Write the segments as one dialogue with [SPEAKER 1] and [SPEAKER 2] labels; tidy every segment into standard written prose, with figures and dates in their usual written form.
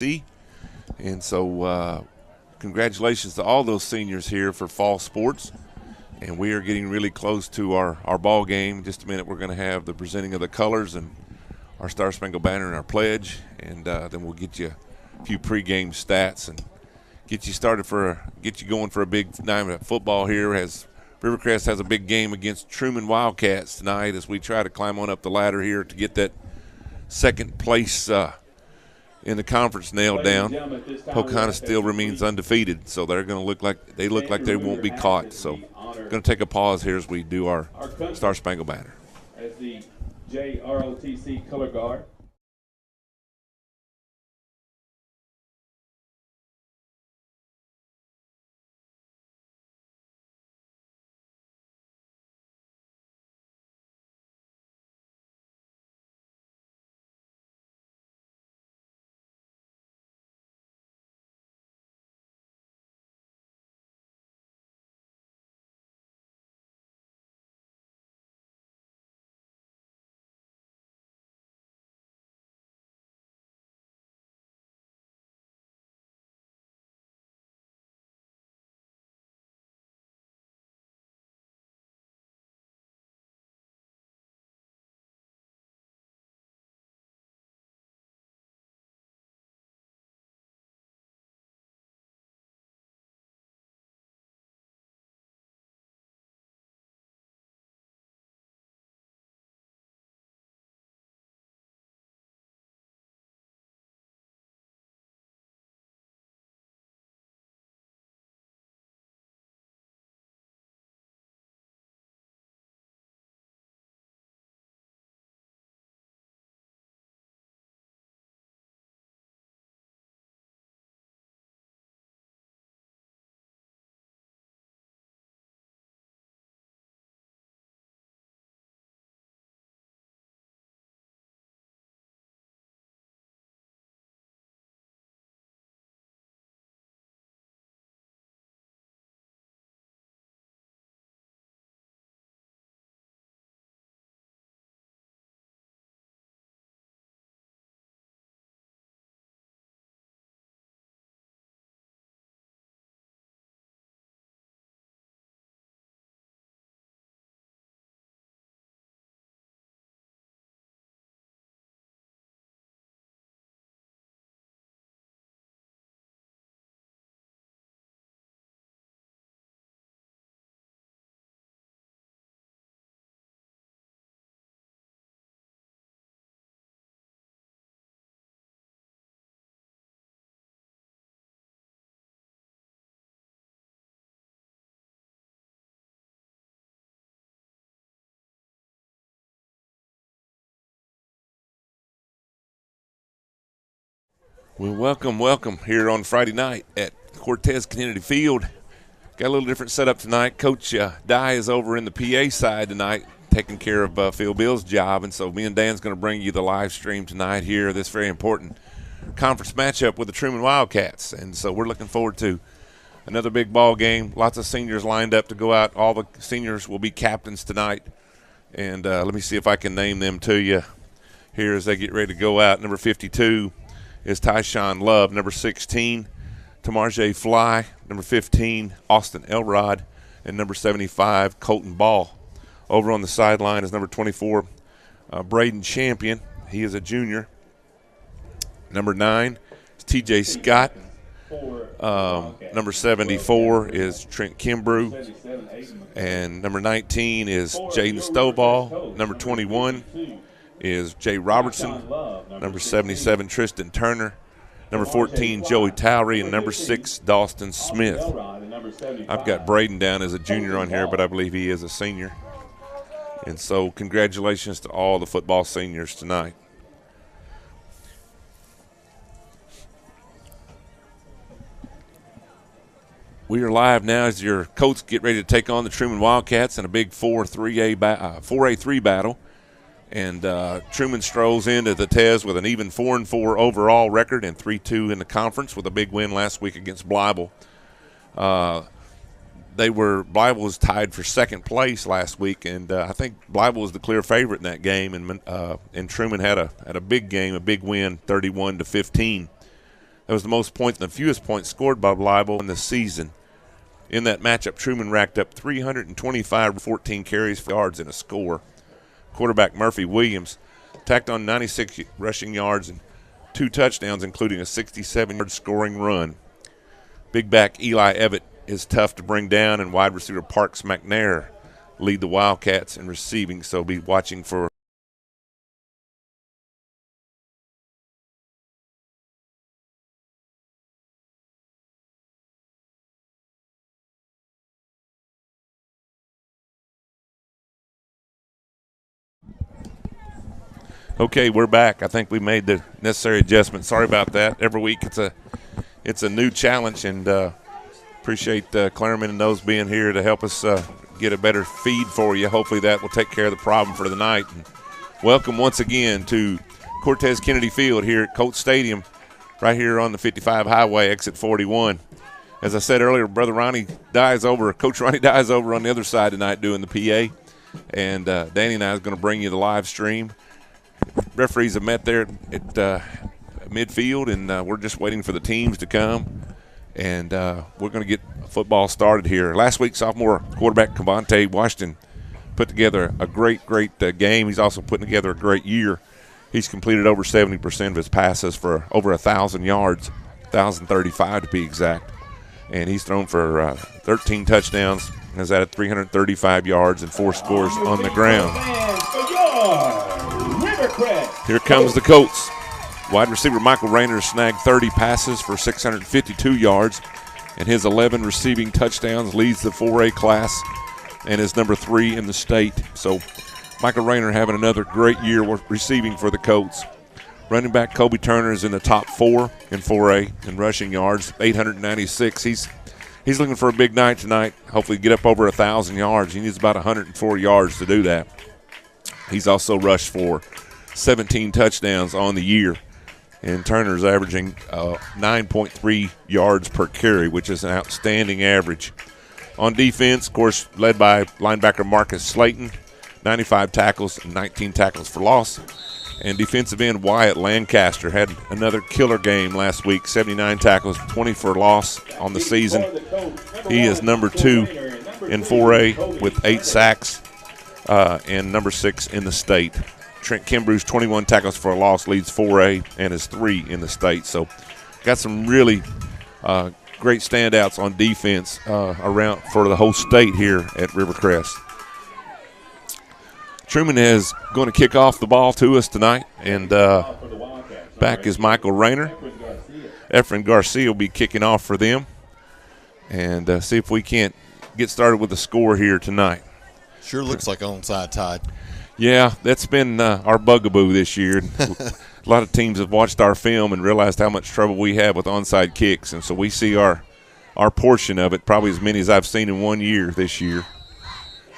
[SPEAKER 1] And so congratulations to all those seniors here for fall sports. And we are getting really close to our ball game. In just a minute, we're going to have the presenting of the colors and our Star Spangled Banner and our pledge. And then we'll get you a few pregame stats and get you going for a big night of football here. As Rivercrest has a big game against Truman Wildcats tonight as we try to climb on up the ladder here to get that second place in the conference nailed down. Pocahontas still remains undefeated, so they're going to look like they won't be caught. So going to take a pause here as we do our Star Spangled Banner.
[SPEAKER 2] As the JROTC color guard.
[SPEAKER 1] Well, welcome here on Friday night at Cortez Community Field. Got a little different setup tonight. Coach Dye is over in the PA side tonight taking care of Phil Bill's job, and so me and Dan's going to bring you the live stream tonight here, this very important conference matchup with the Truman Wildcats. And so we're looking forward to another big ball game. Lots of seniors lined up to go out. All the seniors will be captains tonight. And let me see if I can name them to you here as they get ready to go out. Number 52 is Tyshawn Love. Number 16, Tamarjay Fly. Number 15, Austin Elrod. And number 75, Colton Ball. Over on the sideline is number 24, Braden Champion. He is a junior. Number 9 is TJ Scott. Number 74 is Trent Kimbrew. And number 19 is Jaden Stovall. Number 21 is Jay Robertson. Number 77, Tristan Turner. Number 14, Joey Towery. And number 6, Dawson Smith. I've got Braden down as a junior on here, but I believe he is a senior. And so congratulations to all the football seniors tonight. We are live now as your Colts get ready to take on the Truman Wildcats in a big 4A3 battle. And Truman strolls into the Tez with an even 4-4 overall record and 3-2 in the conference with a big win last week against Blyble. Blyble was tied for second place last week, and I think Blyble was the clear favorite in that game. And Truman had a big game, a big win, 31-15. That was the most points and the fewest points scored by Blythe in the season. In that matchup, Truman racked up 325 14 carries for yards and a score. Quarterback Murphy Williams tacked on 96 rushing yards and 2 touchdowns, including a 67-yard scoring run. Big back Eli Evett is tough to bring down, and wide receiver Parks McNair lead the Wildcats in receiving, so be watching for. Okay, we're back. I think we made the necessary adjustment. Sorry about that. Every week it's a new challenge, and appreciate Claremont and those being here to help us get a better feed for you. Hopefully that will take care of the problem for the night. And welcome once again to Cortez Kennedy Field here at Colts Stadium, right here on the 55 Highway, exit 41. As I said earlier, Coach Ronnie Dies over on the other side tonight doing the PA, and Danny and I is going to bring you the live stream. Referees have met there at midfield, and we're just waiting for the teams to come, and we're going to get football started here. Last week, sophomore quarterback Cavante Washington put together a great game. He's also putting together a great year. He's completed over 70% of his passes for over 1,000 yards, 1,035 to be exact, and he's thrown for 13 touchdowns and has added 335 yards and 4 scores on the ground.
[SPEAKER 2] Rivercrest.
[SPEAKER 1] Here comes the Colts. Wide receiver Michael Rayner snagged 30 passes for 652 yards, and his 11 receiving touchdowns leads the 4A class and is number 3 in the state. So Michael Rayner having another great year receiving for the Colts. Running back Kobe Turner is in the top 4 in 4A in rushing yards, 896. He's looking for a big night tonight. Hopefully get up over 1,000 yards. He needs about 104 yards to do that. He's also rushed for 17 touchdowns on the year, and Turner's averaging 9.3 yards per carry, which is an outstanding average. On defense, of course, led by linebacker Marcus Slayton, 95 tackles and 19 tackles for loss. And defensive end Wyatt Lancaster had another killer game last week, 79 tackles, 20 for loss on the season. He is number 2 in 4A with 8 sacks. And number 6 in the state. Trent Kimbrough's 21 tackles for a loss leads 4A and is 3 in the state. So got some really great standouts on defense around for the whole state here at Rivercrest. Truman is going to kick off the ball to us tonight, and back is Michael Rayner. Efren Garcia will be kicking off for them, and see if we can't get started with the score here tonight.
[SPEAKER 3] Sure looks like onside, Todd.
[SPEAKER 1] Yeah, that's been our bugaboo this year. A lot of teams have watched our film and realized how much trouble we have with onside kicks, and so we see our portion of it, probably as many as I've seen in 1 year this year.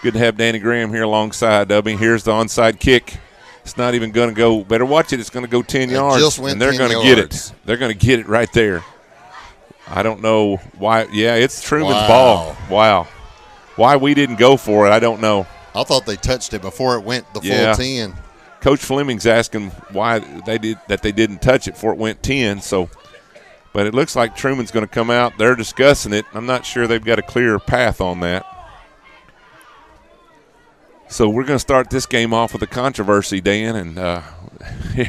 [SPEAKER 1] Good to have Danny Graham here alongside of me. Here's the onside kick. It's not even going to go – better watch it. It's going to go 10 yards, and they're going to get it. They're going to get it right there. I don't know why – yeah, it's Truman's ball. Wow. Why we didn't go for it, I don't know.
[SPEAKER 3] I thought they touched it before it went the full 10.
[SPEAKER 1] Coach Fleming's asking why they didn't touch it before it went 10. So, but it looks like Truman's going to come out. They're discussing it. I'm not sure they've got a clear path on that. So we're going to start this game off with a controversy, Dan, and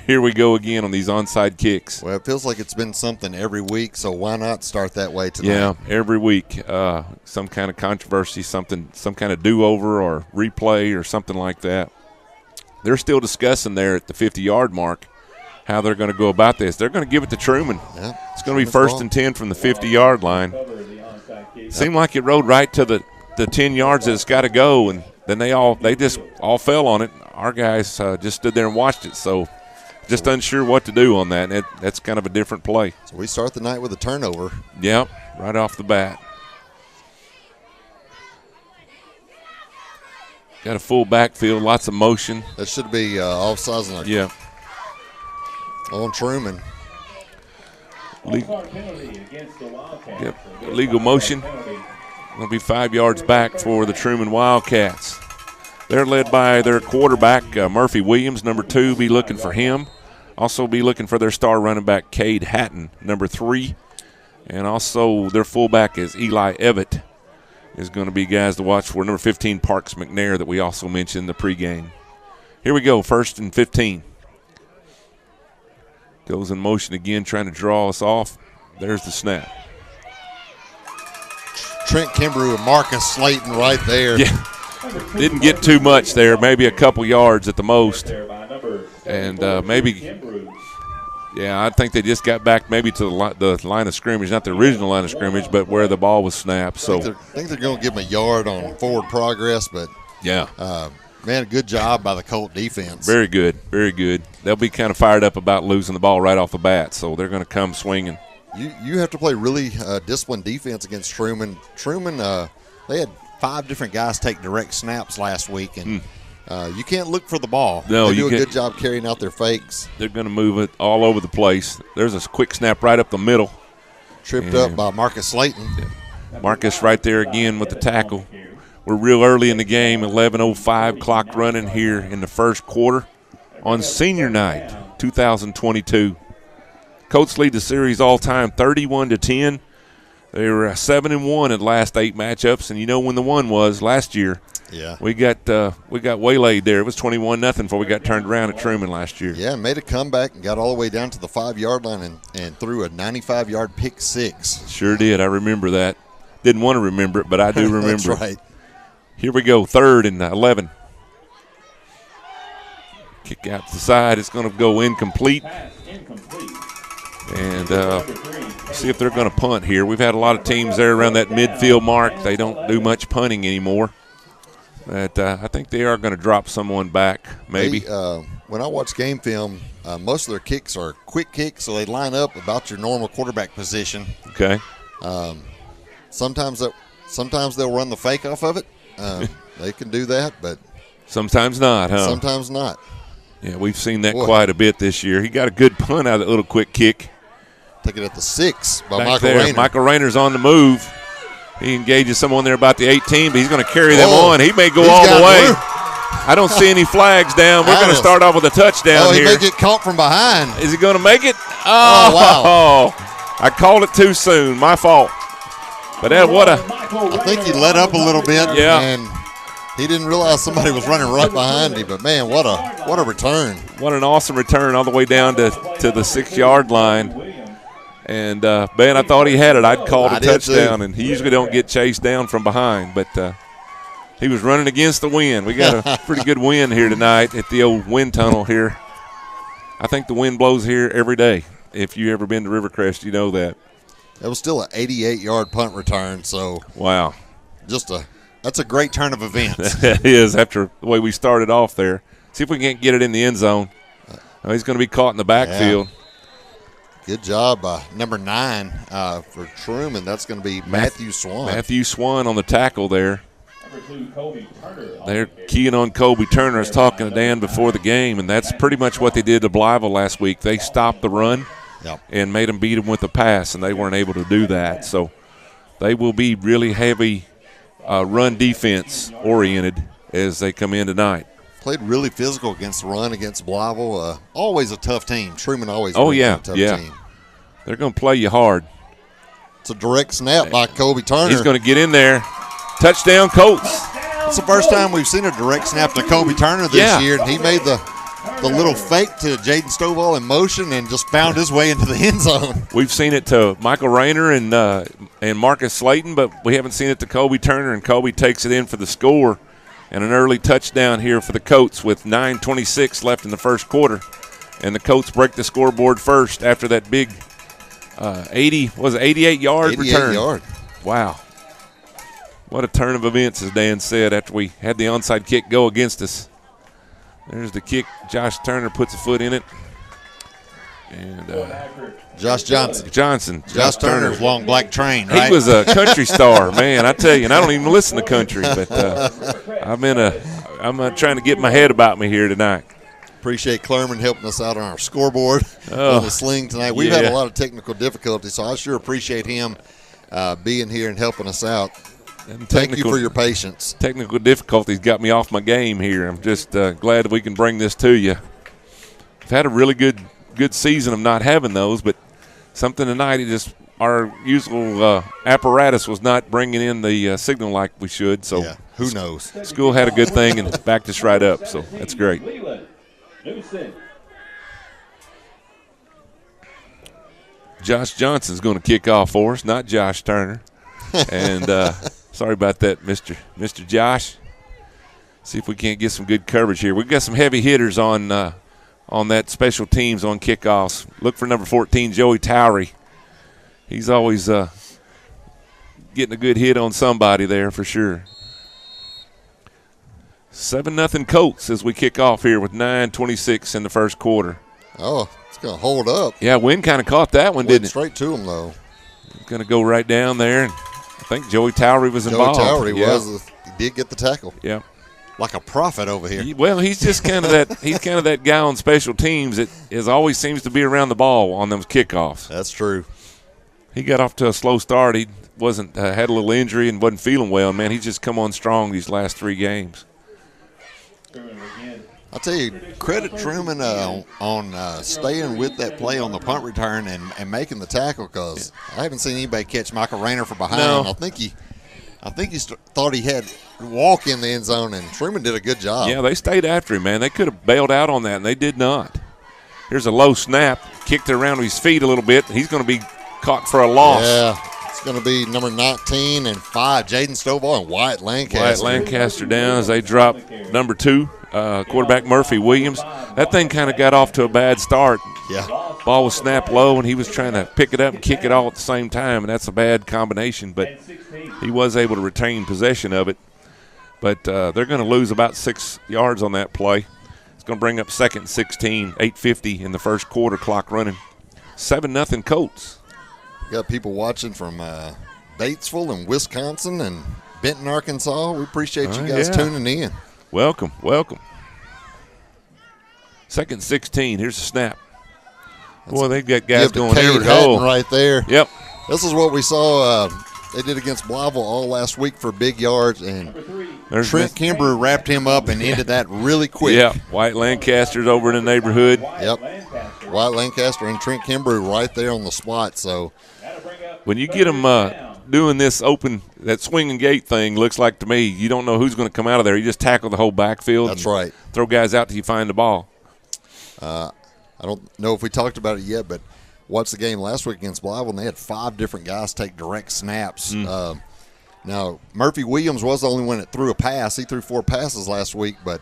[SPEAKER 1] here we go again on these onside kicks.
[SPEAKER 3] Well, it feels like it's been something every week, so why not start that way tonight?
[SPEAKER 1] Yeah, every week, some kind of controversy, some kind of do-over or replay or something like that. They're still discussing there at the 50-yard mark how they're going to go about this. They're going to give it to Truman. Yeah, it's going to be first and 10 from the 50-yard line. Seemed like it rode right to the 10 yards that it's got to go, and then they just all fell on it. Our guys just stood there and watched it, so just unsure what to do on that. And that's kind of a different play.
[SPEAKER 3] So we start the night with a turnover.
[SPEAKER 1] Yep, right off the bat. Got a full backfield, lots of motion.
[SPEAKER 3] That should be offsides on Truman.
[SPEAKER 1] Legal motion. Going to be 5 yards back for the Truman Wildcats. They're led by their quarterback, Murphy Williams, number 2. Be looking for him. Also be looking for their star running back, Cade Hatton, number 3. And also their fullback is Eli Evett is going to be guys to watch for. Number 15, Parks McNair, that we also mentioned in the pregame. Here we go, 1st and 15. Goes in motion again, trying to draw us off. There's the snap.
[SPEAKER 3] Trent Kimbrough and Marcus Slayton right there.
[SPEAKER 1] Yeah, didn't get too much there, maybe a couple yards at the most. And maybe, yeah, I think they just got back maybe to the line of scrimmage, not the original line of scrimmage, but where the ball was snapped. So
[SPEAKER 3] I think they're going to give them a yard on forward progress, but
[SPEAKER 1] yeah,
[SPEAKER 3] man, good job by the Colt defense.
[SPEAKER 1] Very good, very good. They'll be kind of fired up about losing the ball right off the bat, so they're going to come swinging.
[SPEAKER 3] You have to play really disciplined defense against Truman. Truman, they had 5 different guys take direct snaps last week, and you can't look for the ball.
[SPEAKER 1] No,
[SPEAKER 3] they do a good job carrying out their fakes.
[SPEAKER 1] They're going to move it all over the place. There's a quick snap right up the middle.
[SPEAKER 3] Tripped up by Marcus Slayton.
[SPEAKER 1] Marcus right there again with the tackle. We're real early in the game, 11:05 clock running here in the first quarter on senior night, 2022. Colts lead the series all time 31-10. They were 7-1 in the last 8 matchups, and you know when the one was last year.
[SPEAKER 3] Yeah,
[SPEAKER 1] we got waylaid there. It was 21-0 before we got turned around at Truman last year.
[SPEAKER 3] Yeah, made a comeback and got all the way down to the 5-yard line and threw a 95-yard pick 6.
[SPEAKER 1] Sure did. I remember that. Didn't want to remember it, but I do remember.
[SPEAKER 3] That's right.
[SPEAKER 1] Here we go, 3rd and 11. Kick out to the side. It's going to go incomplete. And see if they're going to punt here. We've had a lot of teams there around that midfield mark. They don't do much punting anymore. But I think they are going to drop someone back, maybe.
[SPEAKER 3] When I watch game film, most of their kicks are quick kicks, so they line up about your normal quarterback position.
[SPEAKER 1] Okay.
[SPEAKER 3] Sometimes they'll run the fake off of it. They can do that, but
[SPEAKER 1] sometimes not, huh?
[SPEAKER 3] Sometimes not.
[SPEAKER 1] Yeah, we've seen that quite a bit this year. He got a good punt out of that little quick kick.
[SPEAKER 3] Took it at the 6 by
[SPEAKER 1] Back
[SPEAKER 3] Michael
[SPEAKER 1] there.
[SPEAKER 3] Rayner.
[SPEAKER 1] Michael Rayner's on the move. He engages someone there about the 18, but he's going to carry them on. He may go all the way. I don't see any flags down. We're going to start off with a touchdown here.
[SPEAKER 3] He may get caught from behind.
[SPEAKER 1] Is he going to make it?
[SPEAKER 3] Oh, wow.
[SPEAKER 1] I called it too soon. My fault. But
[SPEAKER 3] I think he let up a little bit.
[SPEAKER 1] Yeah.
[SPEAKER 3] And he didn't realize somebody was running right behind him. But, man, what a return.
[SPEAKER 1] What an awesome return all the way down to the 6-yard line. And, man, I thought he had it. I'd called a touchdown, and he usually don't get chased down from behind. But he was running against the wind. We got a pretty good wind here tonight at the old wind tunnel here. I think the wind blows here every day. If you've ever been to Rivercrest, you know that.
[SPEAKER 3] That was still an 88-yard punt return. So,
[SPEAKER 1] wow.
[SPEAKER 3] That's a great turn of events.
[SPEAKER 1] It is after the way we started off there. See if we can't get it in the end zone. He's going to be caught in the backfield.
[SPEAKER 3] Yeah. Good job, number 9 for Truman. That's going to be Matthew Swan.
[SPEAKER 1] Matthew Swan on the tackle there. They're keying on Colby Turner. I was talking to Dan before the game, and that's pretty much what they did to Blytheville last week. They stopped the run and made them beat them with the pass, and they weren't able to do that. So they will be really heavy run defense oriented as they come in tonight.
[SPEAKER 3] Played really physical against the run against Blytheville. Always a tough team. Truman always
[SPEAKER 1] a tough
[SPEAKER 3] team.
[SPEAKER 1] They're going to play you hard.
[SPEAKER 3] It's a direct snap by Colby Turner.
[SPEAKER 1] He's going to get in there. Touchdown, Colts.
[SPEAKER 3] It's the first time we've seen a direct snap to Colby Turner this year, and he made the little fake to Jaden Stovall in motion and just found his way into the end zone.
[SPEAKER 1] We've seen it to Michael Rayner and Marcus Slayton, but we haven't seen it to Colby Turner, and Colby takes it in for the score. And an early touchdown here for the Colts with 9:26 left in the first quarter. And the Colts break the scoreboard first after that big 88-yard return.
[SPEAKER 3] 88-yard.
[SPEAKER 1] Wow. What a turn of events, as Dan said, after we had the onside kick go against us. There's the kick. Josh Turner puts a foot in it. And
[SPEAKER 3] Josh Johnson.
[SPEAKER 1] Josh
[SPEAKER 3] Turner's long black train, right?
[SPEAKER 1] He was a country star, man. I tell you, and I don't even listen to country, but I'm trying to get my head about me here tonight.
[SPEAKER 3] Appreciate Clerman helping us out on our scoreboard on the sling tonight. We've had a lot of technical difficulties, so I sure appreciate him being here and helping us out. Thank you for your patience.
[SPEAKER 1] Technical difficulties got me off my game here. I'm just glad that we can bring this to you. We've had a really good good season of not having those, but something tonight, our usual apparatus was not bringing in the signal like we should. So
[SPEAKER 3] who knows?
[SPEAKER 1] School had a good thing and backed us right up, so that's great. Josh Johnson's going to kick off for us, not Josh Turner. And sorry about that, Mr. Josh. See if we can't get some good coverage here. We've got some heavy hitters on that special teams on kickoffs. Look for number 14, Joey Towery. He's always getting a good hit on somebody there for sure. 7-0 Colts as we kick off here with 9:26 in the first quarter.
[SPEAKER 3] Oh, it's going to hold up.
[SPEAKER 1] Yeah, wind kind of caught that one, didn't it?
[SPEAKER 3] Straight to him, though.
[SPEAKER 1] It's going to go right down there. And I think Joey Towery was involved.
[SPEAKER 3] Joey Towery was. He did get the tackle.
[SPEAKER 1] Yeah.
[SPEAKER 3] Like a prophet over here.
[SPEAKER 1] Well, he's just kind of that. He's kind of that guy on special teams that always seems to be around the ball on those kickoffs.
[SPEAKER 3] That's true.
[SPEAKER 1] He got off to a slow start. He wasn't had a little injury and wasn't feeling well. Man, he's just come on strong these last 3 games.
[SPEAKER 3] I'll tell you, credit Truman on staying with that play on the punt return and making the tackle, because I haven't seen anybody catch Michael Rayner from behind.
[SPEAKER 1] No.
[SPEAKER 3] I think he thought he had walk in the end zone, and Truman did a good job.
[SPEAKER 1] Yeah, they stayed after him, man. They could have bailed out on that, and they did not. Here's a low snap, kicked it around his feet a little bit. He's going to be caught for a loss.
[SPEAKER 3] Yeah, it's going to be number 19 and 5, Jaden Stovall and Wyatt Lancaster.
[SPEAKER 1] Wyatt Lancaster down as they drop number 2, quarterback Murphy Williams. That thing kind of got off to a bad start.
[SPEAKER 3] Yeah.
[SPEAKER 1] Ball was snapped low, and he was trying to pick it up and kick it all at the same time, and that's a bad combination. But he was able to retain possession of it. But they're going to lose about 6 yards on that play. It's going to bring up 2nd and 16, 8:50 in the first quarter, clock running. 7-0 Colts.
[SPEAKER 3] Got people watching from Batesville and Wisconsin and Benton, Arkansas. We appreciate you guys tuning in.
[SPEAKER 1] Welcome, welcome. 2nd and 16. Here's a snap. Boy, they've got guys going every hole.
[SPEAKER 3] Right there.
[SPEAKER 1] Yep.
[SPEAKER 3] This is what we saw they did against Blytheville all last week for big yards, and Trent Kimbrough wrapped him up and ended that really quick.
[SPEAKER 1] Yeah, Wyatt Lancaster's over in the neighborhood.
[SPEAKER 3] Yep. Wyatt Lancaster and Trent Kimbrough right there on the spot. So
[SPEAKER 1] when you get them doing this open, that swing and gate thing, looks like to me, you don't know who's going to come out of there. You just tackle the whole backfield.
[SPEAKER 3] That's right.
[SPEAKER 1] Throw guys out till you find the ball.
[SPEAKER 3] I don't know if we talked about it yet, but watched the game last week against Blytheville, and they had 5 different guys take direct snaps. Now, Murphy Williams was the only one that threw a pass. He threw 4 passes last week, but,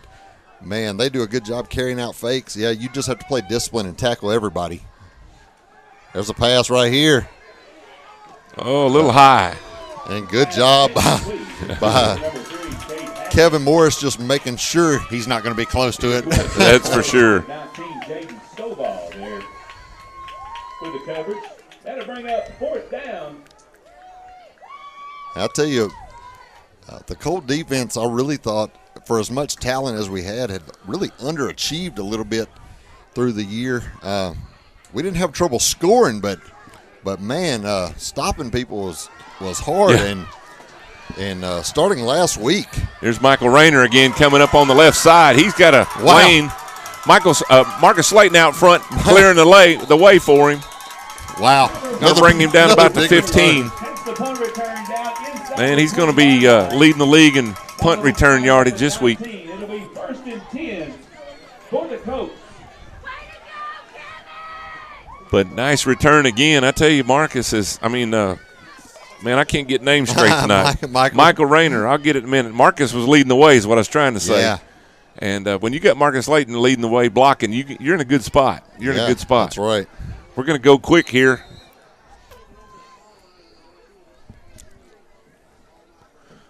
[SPEAKER 3] man, they do a good job carrying out fakes. Yeah, you just have to play discipline and tackle everybody. There's a pass right here.
[SPEAKER 1] Oh, a little high.
[SPEAKER 3] And good job by Kevin Morris, just making sure he's not going to be close to it.
[SPEAKER 1] That's for sure.
[SPEAKER 2] With the coverage, that'll bring up 4th down.
[SPEAKER 3] I'll tell you, the Colt defense, I really thought, for as much talent as we had really underachieved a little bit through the year. We didn't have trouble scoring, but man, stopping people was hard.
[SPEAKER 1] Yeah.
[SPEAKER 3] And starting last week.
[SPEAKER 1] Here's Michael Rayner again coming up on the left side. He's got a lane. Marcus Slayton out front clearing the way for him.
[SPEAKER 3] Wow.
[SPEAKER 1] Going to bring him down about the 15. Man, he's going to be leading the league in punt return yardage this week.
[SPEAKER 2] It'll be 1st and 10 for the Colts.
[SPEAKER 1] But nice return again. I tell you, Marcus is, man, I can't get names straight tonight. Michael Rayner, I'll get it in a minute. Marcus was leading the way is what I was trying to say.
[SPEAKER 3] Yeah.
[SPEAKER 1] And when you got Marcus Slayton leading the way blocking, you're in a good spot. You're in a good spot.
[SPEAKER 3] That's right.
[SPEAKER 1] We're going to go quick here.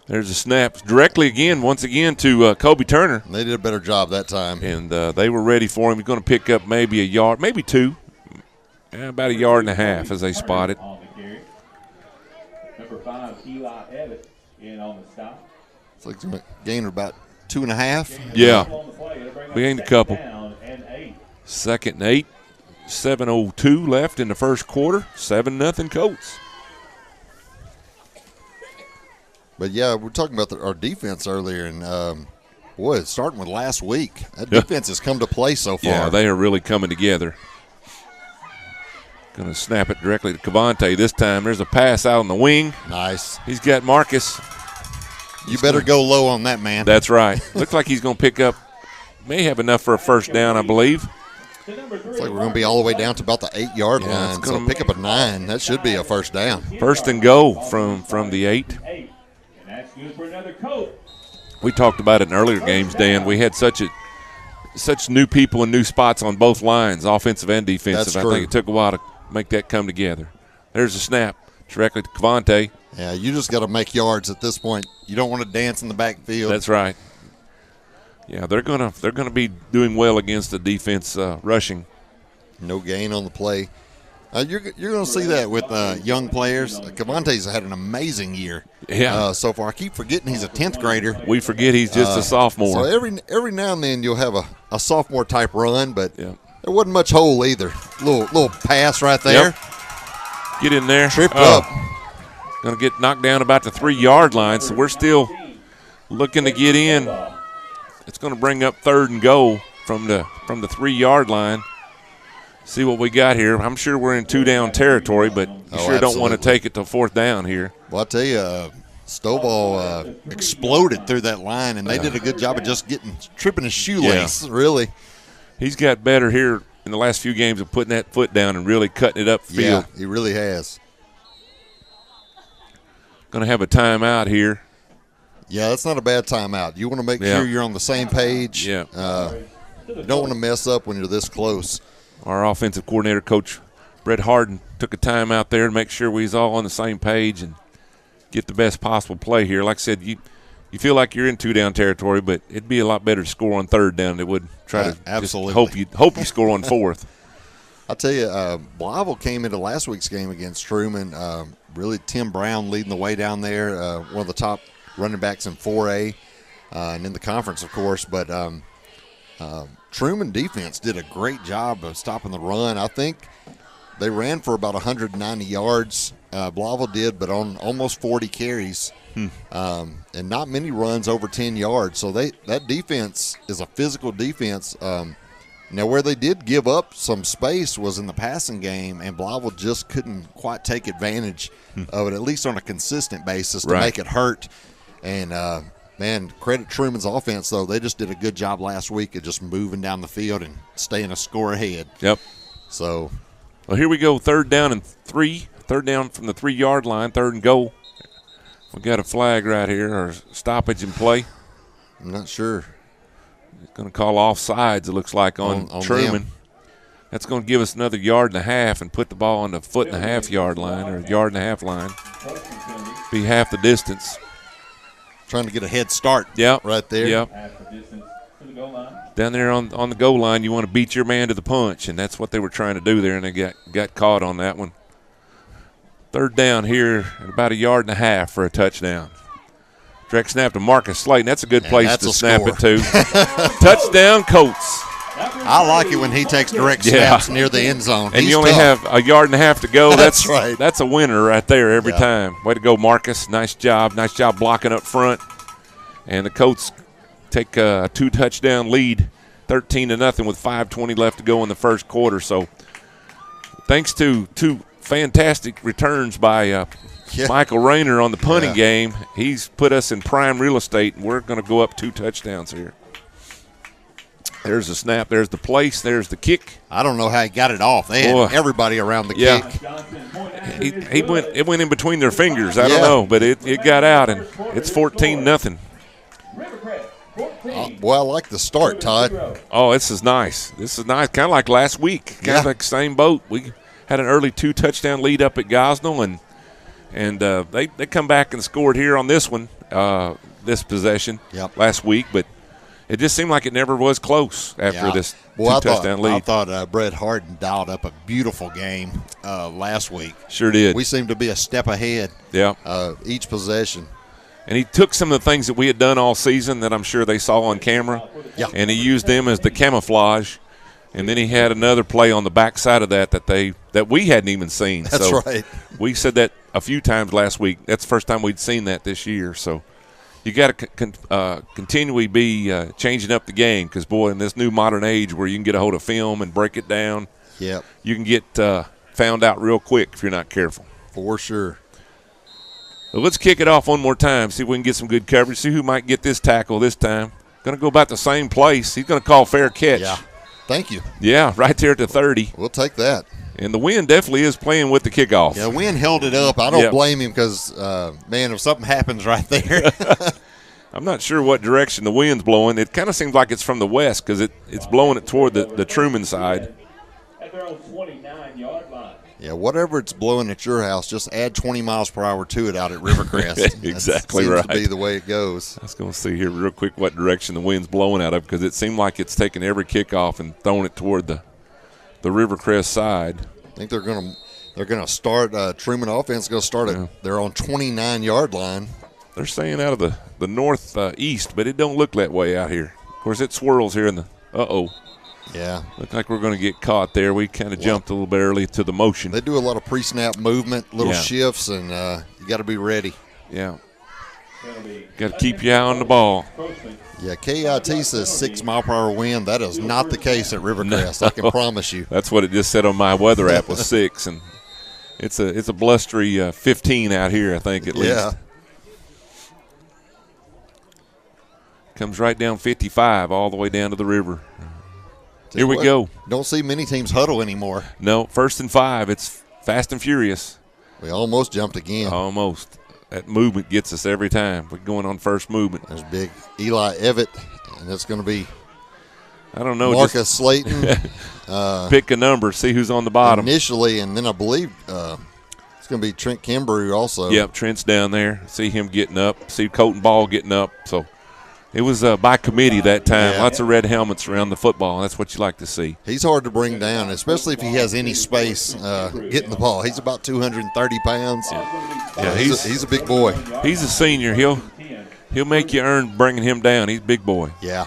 [SPEAKER 1] There's a snap directly once again to Kobe Turner.
[SPEAKER 3] They did a better job that time.
[SPEAKER 1] And they were ready for him. He's going to pick up maybe a yard, maybe 2. About a yard and a half as they spot it.
[SPEAKER 2] Number 5, Eli Evans, in on the stop.
[SPEAKER 3] It's like they gained about 2.5.
[SPEAKER 1] Yeah. We gained a couple. 2nd and 8. 7:02 left in the first quarter. 7-0 Colts.
[SPEAKER 3] But, yeah, we're talking about our defense earlier, and, boy, starting with last week, that defense has come to play so far.
[SPEAKER 1] Yeah, they are really coming together. Going to snap it directly to Cavante this time. There's a pass out on the wing.
[SPEAKER 3] Nice.
[SPEAKER 1] He's got Marcus.
[SPEAKER 3] You better go low on that, man.
[SPEAKER 1] That's right. Looks like he's going to pick up, may have enough for a first down, I believe.
[SPEAKER 3] Looks like we're going to be all the way down to about the 8-yard line. So pick up a 9. That should be a first down.
[SPEAKER 1] First and goal from the 8.
[SPEAKER 2] And that's good for another Colt.
[SPEAKER 1] We talked about it in earlier games, Dan. We had such new people and new spots on both lines, offensive and defensive.
[SPEAKER 3] That's
[SPEAKER 1] I
[SPEAKER 3] true.
[SPEAKER 1] think it took a while to make that come together. There's a snap directly to Cavante.
[SPEAKER 3] Yeah, you just got to make yards at this point. You don't want to dance in the backfield.
[SPEAKER 1] That's right. Yeah, they're gonna be doing well against the defense rushing.
[SPEAKER 3] No gain on the play. You're going to see that with young players. Cavante's had an amazing year so far. I keep forgetting he's a 10th grader.
[SPEAKER 1] We forget he's just a sophomore.
[SPEAKER 3] So every now and then you'll have a sophomore type run, but there wasn't much hole either. Little pass right there.
[SPEAKER 1] Yep. Get in there.
[SPEAKER 3] Tripped up.
[SPEAKER 1] Going to get knocked down about the 3-yard line, so we're still looking to get in. It's going to bring up 3rd and goal from the 3-yard line. See what we got here. I'm sure we're in 2-down territory, but you don't want to take it to 4th down here.
[SPEAKER 3] Well, I'll tell you, Stovall exploded through that line, and they did a good job of just tripping his shoelace, really.
[SPEAKER 1] He's got better here in the last few games of putting that foot down and really cutting it upfield.
[SPEAKER 3] Yeah, he really has.
[SPEAKER 1] Going to have a timeout here.
[SPEAKER 3] Yeah, that's not a bad timeout. You want to make sure you're on the same page.
[SPEAKER 1] Yeah.
[SPEAKER 3] You don't want to mess up when you're this close.
[SPEAKER 1] Our offensive coordinator, Coach Brett Harden, took a timeout there to make sure we was all on the same page and get the best possible play here. Like I said, you feel like you're in 2-down territory, but it'd be a lot better to score on 3rd down than it would try to
[SPEAKER 3] absolutely
[SPEAKER 1] just hope you score on 4th.
[SPEAKER 3] I'll tell you, Blyville came into last week's game against Truman. Really, Tim Brown leading the way down there, one of the top running backs in 4A and in the conference, of course. But Truman defense did a great job of stopping the run. I think they ran for about 190 yards. Blyville did, but on almost 40 carries. And not many runs over 10 yards. So that defense is a physical defense. Now, where they did give up some space was in the passing game, and Blyville just couldn't quite take advantage of it, at least on a consistent basis, to make it hurt. And, man, credit Truman's offense, though. They just did a good job last week of just moving down the field and staying a score ahead.
[SPEAKER 1] Yep.
[SPEAKER 3] So,
[SPEAKER 1] well, here we go, 3rd down and 3. 3rd down from the 3-yard line, 3rd and goal. We got a flag right here, or stoppage in play.
[SPEAKER 3] I'm not sure.
[SPEAKER 1] He's going to call offsides, it looks like, on Truman.
[SPEAKER 3] Them.
[SPEAKER 1] That's going to give us another 1.5 yards and put the ball on the 1.5-yard line, or 1.5 yard line. Be half the distance.
[SPEAKER 3] Trying to get a head start right there.
[SPEAKER 1] Yep. Down there on the goal line, you want to beat your man to the punch, and that's what they were trying to do there, and they got caught on that one. 3rd down here at about 1.5 yards for a touchdown. Direct snap to Marcus Slayton. That's a good place to snap it to. Touchdown, Colts.
[SPEAKER 3] I like it when he takes direct snaps near the end zone.
[SPEAKER 1] And you only have 1.5 yards to go.
[SPEAKER 3] That's right.
[SPEAKER 1] That's a winner right there every time. Way to go, Marcus. Nice job. Nice job blocking up front. And the Colts take a 2-touchdown lead, 13-0 with 5:20 left to go in the first quarter. So thanks to 2 fantastic returns by Michael Rayner on the punting game, he's put us in prime real estate, and we're going to go up 2 touchdowns here. There's the snap. There's the place. There's the kick.
[SPEAKER 3] I don't know how he got it off. They had everybody around the kick.
[SPEAKER 1] It went in between their fingers. I don't know, but it got out, and it's 14-0.
[SPEAKER 3] Boy, I like the start, Todd.
[SPEAKER 1] Oh, this is nice. Kind of like last week. Kind of like the same boat. We had an early 2-touchdown lead up at Gosnell, and they come back and scored here on this one, this possession last week. But it just seemed like it never was close after this 2-touchdown lead.
[SPEAKER 3] I thought Brett Harden dialed up a beautiful game last week.
[SPEAKER 1] Sure did.
[SPEAKER 3] We seemed to be a step ahead each possession.
[SPEAKER 1] And he took some of the things that we had done all season that I'm sure they saw on camera, and he used them as the camouflage. And then he had another play on the backside of that we hadn't even seen.
[SPEAKER 3] That's right.
[SPEAKER 1] We said that a few times last week. That's the first time we'd seen that this year. So you got to continually be changing up the game because, boy, in this new modern age where you can get a hold of film and break it down, you can get found out real quick if you're not careful.
[SPEAKER 3] For sure.
[SPEAKER 1] So let's kick it off one more time, see if we can get some good coverage, see who might get this tackle this time. Going to go about the same place. He's going to call fair catch.
[SPEAKER 3] Yeah. Thank you.
[SPEAKER 1] Yeah, right there at the 30.
[SPEAKER 3] We'll take that.
[SPEAKER 1] And the wind definitely is playing with the kickoff.
[SPEAKER 3] Yeah, the wind held it up. I don't blame him because, man, if something happens right there.
[SPEAKER 1] I'm not sure what direction the wind's blowing. It kind of seems like it's from the west because it's blowing it toward the Truman side.
[SPEAKER 2] At their own 29-yard line.
[SPEAKER 3] Yeah, whatever it's blowing at your house, just add 20 miles per hour to it out at Rivercrest.
[SPEAKER 1] Exactly
[SPEAKER 3] that seems
[SPEAKER 1] right.
[SPEAKER 3] to be the way it goes.
[SPEAKER 1] I was going to see here real quick what direction the wind's blowing out of because it seemed like it's taking every kickoff and throwing it toward the Rivercrest side.
[SPEAKER 3] I think they're gonna start. Truman offense is gonna start at their own 29-yard line.
[SPEAKER 1] They're saying out of the northeast, but it don't look that way out here. Of course, it swirls here in the
[SPEAKER 3] Yeah.
[SPEAKER 1] Look like we're going to get caught there. We kind of jumped a little bit early to the motion.
[SPEAKER 3] They do a lot of pre-snap movement, little shifts, and you got to be ready.
[SPEAKER 1] Yeah. Got to keep your eye on the ball.
[SPEAKER 3] Yeah, KIT says 6 mile per hour wind. That is not the case at Rivercrest. I can promise you.
[SPEAKER 1] That's what it just said on my weather app was 6, and it's a blustery 15 out here, I think, at least.
[SPEAKER 3] Yeah.
[SPEAKER 1] Comes right down 55 all the way down to the river. Here we go.
[SPEAKER 3] Don't see many teams huddle anymore.
[SPEAKER 1] No, 1st and 5. It's fast and furious.
[SPEAKER 3] We almost jumped again.
[SPEAKER 1] Almost. That movement gets us every time. We're going on first movement.
[SPEAKER 3] There's big Eli Everett, and it's going to be
[SPEAKER 1] I don't know.
[SPEAKER 3] Marcus Slayton.
[SPEAKER 1] Pick a number, see who's on the bottom.
[SPEAKER 3] Initially, and then I believe it's going to be Trent Kimbrough also.
[SPEAKER 1] Yep, Trent's down there. See him getting up. See Colton Ball getting up. So it was by committee that time.
[SPEAKER 3] Yeah.
[SPEAKER 1] Lots of red helmets around the football. That's what you like to see.
[SPEAKER 3] He's hard to bring down, especially if he has any space getting the ball. He's about 230 pounds.
[SPEAKER 1] Yeah,
[SPEAKER 3] he's a big boy.
[SPEAKER 1] He's a senior. He'll make you earn bringing him down. He's a big boy.
[SPEAKER 3] Yeah.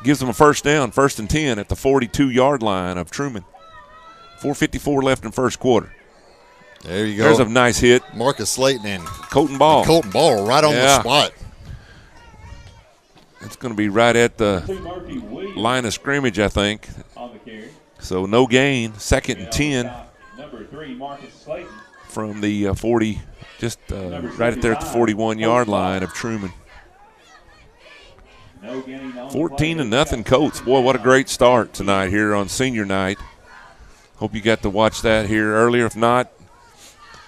[SPEAKER 1] Gives them a first down, 1st and 10 at the 42-yard line of Truman. 4:54 left in first quarter.
[SPEAKER 3] There you go.
[SPEAKER 1] There's a nice hit.
[SPEAKER 3] Marcus Slayton and
[SPEAKER 1] Colton Ball.
[SPEAKER 3] Colton Ball right on the spot.
[SPEAKER 1] It's going to be right at the line of scrimmage, I think. So no gain. 2nd and 10
[SPEAKER 2] Number 3, Marcus Slayton.
[SPEAKER 1] from the 40, just right there at the 41-yard line of Truman. 14-0 Colts. Boy, what a great start tonight here on senior night. Hope you got to watch that here earlier. If not,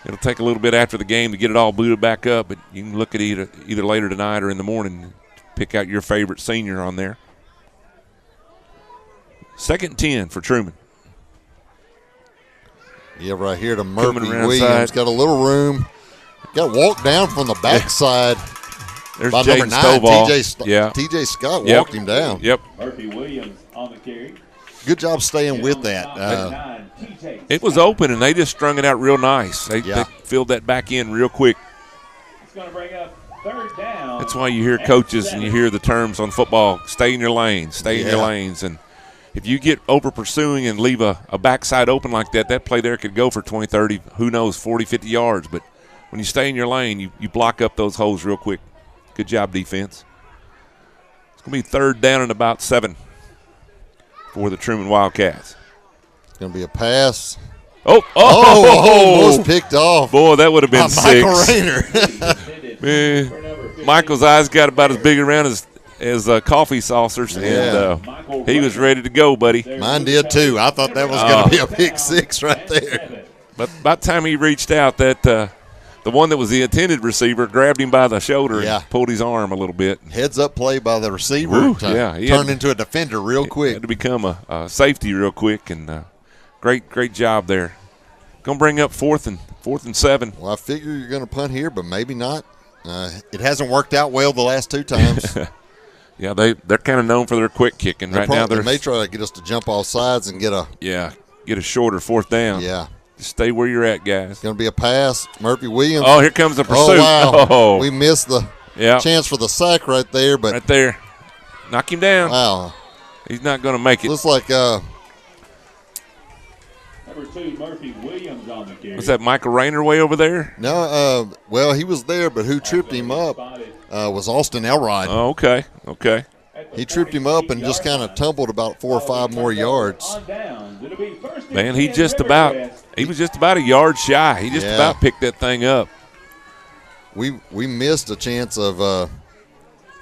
[SPEAKER 1] it'll take a little bit after the game to get it all booted back up, but you can look at either later tonight or in the morning. Pick out your favorite senior on there. 2nd and 10 for Truman.
[SPEAKER 3] Yeah, right here to Murphy Williams.
[SPEAKER 1] Side.
[SPEAKER 3] Got a little room. Got walked down from the backside.
[SPEAKER 1] There's
[SPEAKER 3] by
[SPEAKER 1] Jaden
[SPEAKER 3] number 9,
[SPEAKER 1] Stovall.
[SPEAKER 3] TJ Scott walked him down.
[SPEAKER 1] Yep.
[SPEAKER 2] Murphy Williams on the carry.
[SPEAKER 3] Good job staying with that.
[SPEAKER 1] It was open, and they just strung it out real nice. They filled that back in real quick.
[SPEAKER 2] It's going to bring up 3rd down.
[SPEAKER 1] That's why you hear coaches and you hear the terms on football, stay in your lanes, stay in your lanes. And if you get over pursuing and leave a backside open like that, that play there could go for 20, 30, who knows, 40, 50 yards. But when you stay in your lane, you block up those holes real quick. Good job, defense. It's going to be 3rd down and about 7 for the Truman Wildcats.
[SPEAKER 3] It's going to be a pass.
[SPEAKER 1] Almost
[SPEAKER 3] picked off.
[SPEAKER 1] Boy, that would have been 6.
[SPEAKER 3] Michael Rayner.
[SPEAKER 1] Man, Michael's eyes got about as big around as coffee saucers, and he was ready to go, buddy.
[SPEAKER 3] Mine did too. I thought that was going to be a pick 6 right there.
[SPEAKER 1] But by the time he reached out, that the one that was the intended receiver grabbed him by the shoulder and pulled his arm a little bit.
[SPEAKER 3] Heads up play by the receiver. Turned into a defender real quick.
[SPEAKER 1] Had to become a safety real quick, and great job there. Going to bring up 4th and 7.
[SPEAKER 3] Well, I figure you're going to punt here, but maybe not. It hasn't worked out well the last 2 times.
[SPEAKER 1] Yeah, they're kind of known for their quick kicking. Right now
[SPEAKER 3] they may try to get us to jump off sides and get a
[SPEAKER 1] shorter 4th down.
[SPEAKER 3] Yeah.
[SPEAKER 1] Just stay where you're at, guys.
[SPEAKER 3] It's going to be a pass. Murphy Williams.
[SPEAKER 1] Oh, here comes the pursuit.
[SPEAKER 3] Oh, wow. We missed the chance for the sack right there. But
[SPEAKER 1] right there. Knock him down.
[SPEAKER 3] Wow.
[SPEAKER 1] He's not going to make it.
[SPEAKER 3] Looks like
[SPEAKER 2] Number 2, Murphy Williams on the carry.
[SPEAKER 1] Was that Michael Rayner way over there?
[SPEAKER 3] No, well, he was there, but who tripped him up was Austin Elrod.
[SPEAKER 1] Oh, okay. He
[SPEAKER 3] tripped him up and just kind of tumbled about 4 or 5 more yards.
[SPEAKER 1] Man, he was just about a yard shy. He just about picked that thing up.
[SPEAKER 3] We missed a chance of
[SPEAKER 1] a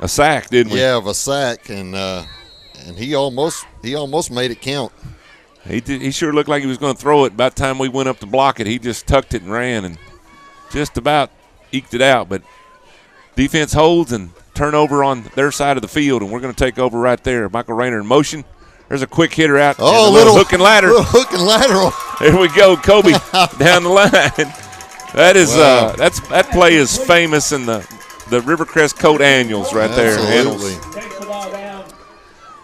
[SPEAKER 1] sack, didn't we?
[SPEAKER 3] Yeah, of a sack, and he almost made it count.
[SPEAKER 1] He sure looked like he was going to throw it. By the time we went up to block it, he just tucked it and ran and just about eked it out. But defense holds and turnover on their side of the field, and we're going to take over right there. Michael Rayner in motion. There's a quick hitter out.
[SPEAKER 3] Oh,
[SPEAKER 1] little hook and ladder.
[SPEAKER 3] Little hook and lateral.
[SPEAKER 1] There we go, Kobe down the line. That is that play is famous in the Rivercrest Coat Annuals right there.
[SPEAKER 3] Absolutely.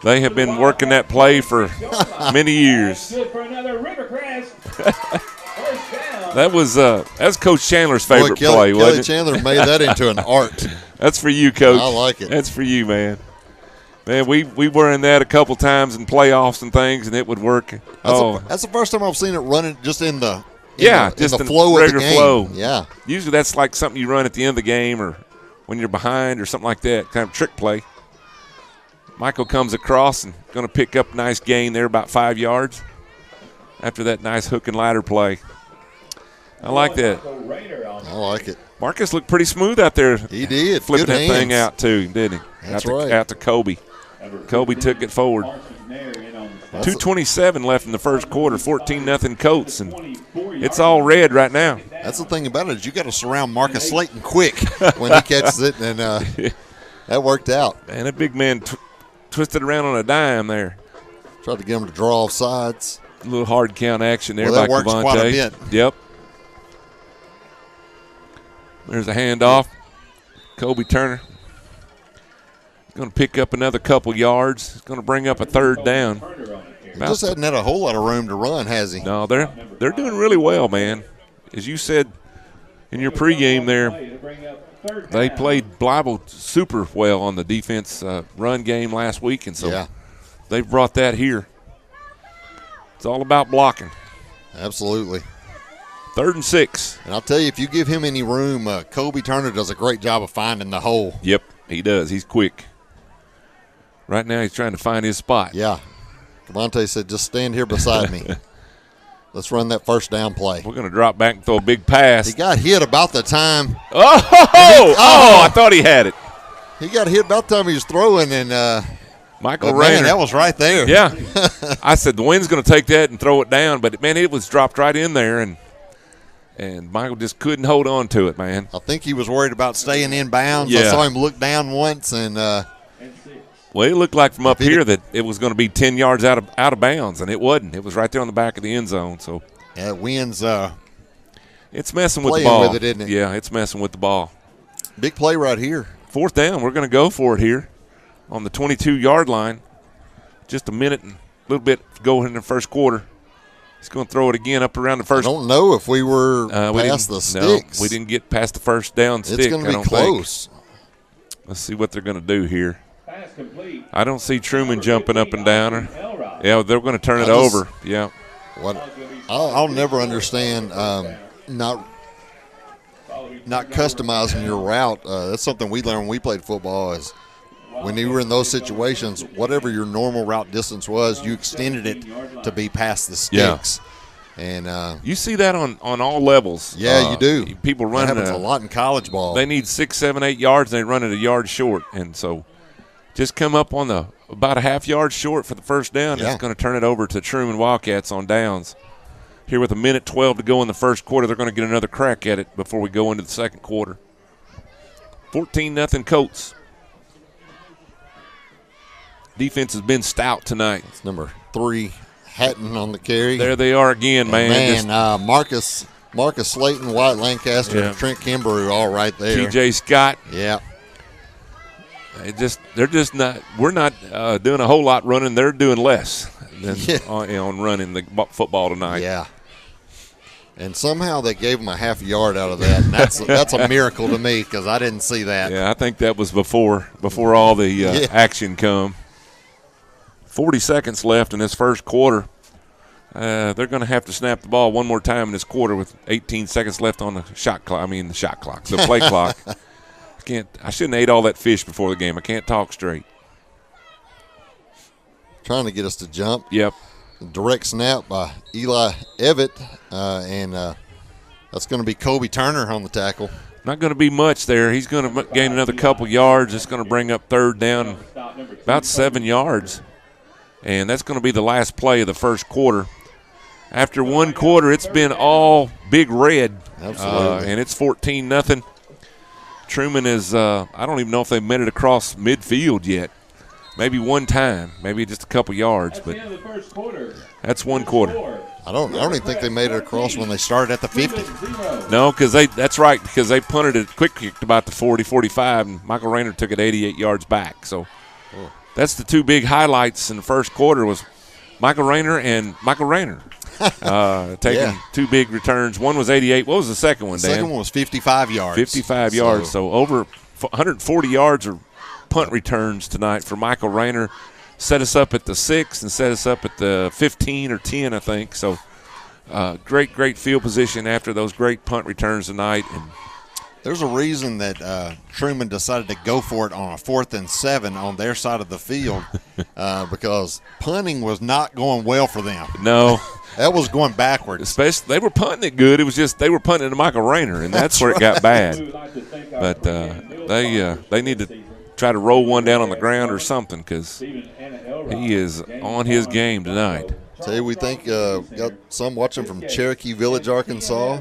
[SPEAKER 1] They have been working that play for many years. That's Coach Chandler's favorite play, wasn't it?
[SPEAKER 3] Kelly Chandler made that into an art.
[SPEAKER 1] That's for you, Coach.
[SPEAKER 3] I like it.
[SPEAKER 1] That's for you, man. Man, we were in that a couple times in playoffs and things, and it would work.
[SPEAKER 3] That's the first time I've seen it running just in the
[SPEAKER 1] flow
[SPEAKER 3] of the game.
[SPEAKER 1] Flow.
[SPEAKER 3] Yeah.
[SPEAKER 1] Usually that's like something you run at the end of the game or when you're behind or something like that, kind of trick play. Michael comes across and going to pick up a nice gain there, about 5 yards after that nice hook and ladder play. I like that.
[SPEAKER 3] I like it.
[SPEAKER 1] Marcus looked pretty smooth out there.
[SPEAKER 3] He did.
[SPEAKER 1] Flipping
[SPEAKER 3] Good
[SPEAKER 1] that
[SPEAKER 3] hands.
[SPEAKER 1] thing out too, didn't he?
[SPEAKER 3] That's right.
[SPEAKER 1] Out to Kobe. Kobe took it forward. 2:27 left in the first quarter, 14-0 Colts, and it's all red right now.
[SPEAKER 3] That's the thing about it is you got to surround Marcus Slayton quick when he catches it, and that worked out.
[SPEAKER 1] And that big man twisted around on a dime there.
[SPEAKER 3] Tried to get him to draw off sides.
[SPEAKER 1] A little hard count action there
[SPEAKER 3] that
[SPEAKER 1] by
[SPEAKER 3] works
[SPEAKER 1] Cavante.
[SPEAKER 3] quite a bit.
[SPEAKER 1] Yep. There's a handoff. Kobe Turner going to pick up another couple yards. He's going to bring up a third down.
[SPEAKER 3] He just hadn't had a whole lot of room to run, has he?
[SPEAKER 1] No, they're doing really well, man. As you said in your pregame there, they played Blyville super well on the defense run game last week, and so they've brought that here. It's all about blocking.
[SPEAKER 3] Absolutely.
[SPEAKER 1] 3rd and 6.
[SPEAKER 3] And I'll tell you, if you give him any room, Kobe Turner does a great job of finding the hole.
[SPEAKER 1] Yep, he does. He's quick. Right now he's trying to find his spot.
[SPEAKER 3] Yeah. Cavante said, just stand here beside me. Let's run that first down play.
[SPEAKER 1] We're going to drop back and throw a big pass.
[SPEAKER 3] He got hit about the time.
[SPEAKER 1] I thought he had it.
[SPEAKER 3] He got hit about the time he was throwing, and
[SPEAKER 1] Michael Rayner.
[SPEAKER 3] That was right there.
[SPEAKER 1] Yeah. I said the wind's going to take that and throw it down, but, man, it was dropped right in there, and Michael just couldn't hold on to it, man.
[SPEAKER 3] I think he was worried about staying in bounds.
[SPEAKER 1] Yeah.
[SPEAKER 3] I saw him look down once, and
[SPEAKER 1] well, it looked like from up here that it was going to be 10 yards out of bounds, and it wasn't. It was right there on the back of the end zone. So
[SPEAKER 3] yeah, wind's
[SPEAKER 1] it's messing with the ball.
[SPEAKER 3] With it, isn't it?
[SPEAKER 1] Yeah, it's messing with the ball.
[SPEAKER 3] Big play right here.
[SPEAKER 1] 4th down. We're going to go for it here on the 22-yard line. Just a minute and a little bit to go in the first quarter. He's going to throw it again up around the first.
[SPEAKER 3] I don't know if we were past the sticks.
[SPEAKER 1] No, we didn't get past the first down stick.
[SPEAKER 3] It's going to be close.
[SPEAKER 1] Let's see what they're going to do here. I don't see Truman jumping up and down. Yeah, they're going to turn it over. Yeah.
[SPEAKER 3] I'll never understand not customizing your route. That's something we learned when we played football is when you were in those situations, whatever your normal route distance was, you extended it to be past the sticks. And
[SPEAKER 1] you see that on all levels.
[SPEAKER 3] Yeah, you do.
[SPEAKER 1] People run
[SPEAKER 3] that happens a lot in college ball.
[SPEAKER 1] They need 6, 7, 8 yards, and they run it a yard short. And so just come up on about a half yard short for the first down.
[SPEAKER 3] Yeah.
[SPEAKER 1] It's going to turn it over to Truman Wildcats on downs. Here with 1:12 to go in the first quarter, they're going to get another crack at it before we go into the second quarter. 14-0 Colts. Defense has been stout tonight.
[SPEAKER 3] It's number 3, Hatton on the carry.
[SPEAKER 1] There they are again, man.
[SPEAKER 3] Marcus Slayton, White Lancaster, and Trent Kimbrough all right there.
[SPEAKER 1] TJ Scott.
[SPEAKER 3] Yeah.
[SPEAKER 1] They're just not. We're not doing a whole lot running. They're doing less on running the football tonight.
[SPEAKER 3] Yeah. And somehow they gave him a half yard out of that. And that's a miracle to me because I didn't see that.
[SPEAKER 1] Yeah, I think that was before all the action come. 40 seconds left in this first quarter. They're going to have to snap the ball one more time in this quarter with 18 seconds left on the shot clock. The play clock. I shouldn't have ate all that fish before the game. I can't talk straight.
[SPEAKER 3] Trying to get us to jump.
[SPEAKER 1] Yep.
[SPEAKER 3] Direct snap by Eli Evett, and that's going to be Kobe Turner on the tackle.
[SPEAKER 1] Not going to be much there. He's going to gain another couple yards. It's going to bring up third down about 7 yards. And that's going to be the last play of the first quarter. After one quarter, it's been all big red.
[SPEAKER 3] Absolutely.
[SPEAKER 1] And it's 14-0. Truman is, I don't even know if they've made it across midfield yet. Maybe one time, maybe just a couple yards, but that's one quarter.
[SPEAKER 3] I don't even think they made it across when they started at the 50.
[SPEAKER 1] No, because that's right, because they punted it quick kicked about the 40, 45, and Michael Rayner took it 88 yards back. So that's the two big highlights in the first quarter was Michael Rayner and Michael Rayner taking two big returns. One was 88. What was the second one, Dan?
[SPEAKER 3] The second one was 55 yards.
[SPEAKER 1] 55 yards, so over 140 yards of punt returns tonight for Michael Rayner. Set us up at the 6 and set us up at the 15 or 10, I think. So great field position after those great punt returns tonight. And
[SPEAKER 3] there's a reason that Truman decided to go for it on a 4th and 7 on their side of the field because punting was not going well for them.
[SPEAKER 1] No.
[SPEAKER 3] That was going backwards.
[SPEAKER 1] Especially, they were punting it good. It was just they were punting it to Michael Rayner, and that's where it got bad. But they need to try to roll one down on the ground or something because he is on his game tonight.
[SPEAKER 3] Tell you, we think got some watching from Cherokee Village, Arkansas.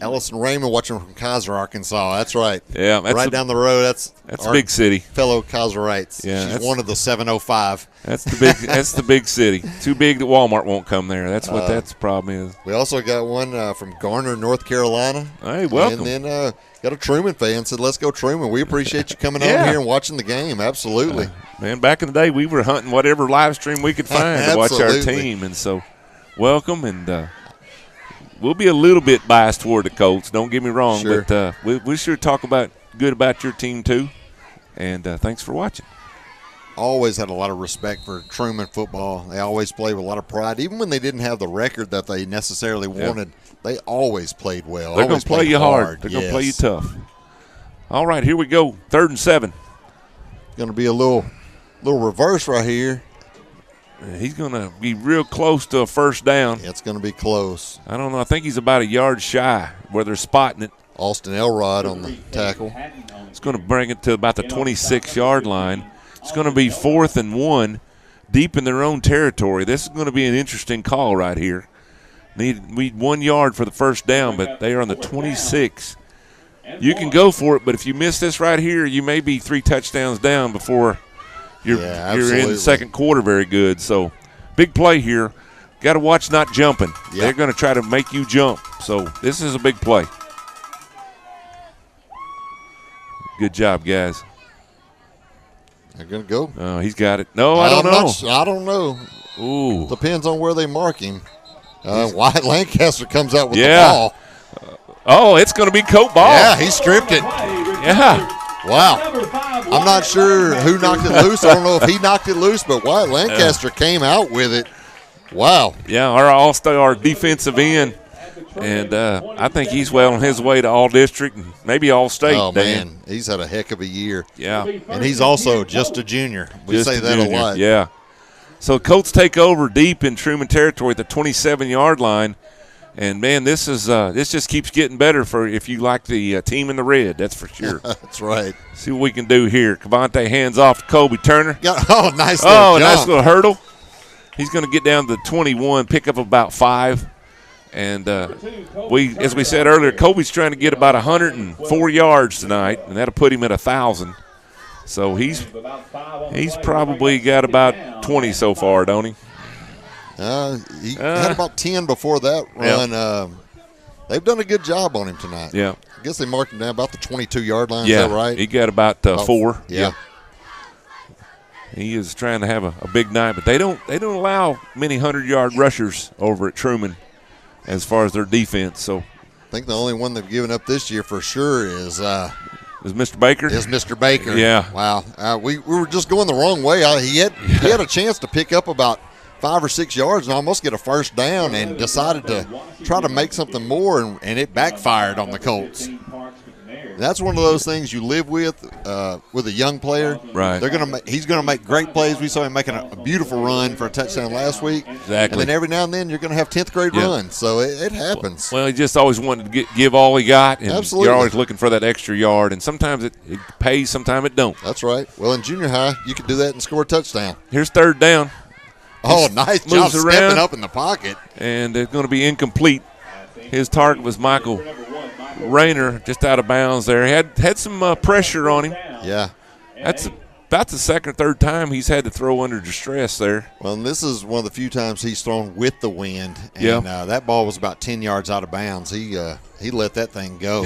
[SPEAKER 3] Allison Raymond watching from Kaiser, Arkansas. That's right.
[SPEAKER 1] Yeah,
[SPEAKER 3] right down the road. That's
[SPEAKER 1] a big city.
[SPEAKER 3] Fellow Kaiserites.
[SPEAKER 1] Yeah,
[SPEAKER 3] she's one of the 705.
[SPEAKER 1] That's the big. That's the big city. Too big that Walmart won't come there. That's what that's the problem is.
[SPEAKER 3] We also got one from Garner, North Carolina.
[SPEAKER 1] Hey, welcome.
[SPEAKER 3] And then got a Truman fan said, "Let's go Truman. We appreciate you coming out here and watching the game. Absolutely,
[SPEAKER 1] man. Back in the day, we were hunting whatever live stream we could find to watch our team, and so welcome. And we'll be a little bit biased toward the Colts. Don't get me wrong, but we sure talk good about your team too. And thanks for watching.
[SPEAKER 3] Always had a lot of respect for Truman football. They always played with a lot of pride. Even when they didn't have the record that they necessarily wanted, they always played well.
[SPEAKER 1] They're going to play you hard. They're going to play you tough. All right, here we go. 3rd and 7.
[SPEAKER 3] Going to be a little reverse right here.
[SPEAKER 1] He's going to be real close to a first down.
[SPEAKER 3] Yeah, it's going to be close.
[SPEAKER 1] I don't know. I think he's about a yard shy where they're spotting it.
[SPEAKER 3] Austin Elrod on the tackle.
[SPEAKER 1] It's going to bring it to about the 26-yard line. It's going to be 4th and 1, deep in their own territory. This is going to be an interesting call right here. Need 1 yard for the first down, but they are on the 26. You can go for it, but if you miss this right here, you may be 3 touchdowns down before you're in the second quarter very good. So big play here. Got to watch not jumping. Yep. They're going to try to make you jump. So this is a big play. Good job, guys.
[SPEAKER 3] They're going to go.
[SPEAKER 1] He's got it. No, I don't know.
[SPEAKER 3] I don't know.
[SPEAKER 1] Ooh.
[SPEAKER 3] Depends on where they mark him. Wyatt Lancaster comes out with the
[SPEAKER 1] ball. It's going to be Colt Ball.
[SPEAKER 3] Yeah, he stripped it.
[SPEAKER 1] Yeah.
[SPEAKER 3] Wow. I'm not sure who knocked it loose. I don't know if he knocked it loose, but Wyatt Lancaster came out with it. Wow.
[SPEAKER 1] Yeah, our all-star defensive end. And I think he's well on his way to all-district and maybe all-state.
[SPEAKER 3] Oh, man. He's had a heck of a year.
[SPEAKER 1] Yeah.
[SPEAKER 3] And he's also just a junior. We say that a lot.
[SPEAKER 1] Yeah. So Colts take over deep in Truman territory at the 27-yard line. And, man, this just keeps getting better for if you like the team in the red. That's for sure.
[SPEAKER 3] That's right.
[SPEAKER 1] See what we can do here. Cavante hands off to Kobe Turner.
[SPEAKER 3] Nice little jump.
[SPEAKER 1] Nice little hurdle. He's going to get down to the 21, pick up about 5. And as we said earlier, Kobe's trying to get about 104 yards tonight, and that'll put him at 1,000. So he's probably got about 20 so far, don't he?
[SPEAKER 3] He had about 10 before that run.
[SPEAKER 1] Yeah.
[SPEAKER 3] They've done a good job on him tonight.
[SPEAKER 1] Yeah.
[SPEAKER 3] I guess they marked him down about the 22-yard line.
[SPEAKER 1] Yeah.
[SPEAKER 3] Is that right?
[SPEAKER 1] He got about 4.
[SPEAKER 3] Yeah.
[SPEAKER 1] He is trying to have a big night, but they don't allow many 100-yard rushers over at Truman as far as their defense. So
[SPEAKER 3] I think the only one they've given up this year for sure is
[SPEAKER 1] Mr. Baker.
[SPEAKER 3] Is Mr. Baker.
[SPEAKER 1] Yeah.
[SPEAKER 3] Wow. We were just going the wrong way. He had a chance to pick up about 5 or 6 yards and almost get a first down and decided to try to make something more, and it backfired on the Colts. And that's one of those things you live with a young player.
[SPEAKER 1] Right.
[SPEAKER 3] He's gonna make great plays. We saw him making a beautiful run for a touchdown last week.
[SPEAKER 1] Exactly.
[SPEAKER 3] And then every now and then you're gonna have 10th grade runs. So it happens.
[SPEAKER 1] Well, he just always wanted to give all he got, and
[SPEAKER 3] Absolutely.
[SPEAKER 1] you're always looking for that extra yard. And sometimes it pays, sometimes it don't.
[SPEAKER 3] That's right. Well, in junior high, you could do that and score a touchdown.
[SPEAKER 1] Here's 3rd down.
[SPEAKER 3] Oh, nice job
[SPEAKER 1] moves around.
[SPEAKER 3] stepping up in the pocket.
[SPEAKER 1] And it's going to be incomplete. His target was Michael Rayner, just out of bounds there. Had some pressure on him.
[SPEAKER 3] Yeah.
[SPEAKER 1] That's about the 2nd or 3rd time he's had to throw under distress there.
[SPEAKER 3] Well, and this is one of the few times he's thrown with the wind. And that ball was about 10 yards out of bounds. He let that thing go.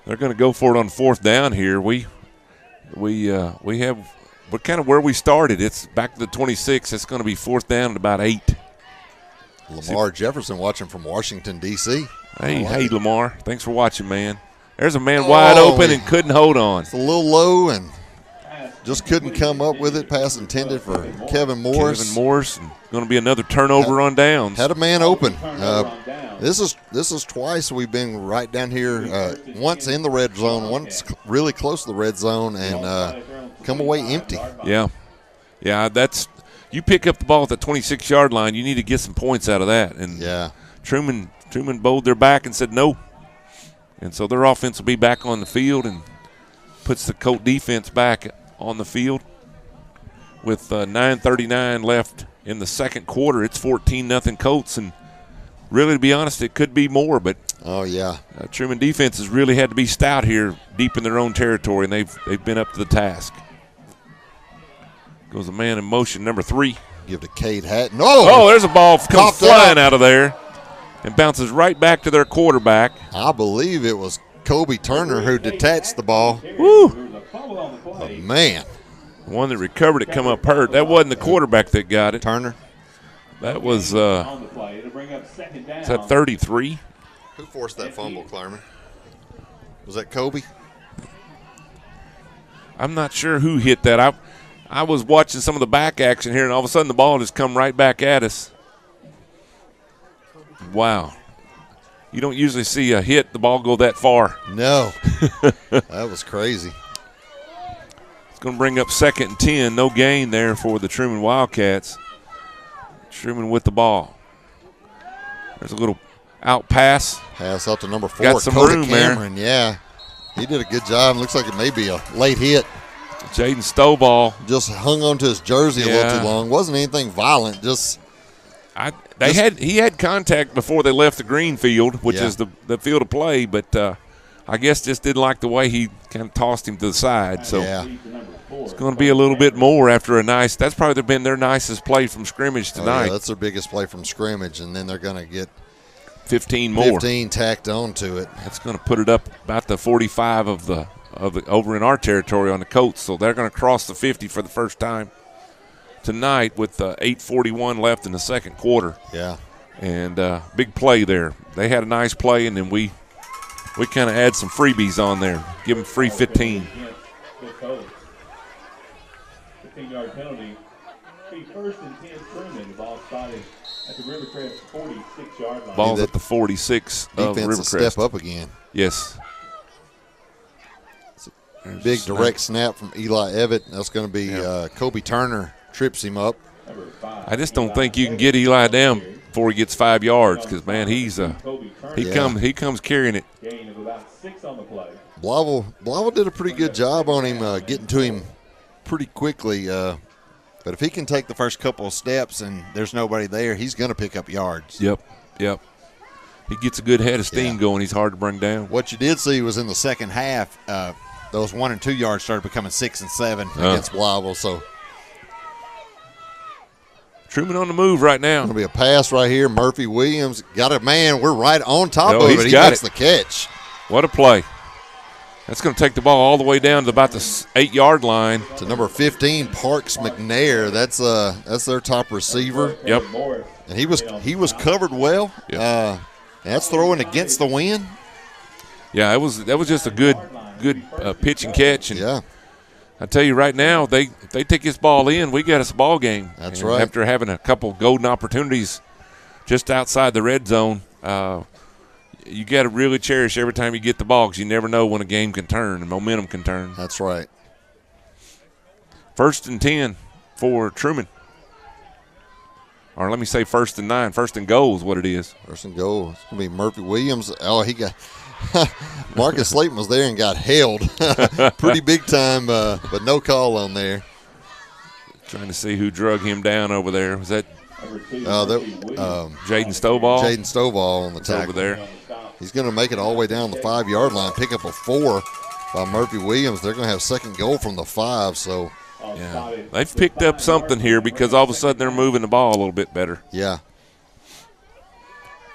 [SPEAKER 1] They're going to go for it on 4th down here. We're kind of where we started. It's back to the 26. It's going to be 4th down at about 8.
[SPEAKER 3] Lamar Jefferson watching from Washington, D.C.
[SPEAKER 1] Hey, Lamar. Thanks for watching, man. There's a man wide open and couldn't hold on.
[SPEAKER 3] It's a little low and just couldn't come up with it. Pass intended for Kevin Morris.
[SPEAKER 1] Kevin Morris. Going to be another turnover on downs.
[SPEAKER 3] Had a man open. This is twice we've been right down here, once in the red zone, once really close to the red zone, and come away empty.
[SPEAKER 1] Yeah, that's – you pick up the ball at the 26-yard line, you need to get some points out of that. And Truman bowled their back and said no. And so their offense will be back on the field and puts the Colt defense back on the field. With 9:39 left in the 2nd quarter, it's 14-0 Colts. And really, to be honest, it could be more. But Truman defense has really had to be stout here deep in their own territory, and they've been up to the task. Goes a man in motion, number 3.
[SPEAKER 3] Give to Cade Hatton.
[SPEAKER 1] Oh, there's a ball comes flying out of there and bounces right back to their quarterback.
[SPEAKER 3] I believe it was Kobe Turner who detached the ball.
[SPEAKER 1] Woo!
[SPEAKER 3] Oh, man.
[SPEAKER 1] The one that recovered it come up hurt. That wasn't the quarterback that got it.
[SPEAKER 3] Turner.
[SPEAKER 1] That was is that 33?
[SPEAKER 3] Who forced that fumble, Clarman? Was that Kobe?
[SPEAKER 1] I'm not sure who hit that. I was watching some of the back action here, and all of a sudden the ball just come right back at us. Wow. You don't usually see a hit, the ball go that far.
[SPEAKER 3] No. That was crazy.
[SPEAKER 1] It's going to bring up 2nd and 10. No gain there for the Truman Wildcats. Truman with the ball. There's a little out pass.
[SPEAKER 3] Pass out to number 4.
[SPEAKER 1] Got some
[SPEAKER 3] Coda
[SPEAKER 1] room
[SPEAKER 3] Cameron.
[SPEAKER 1] there.
[SPEAKER 3] Yeah. He did a good job. Looks like it may be a late hit.
[SPEAKER 1] Jaden Stovall
[SPEAKER 3] just hung onto his jersey a little too long. Wasn't anything violent.
[SPEAKER 1] He had contact before they left the green field, which is the field of play, but I guess just didn't like the way he kind of tossed him to the side. So it's going to be a little bit more after a nice – that's probably been their nicest play from scrimmage tonight.
[SPEAKER 3] That's their biggest play from scrimmage, and then they're going to get
[SPEAKER 1] 15 more.
[SPEAKER 3] 15 tacked onto it.
[SPEAKER 1] That's going to put it up about the 45 of the over in our territory on the Colts. So they're going to cross the 50 for the first time tonight with 8:41 left in the 2nd quarter.
[SPEAKER 3] Yeah.
[SPEAKER 1] And big play there. They had a nice play, and then we kind of add some freebies on there. Give them free 15.
[SPEAKER 2] 15-yard penalty. Be 1st and 10 Truman. Ball spotted at the Rivercrest 46-yard line.
[SPEAKER 1] Ball's at the 46 of
[SPEAKER 3] Defense
[SPEAKER 1] Rivercrest.
[SPEAKER 3] Step up again.
[SPEAKER 1] Yes.
[SPEAKER 3] Big direct snap from Eli Evett. That's going to be Kobe Turner trips him up.
[SPEAKER 1] I just don't think you can get Eli down before he gets 5 yards because, man, he comes carrying it.
[SPEAKER 2] Gain of about 6 on the play.
[SPEAKER 3] Blavel did a pretty good job on him, getting to him pretty quickly. But if he can take the first couple of steps and there's nobody there, he's going to pick up yards.
[SPEAKER 1] Yep. He gets a good head of steam going. He's hard to bring down.
[SPEAKER 3] What you did see was in the second half, those 1 and 2 yards started becoming 6 and 7 against Blavel. So
[SPEAKER 1] Truman on the move right now.
[SPEAKER 3] Going to be a pass right here. Murphy Williams got a man. We're right on top of it. He
[SPEAKER 1] got
[SPEAKER 3] makes the catch.
[SPEAKER 1] What a play. That's going to take the ball all the way down to about the 8-yard line.
[SPEAKER 3] To number 15, Parks McNair. That's their top receiver.
[SPEAKER 1] Yep.
[SPEAKER 3] And he was covered well.
[SPEAKER 1] Yep.
[SPEAKER 3] That's throwing against the wind.
[SPEAKER 1] Yeah, that was just a good pitch and catch. And I tell you right now, if they take this ball in, we got us a ball game.
[SPEAKER 3] That's right.
[SPEAKER 1] After having a couple golden opportunities just outside the red zone, you got to really cherish every time you get the ball because you never know when a game can turn and momentum can turn.
[SPEAKER 3] That's right.
[SPEAKER 1] 1st and 10 for Truman. Or let me say 1st and 9. 1st and goal is what it is.
[SPEAKER 3] 1st and goal. It's going to be Murphy Williams. Oh, he got – Marcus Slayton was there and got held. Pretty big time, but no call on there.
[SPEAKER 1] Trying to see who drug him down over there. Was that Jaden Stovall?
[SPEAKER 3] Jaden Stovall on the tackle.
[SPEAKER 1] Over there.
[SPEAKER 3] He's going to make it all the way down the 5-yard line, pick up a 4 by Murphy Williams. They're going to have 2nd goal from the 5, so –
[SPEAKER 1] yeah, they've picked up something here because all of a sudden they're moving the ball a little bit better.
[SPEAKER 3] Yeah,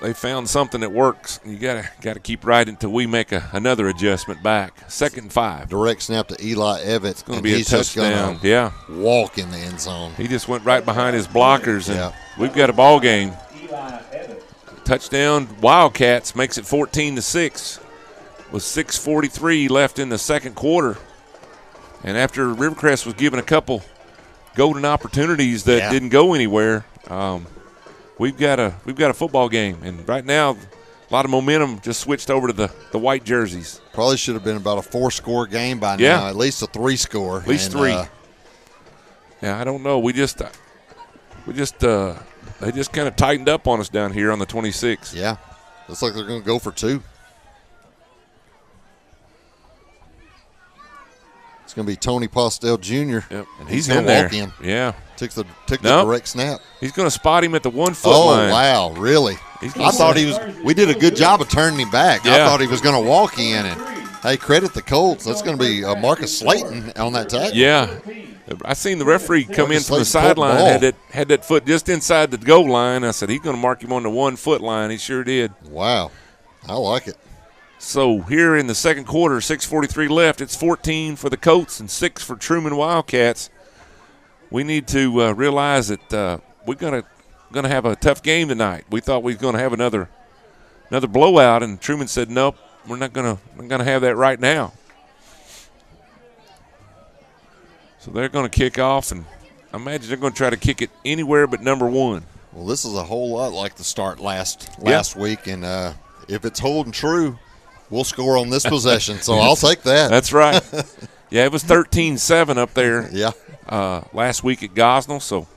[SPEAKER 1] they found something that works. You gotta keep right until we make another adjustment back. 2nd and 5.
[SPEAKER 3] Direct snap to Eli Evans.
[SPEAKER 1] It's going to be a touchdown. Yeah,
[SPEAKER 3] walk in the end zone.
[SPEAKER 1] He just went right behind his blockers, and we've got a ball game. Touchdown Wildcats makes it 14-6 with 6:43 left in the 2nd quarter. And after Rivercrest was given a couple golden opportunities that didn't go anywhere, we've got a football game. And right now, a lot of momentum just switched over to the white jerseys.
[SPEAKER 3] Probably should have been about a 4-score game by now, at least a 3-score.
[SPEAKER 1] At least 3. I don't know. They just kind of tightened up on us down here on the 26.
[SPEAKER 3] Yeah, looks like they're going to go for 2. It's going to be Tony Postel Jr.
[SPEAKER 1] Yep. And he's in there.
[SPEAKER 3] Walk in.
[SPEAKER 1] Yeah.
[SPEAKER 3] Took the direct snap.
[SPEAKER 1] He's going to spot him at the 1-foot line.
[SPEAKER 3] Oh, wow, really? I thought we did a good job of turning him back.
[SPEAKER 1] Yeah.
[SPEAKER 3] I thought he was going to walk in. And, hey, credit the Colts. That's going to be Marcus Slayton on that tackle.
[SPEAKER 1] Yeah. I seen the referee come in from the sideline, had that foot just inside the goal line. I said, he's going to mark him on the 1-foot line. He sure did.
[SPEAKER 3] Wow. I like it.
[SPEAKER 1] So here in the 2nd quarter, 6:43 left. It's 14 for the Colts and 6 for Truman Wildcats. We need to realize that we're gonna have a tough game tonight. We thought we was gonna have another blowout, and Truman said, nope, we're not gonna have that right now. So they're gonna kick off, and I imagine they're gonna try to kick it anywhere but number 1.
[SPEAKER 3] Well, this is a whole lot like the start last week, and if it's holding true, we'll score on this possession, so I'll take that.
[SPEAKER 1] That's right. Yeah, it was 13-7 up there last week at Gosnell, so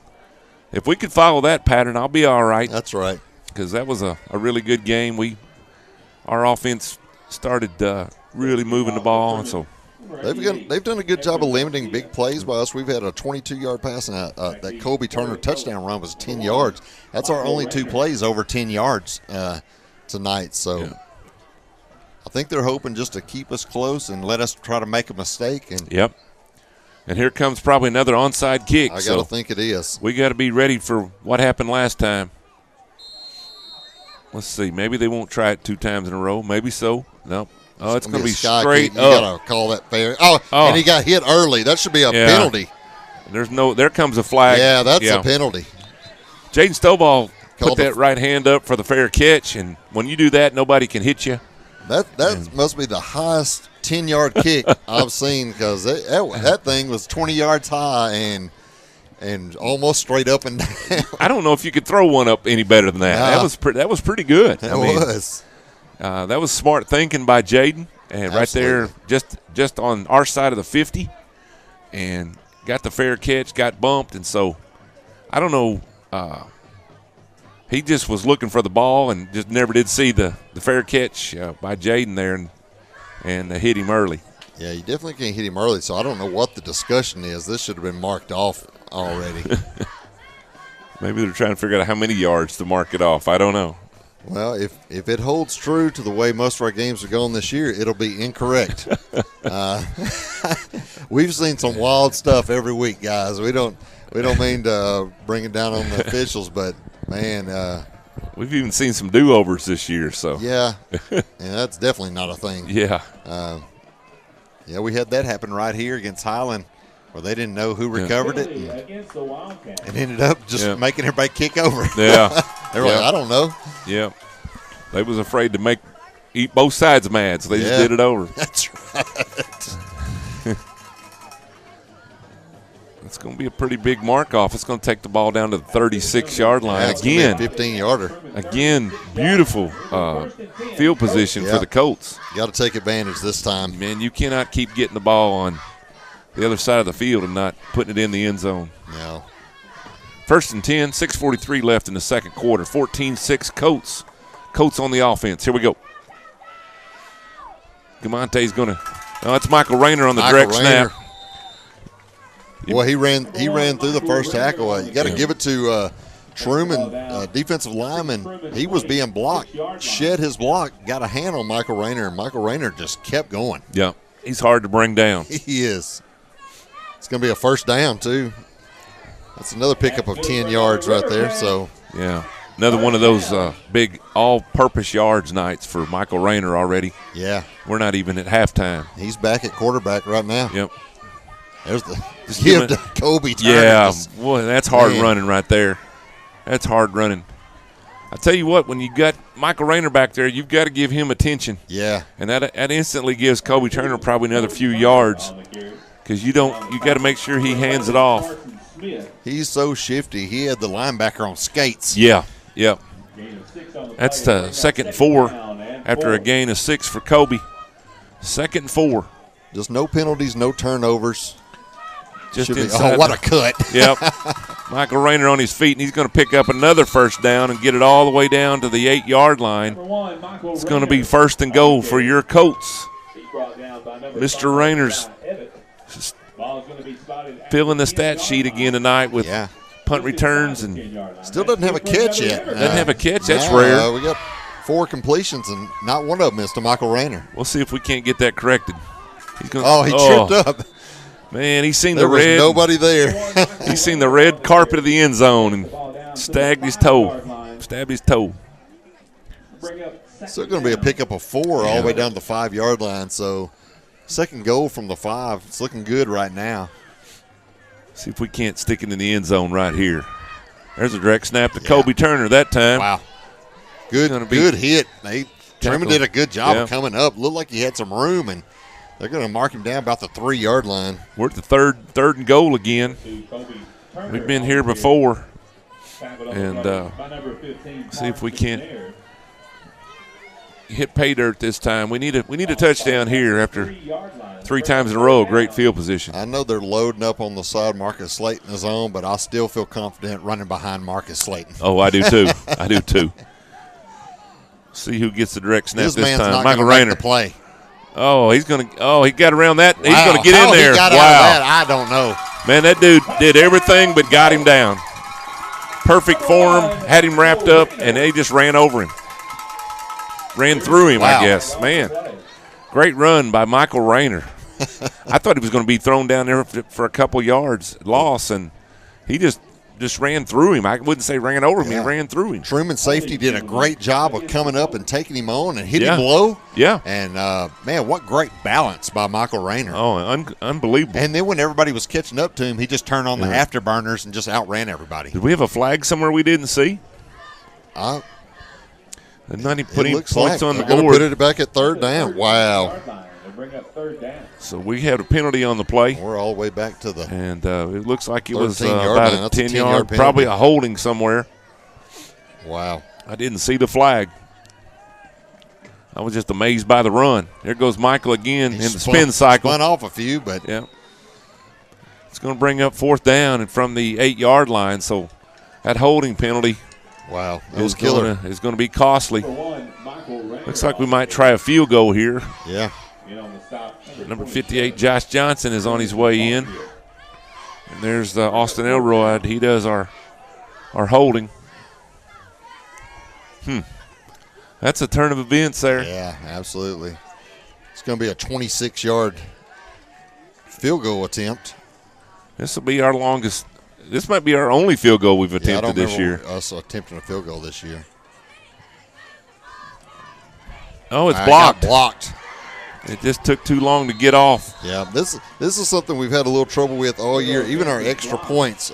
[SPEAKER 1] if we could follow that pattern, I'll be all right.
[SPEAKER 3] That's right.
[SPEAKER 1] Because that was a really good game. Our offense started really moving the ball, and so
[SPEAKER 3] they've done a good job of limiting big plays by us. We've had a 22-yard pass, and that Kobe Turner touchdown run was 10 yards. That's our only 2 plays over 10 yards tonight, so – I think they're hoping just to keep us close and let us try to make a mistake. And
[SPEAKER 1] And here comes probably another onside kick.
[SPEAKER 3] I got to think it is.
[SPEAKER 1] We got to be ready for what happened last time. Let's see. Maybe they won't try it 2 times in a row. Maybe so. No. Oh, it's going to be straight up.
[SPEAKER 3] You got to call that fair. Oh, and he got hit early. That should be a penalty.
[SPEAKER 1] There comes a flag.
[SPEAKER 3] Yeah, that's a penalty.
[SPEAKER 1] Jaden Stovall put that right hand up for the fair catch, and when you do that, nobody can hit you.
[SPEAKER 3] That must be the highest 10-yard kick I've seen, because that thing was 20 yards high and almost straight up and down.
[SPEAKER 1] I don't know if you could throw one up any better than that. That was pretty good.
[SPEAKER 3] That was.
[SPEAKER 1] That was smart thinking by Jaden, and right there just on our side of the 50, and got the fair catch, got bumped, and so I don't know. He just was looking for the ball and just never did see the fair catch by Jaden there and hit him early.
[SPEAKER 3] Yeah, you definitely can't hit him early, so I don't know what the discussion is. This should have been marked off already.
[SPEAKER 1] Maybe they're trying to figure out how many yards to mark it off. I don't know.
[SPEAKER 3] Well, if it holds true to the way most of our games are going this year, it'll be incorrect. We've seen some wild stuff every week, guys. We don't mean to bring it down on the officials, but man,
[SPEAKER 1] we've even seen some do-overs this year. So
[SPEAKER 3] yeah, and that's definitely not a thing.
[SPEAKER 1] Yeah,
[SPEAKER 3] we had that happen right here against Highland, where they didn't know who recovered it, and ended up just making everybody kick over.
[SPEAKER 1] Yeah,
[SPEAKER 3] they were like, I don't know.
[SPEAKER 1] Yeah, they was afraid to eat both sides mad, so they just did it over.
[SPEAKER 3] That's right.
[SPEAKER 1] It's going to be a pretty big mark off. It's going to take the ball down to the 36-yard line again.
[SPEAKER 3] 15-yarder.
[SPEAKER 1] Again, beautiful field position for the Colts.
[SPEAKER 3] Got to take advantage this time.
[SPEAKER 1] Man, you cannot keep getting the ball on the other side of the field and not putting it in the end zone.
[SPEAKER 3] No.
[SPEAKER 1] 1st and 10, 6:43 left in the second quarter. 14-6 Colts. Colts on the offense. Here we go. Gamonte's going to – it's Michael Rayner on the direct snap.
[SPEAKER 3] Well, he ran through the first tackle. You got to give it to Truman, defensive lineman. He was being blocked, shed his block, got a hand on Michael Rayner, and Michael Rayner just kept going.
[SPEAKER 1] Yeah, he's hard to bring down.
[SPEAKER 3] He is. It's going to be a first down, too. That's another pickup of 10 yards right there. So
[SPEAKER 1] yeah, another one of those big all-purpose yards nights for Michael Rayner already.
[SPEAKER 3] Yeah.
[SPEAKER 1] We're not even at halftime.
[SPEAKER 3] He's back at quarterback right now.
[SPEAKER 1] Yep.
[SPEAKER 3] There's the give to Kobe Turner.
[SPEAKER 1] Yeah, boy, that's hard running right there. That's hard running. I tell you what, when you got Michael Rayner back there, you've got to give him attention.
[SPEAKER 3] Yeah.
[SPEAKER 1] And that instantly gives Kobe Turner probably another few yards because you got to make sure he hands it off.
[SPEAKER 3] He's so shifty. He had the linebacker on skates.
[SPEAKER 1] Yeah, yeah. That's the 2nd and 4 after a gain of 6 for Kobe. 2nd and 4.
[SPEAKER 3] Just no penalties, no turnovers.
[SPEAKER 1] Just inside.
[SPEAKER 3] Oh, what a cut.
[SPEAKER 1] Yep. Michael Rayner on his feet, and he's going to pick up another first down and get it all the way down to the 8-yard line. It's going to be 1st and goal for your Colts. Mr. Rayner's filling the stat sheet again tonight with punt returns. And
[SPEAKER 3] still doesn't have a catch yet.
[SPEAKER 1] Doesn't have a catch. That's rare.
[SPEAKER 3] We got 4 completions, and not one of them is to Michael Rayner.
[SPEAKER 1] We'll see if we can't get that corrected.
[SPEAKER 3] He tripped up.
[SPEAKER 1] Man, he's seen
[SPEAKER 3] there
[SPEAKER 1] the red.
[SPEAKER 3] Was nobody there.
[SPEAKER 1] He's seen the red carpet of the end zone and stabbed his toe.
[SPEAKER 3] Still going to be a pickup of 4 all the way down to the 5-yard line. So 2nd goal from the 5. It's looking good right now.
[SPEAKER 1] See if we can't stick it in the end zone right here. There's a direct snap to Kobe Turner that time.
[SPEAKER 3] Wow. Good hit. Truman did a good job of coming up. Looked like he had some room, and they're going to mark him down about the 3-yard line.
[SPEAKER 1] We're at the third and goal again. We've been here before. And see if we can't hit pay dirt this time. We need a touchdown here after 3 times in a row. Great field position.
[SPEAKER 3] I know they're loading up on the side. Marcus Slayton is on, but I still feel confident running behind Marcus Slayton.
[SPEAKER 1] Oh, I do too. I do too. See who gets the direct snap this time.
[SPEAKER 3] Michael Rayner. Play.
[SPEAKER 1] Oh, he got around that. Wow. He's going to get in there.
[SPEAKER 3] He got out of that, I don't know.
[SPEAKER 1] Man, that dude did everything but got him down. Perfect form, had him wrapped up, and they just ran over him. Ran through him, I guess. Man, great run by Michael Rayner. I thought he was going to be thrown down there for a couple yards loss, and he just ran through him. I wouldn't say ran over him. He ran through him.
[SPEAKER 3] Truman safety did a great job of coming up and taking him on and hitting him low.
[SPEAKER 1] Yeah.
[SPEAKER 3] And, man, what great balance by Michael Rayner.
[SPEAKER 1] Oh, unbelievable.
[SPEAKER 3] And then when everybody was catching up to him, he just turned on the afterburners and just outran everybody.
[SPEAKER 1] Did we have a flag somewhere we didn't see? Not even put any points on the board.
[SPEAKER 3] Put it back at 3rd down. Wow.
[SPEAKER 1] So we had a penalty on the play.
[SPEAKER 3] We're all the way back to the.
[SPEAKER 1] And it looks like it was
[SPEAKER 3] about
[SPEAKER 1] a 10-yard, probably a holding somewhere.
[SPEAKER 3] Wow.
[SPEAKER 1] I didn't see the flag. I was just amazed by the run. There goes Michael again in the spin cycle.
[SPEAKER 3] Spun off a few, but.
[SPEAKER 1] Yeah. It's going to bring up 4th down and from the 8-yard line. So that holding penalty.
[SPEAKER 3] Wow, that was killer.
[SPEAKER 1] It's going to be costly. Looks like we might try a field goal here.
[SPEAKER 3] Yeah.
[SPEAKER 1] Number 58, Josh Johnson, is on his way in. And there's Austin Elroy. He does our holding. That's a turn of events there.
[SPEAKER 3] Yeah, absolutely. It's going to be a 26-yard field goal attempt.
[SPEAKER 1] This will be our longest. This might be our only field goal we've attempted this year.
[SPEAKER 3] Us attempting a field goal this year.
[SPEAKER 1] Oh, it's blocked.
[SPEAKER 3] Blocked.
[SPEAKER 1] It just took too long to get off.
[SPEAKER 3] Yeah, this is something we've had a little trouble with all year. Even our extra points,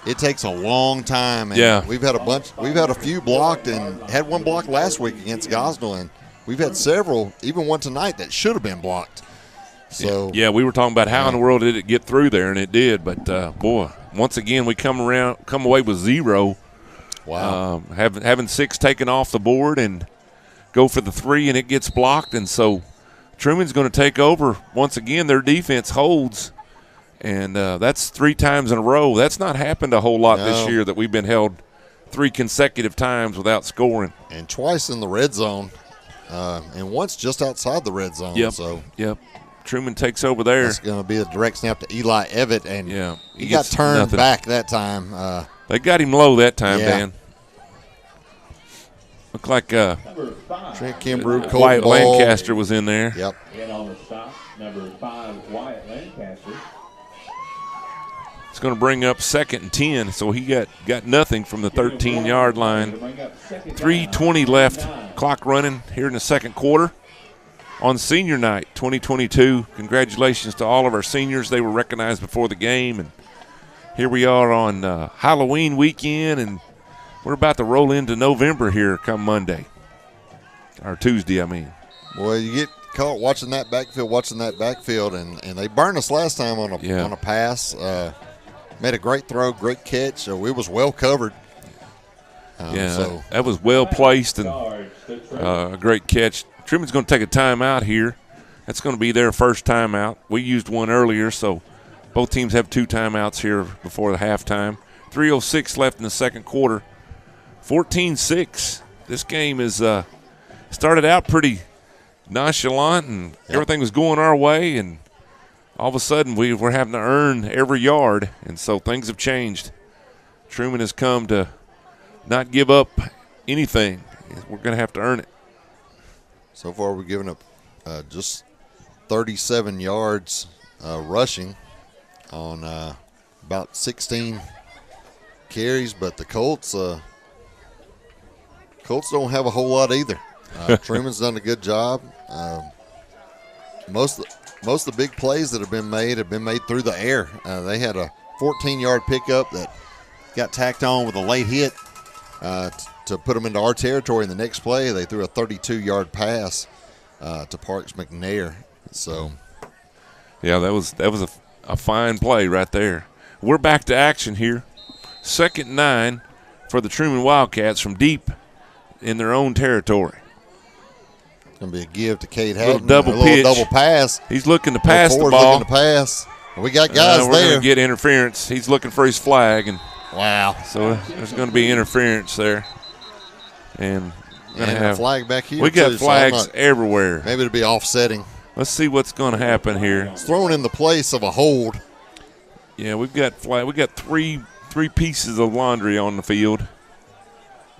[SPEAKER 3] it takes a long time. And we've had a few blocked, and had one blocked last week against Gosnell, and we've had several, even one tonight that should have been blocked. So
[SPEAKER 1] yeah, we were talking about how in the world did it get through there, and it did. But boy, once again we come away with 0.
[SPEAKER 3] Wow.
[SPEAKER 1] Having 6 taken off the board and go for the 3, and it gets blocked, and so Truman's going to take over once again. Their defense holds, and that's 3 times in a row. That's not happened a whole lot this year that we've been held 3 consecutive times without scoring,
[SPEAKER 3] and twice in the red zone, and once just outside the red zone.
[SPEAKER 1] Yep. Truman takes over there.
[SPEAKER 3] That's going to be a direct snap to Eli Everett, and he got
[SPEAKER 1] gets
[SPEAKER 3] turned
[SPEAKER 1] nothing
[SPEAKER 3] back that time.
[SPEAKER 1] They got him low that time,
[SPEAKER 3] Yeah.
[SPEAKER 1] Dan. Looked like
[SPEAKER 3] Trent Kimbrough,
[SPEAKER 1] Wyatt Lancaster was in there.
[SPEAKER 3] Yep.
[SPEAKER 2] And on the stop, number 5, Wyatt Lancaster.
[SPEAKER 1] It's going to bring up 2nd and 10, so he got nothing from the 13-yard line. 3:20 left, clock running here in the second quarter. On senior night 2022, congratulations to all of our seniors. They were recognized before the game, and here we are on Halloween weekend, and we're about to roll into November here come Monday, or Tuesday, I mean.
[SPEAKER 3] Boy, you get caught watching that backfield, and they burned us last time on a pass. Made a great throw, great catch. So it was well covered.
[SPEAKER 1] So that was well placed and a great catch. Truman's going to take a timeout here. That's going to be their first timeout. We used one earlier, so both teams have 2 timeouts here before the halftime. 3:06 left in the second quarter. 14-6. This game is started out pretty nonchalant, and everything was going our way, and all of a sudden we're having to earn every yard, and so things have changed. Truman has come to not give up anything. We're going to have to earn it.
[SPEAKER 3] So far we've given up just 37 yards rushing on about 16 carries, but the Colts don't have a whole lot either. Truman's done a good job. Most of the big plays that have been made through the air. They had a 14-yard pickup that got tacked on with a late hit to put them into our territory. In the next play, they threw a 32-yard pass to Parks McNair. So,
[SPEAKER 1] yeah, that was a fine play right there. We're back to action here. 2nd and 9 for the Truman Wildcats from deep in their own territory.
[SPEAKER 3] It's going to be a give to Cade Hatton.
[SPEAKER 1] Double
[SPEAKER 3] pass.
[SPEAKER 1] He's looking to pass the ball.
[SPEAKER 3] Looking to pass. We got guys
[SPEAKER 1] we're
[SPEAKER 3] there.
[SPEAKER 1] going to get interference. He's looking for his flag, and
[SPEAKER 3] wow.
[SPEAKER 1] So there's going to be interference there, and we're going to have
[SPEAKER 3] a flag back here.
[SPEAKER 1] We got flags everywhere.
[SPEAKER 3] Maybe it'll be offsetting.
[SPEAKER 1] Let's see what's going to happen here.
[SPEAKER 3] It's thrown in the place of a hold.
[SPEAKER 1] Yeah, we've got flag. We got three pieces of laundry on the field,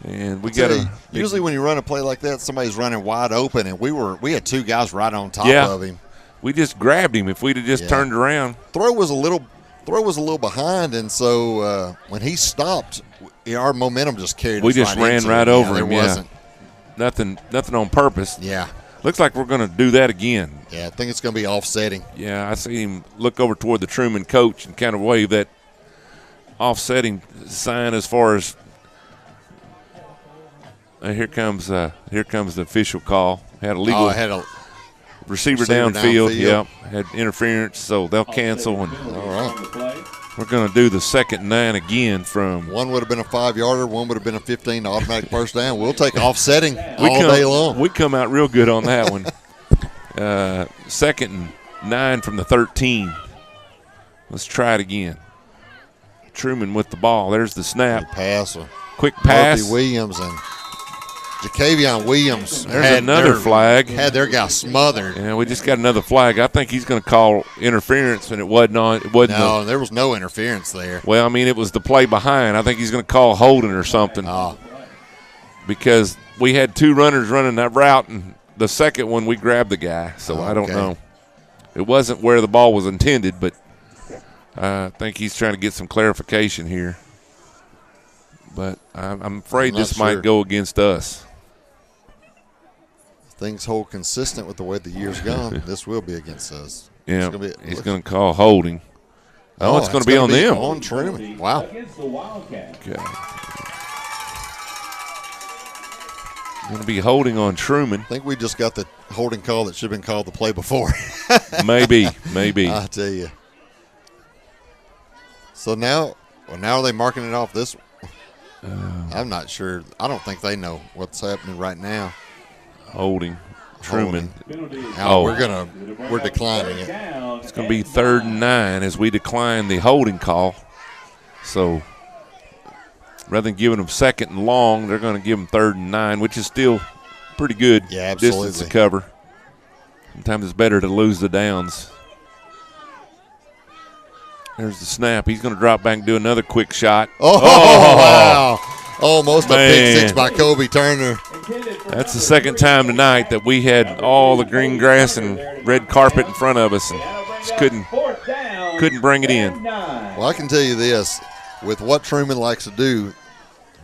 [SPEAKER 1] and we got
[SPEAKER 3] usually when you run a play like that, somebody's running wide open, and we had 2 guys right on top of him.
[SPEAKER 1] We just grabbed him. If we'd have just turned around,
[SPEAKER 3] throw was a little behind, and so when he stopped, our momentum just carried.
[SPEAKER 1] We just ran right over him.
[SPEAKER 3] There wasn't
[SPEAKER 1] nothing on purpose.
[SPEAKER 3] Yeah.
[SPEAKER 1] Looks like we're going to do that again.
[SPEAKER 3] Yeah, I think it's going to be offsetting.
[SPEAKER 1] Yeah, I see him look over toward the Truman coach and kind of wave that offsetting sign as far as here comes the official call. Had a legal receiver downfield. Yep, had interference, so they'll cancel. And
[SPEAKER 3] all right,
[SPEAKER 1] we're going to do the 2nd and 9 again from.
[SPEAKER 3] One would have been a 5-yarder, one would have been a 15 automatic first down. We'll take offsetting all day long.
[SPEAKER 1] We come out real good on that one. 2nd and 9 from the 13. Let's try it again. Truman with the ball. There's the snap. Quick pass.
[SPEAKER 3] Murphy Williams and Jacavion Williams.
[SPEAKER 1] There's another flag.
[SPEAKER 3] Had their guy smothered.
[SPEAKER 1] Yeah, we just got another flag. I think he's going to call interference, and it wasn't on.
[SPEAKER 3] No, there was no interference there.
[SPEAKER 1] Well, I mean, it was the play behind. I think he's going to call holding or something. Because we had 2 runners running that route, and the second one we grabbed the guy. So I don't know. It wasn't where the ball was intended, but I think he's trying to get some clarification here. But I'm afraid this might go against us.
[SPEAKER 3] Things hold consistent with the way the year's gone, this will be against us.
[SPEAKER 1] Yeah, he's going to call holding. Oh, it's going to be on them.
[SPEAKER 3] On Truman. Wow.
[SPEAKER 2] Against the Wildcats.
[SPEAKER 1] Okay. Going to be holding on Truman.
[SPEAKER 3] I think we just got the holding call that should have been called the play before.
[SPEAKER 1] Maybe.
[SPEAKER 3] I tell you. So now are they marking it off this? I'm not sure. I don't think they know what's happening right now.
[SPEAKER 1] Holding Truman.
[SPEAKER 3] We're declining it.
[SPEAKER 1] It's going to be 3rd and 9 as we decline the holding call. So rather than giving them 2nd and long, they're going to give them 3rd and 9, which is still pretty good distance to cover. Sometimes it's better to lose the downs. There's the snap. He's going to drop back and do another quick shot.
[SPEAKER 3] Oh wow. Almost a pick six by Kobe Turner.
[SPEAKER 1] That's the second time tonight that we had all the green grass and red carpet in front of us and just couldn't bring it in.
[SPEAKER 3] Well, I can tell you this. With what Truman likes to do,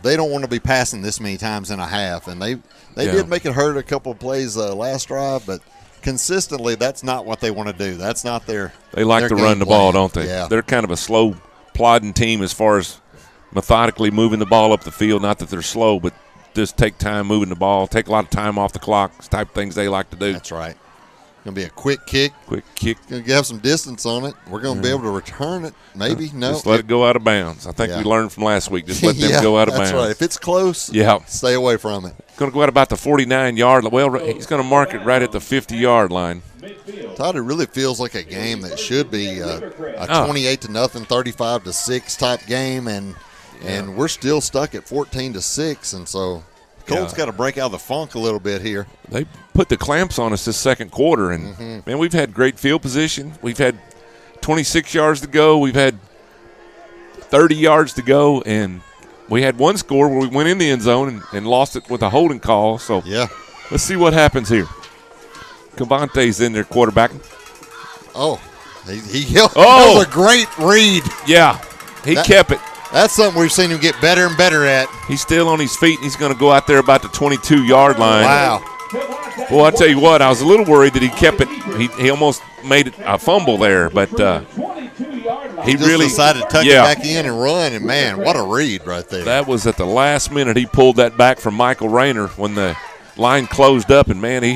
[SPEAKER 3] they don't want to be passing this many times in a half. And they did make it hurt a couple of plays last drive, but consistently that's not what they want to do. That's not their
[SPEAKER 1] They like
[SPEAKER 3] their
[SPEAKER 1] to
[SPEAKER 3] game
[SPEAKER 1] run the
[SPEAKER 3] plan.
[SPEAKER 1] ball, don't they?
[SPEAKER 3] Yeah.
[SPEAKER 1] They're kind of a slow, plodding team as far as methodically moving the ball up the field. Not that they're slow, but just take time moving the ball, take a lot of time off the clock, type of things they like to do.
[SPEAKER 3] That's right. Going to be a quick kick.
[SPEAKER 1] Quick kick.
[SPEAKER 3] Going to have some distance on it. We're going to be able to return it. Maybe. No.
[SPEAKER 1] Just let it go out of bounds. I think we learned from last week. Just let them go out of bounds.
[SPEAKER 3] That's right. If it's close, stay away from it.
[SPEAKER 1] Going to go out about the 49-yard line. Well, he's going to mark it right at the 50-yard line.
[SPEAKER 3] Todd, it really feels like a game that should be a 28-0, 35-6 type game, and we're still stuck at 14-6, and so Colts got to break out of the funk a little bit here.
[SPEAKER 1] They put the clamps on us this second quarter, and man, we've had great field position. We've had 26 yards to go. We've had 30 yards to go, and we had one score where we went in the end zone and lost it with a holding call. So let's see what happens here. Cavante's in there quarterbacking.
[SPEAKER 3] Oh, that was a great read.
[SPEAKER 1] Yeah, he kept it.
[SPEAKER 3] That's something we've seen him get better and better at.
[SPEAKER 1] He's still on his feet, and he's going to go out there about the 22-yard line.
[SPEAKER 3] Wow.
[SPEAKER 1] Well, I tell you what, I was a little worried that he kept it. He almost made it a fumble there, but he
[SPEAKER 3] just
[SPEAKER 1] really
[SPEAKER 3] decided to tuck it back in and run, and, man, what a read right there.
[SPEAKER 1] That was at the last minute. He pulled that back from Michael Rayner when the line closed up, and, man, he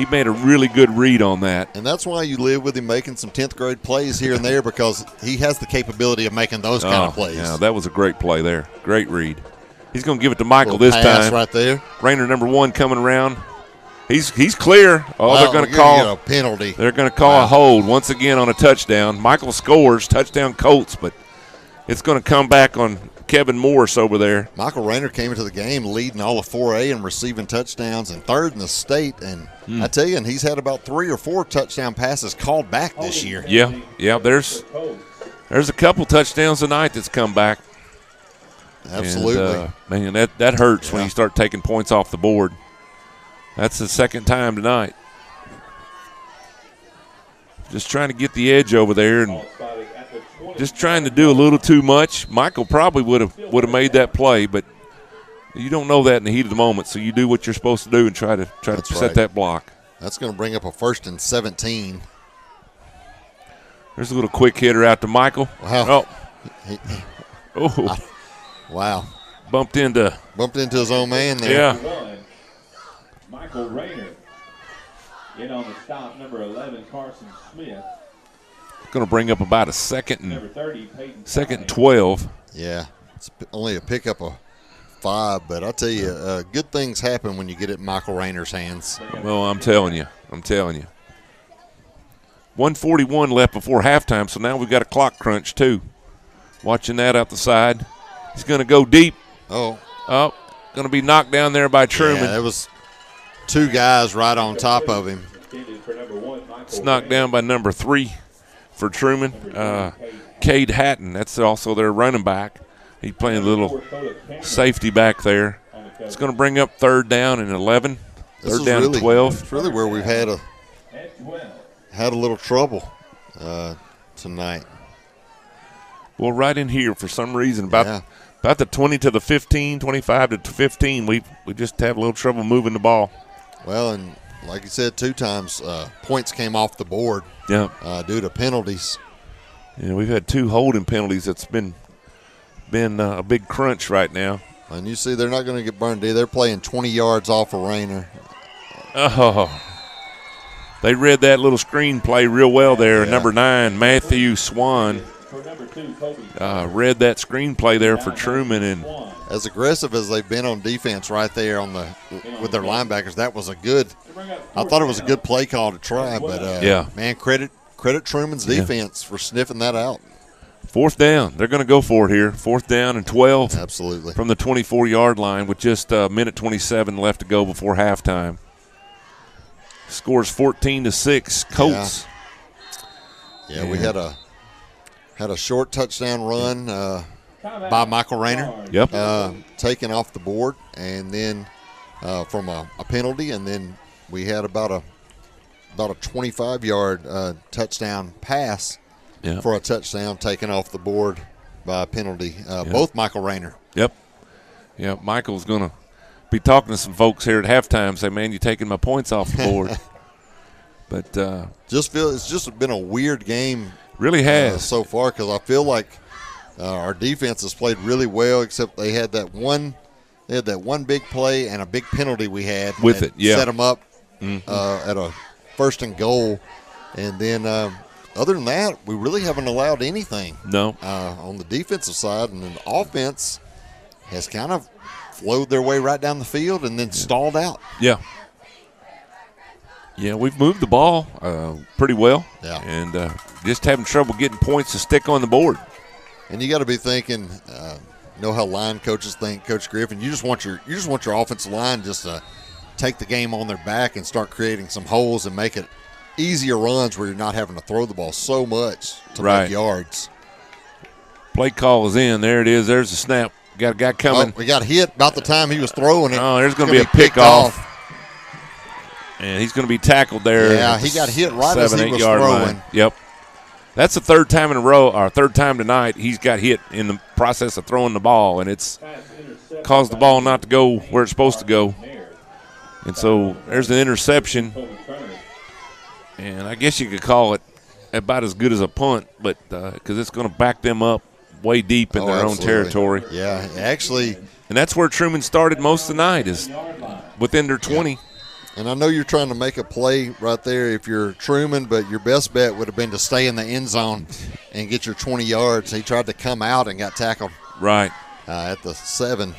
[SPEAKER 1] made a really good read on that.
[SPEAKER 3] And that's why you live with him making some 10th grade plays here and there, because he has the capability of making those kind of plays.
[SPEAKER 1] Yeah, that was a great play there. Great read. He's going to give it to Michael this time.
[SPEAKER 3] Right there.
[SPEAKER 1] Rayner number 1 coming around. He's clear. They're going to call
[SPEAKER 3] a penalty.
[SPEAKER 1] They're going to call a hold once again on a touchdown. Michael scores, touchdown Colts, but it's going to come back on Kevin Morris over there.
[SPEAKER 3] Michael Rayner came into the game leading all of 4A and receiving touchdowns and 3rd in the state. And I tell you, and he's had about 3 or 4 touchdown passes called back this year.
[SPEAKER 1] Yeah. There's a couple touchdowns tonight that's come back.
[SPEAKER 3] Absolutely.
[SPEAKER 1] And, man, that hurts when you start taking points off the board. That's the second time tonight. Just trying to get the edge over there and just trying to do a little too much. Michael probably would have made that play, but you don't know that in the heat of the moment, so you do what you're supposed to do and try to set that block.
[SPEAKER 3] That's going to bring up a 1st and 17.
[SPEAKER 1] There's a little quick hitter out to Michael.
[SPEAKER 3] Wow.
[SPEAKER 1] Wow. Bumped into
[SPEAKER 3] his own man there.
[SPEAKER 1] Yeah.
[SPEAKER 2] Michael Rayner in on the stop, number 11, Carson Smith.
[SPEAKER 1] Going to bring up about a second and 12.
[SPEAKER 3] Yeah, it's only a pickup of 5, but I'll tell you, good things happen when you get it in Michael Rayner's hands.
[SPEAKER 1] Well, I'm telling you. 1:41 left before halftime, so now we've got a clock crunch too. Watching that out the side. He's going to go deep.
[SPEAKER 3] Oh,
[SPEAKER 1] going to be knocked down there by Truman.
[SPEAKER 3] Yeah, it was 2 guys right on top of him.
[SPEAKER 1] It's knocked down by number 3 for Truman. Cade Hatton, that's also their running back. He's playing a little safety back there. It's going to bring up 3rd down and 11. Third down and 12.
[SPEAKER 3] It's really where we've had a little trouble tonight.
[SPEAKER 1] Well, right in here for some reason, about the 20 to the 15, 25 to 15, we just have a little trouble moving the ball.
[SPEAKER 3] Well, and like you said, 2 times points came off the board due to penalties.
[SPEAKER 1] Yeah, we've had 2 holding penalties. That's been a big crunch right now.
[SPEAKER 3] And you see they're not going to get burned. They're playing 20 yards off a Rayner.
[SPEAKER 1] Oh. They read that little screenplay real well there.
[SPEAKER 3] Yeah.
[SPEAKER 1] Number 9, Matthew Swan, read that screenplay there for Truman. And
[SPEAKER 3] as aggressive as they've been on defense right there with their linebackers, that was a good – I thought it was a good play call to try. But, man, credit Truman's defense for sniffing that out.
[SPEAKER 1] 4th down. They're going to go for it here. 4th down and 12.
[SPEAKER 3] Absolutely.
[SPEAKER 1] From the 24-yard line with just a minute 27 left to go before halftime. Scores 14-6. Colts.
[SPEAKER 3] Yeah, we had a short touchdown run by Michael Rayner.
[SPEAKER 1] Yep.
[SPEAKER 3] Taken off the board, and then from a penalty, and then we had about a 25-yard touchdown pass for a touchdown taken off the board by a penalty. Both Michael Rayner. Yep.
[SPEAKER 1] Yeah, Michael's going to be talking to some folks here at halftime, say, man, you're taking my points off the board. But
[SPEAKER 3] it's just been a weird game.
[SPEAKER 1] Really has.
[SPEAKER 3] So far, because I feel like our defense has played really well, except they had that one big play and a big penalty we had.
[SPEAKER 1] With it, yeah.
[SPEAKER 3] Set them up at a 1st and goal. And then other than that, we really haven't allowed anything.
[SPEAKER 1] No.
[SPEAKER 3] On the defensive side, and then the offense has kind of flowed their way right down the field and then stalled out.
[SPEAKER 1] Yeah. Yeah, we've moved the ball pretty well.
[SPEAKER 3] Yeah.
[SPEAKER 1] And just having trouble getting points to stick on the board.
[SPEAKER 3] And you got to be thinking, know how line coaches think, Coach Griffin. You just want your offensive line just to take the game on their back and start creating some holes and make it easier runs where you're not having to throw the ball so much to make yards.
[SPEAKER 1] Play call is in. There it is. There's the snap. Got a guy coming.
[SPEAKER 3] We got hit about the time he was throwing it.
[SPEAKER 1] Oh, there's going to be a pick-off. And he's going to be tackled there.
[SPEAKER 3] Yeah, he got hit right as he was throwing.
[SPEAKER 1] Line. Yep. That's the 3rd time in a row, or 3rd time tonight, he's got hit in the process of throwing the ball, and it's caused the ball not to go where it's supposed to go. And so there's an interception. And I guess you could call it about as good as a punt, but because it's going to back them up way deep in their own territory.
[SPEAKER 3] Yeah, actually.
[SPEAKER 1] And that's where Truman started most of the night, is within their 20.
[SPEAKER 3] Yeah. And I know you're trying to make a play right there if you're Truman, but your best bet would have been to stay in the end zone and get your 20 yards. He tried to come out and got tackled
[SPEAKER 1] right
[SPEAKER 3] at the 7.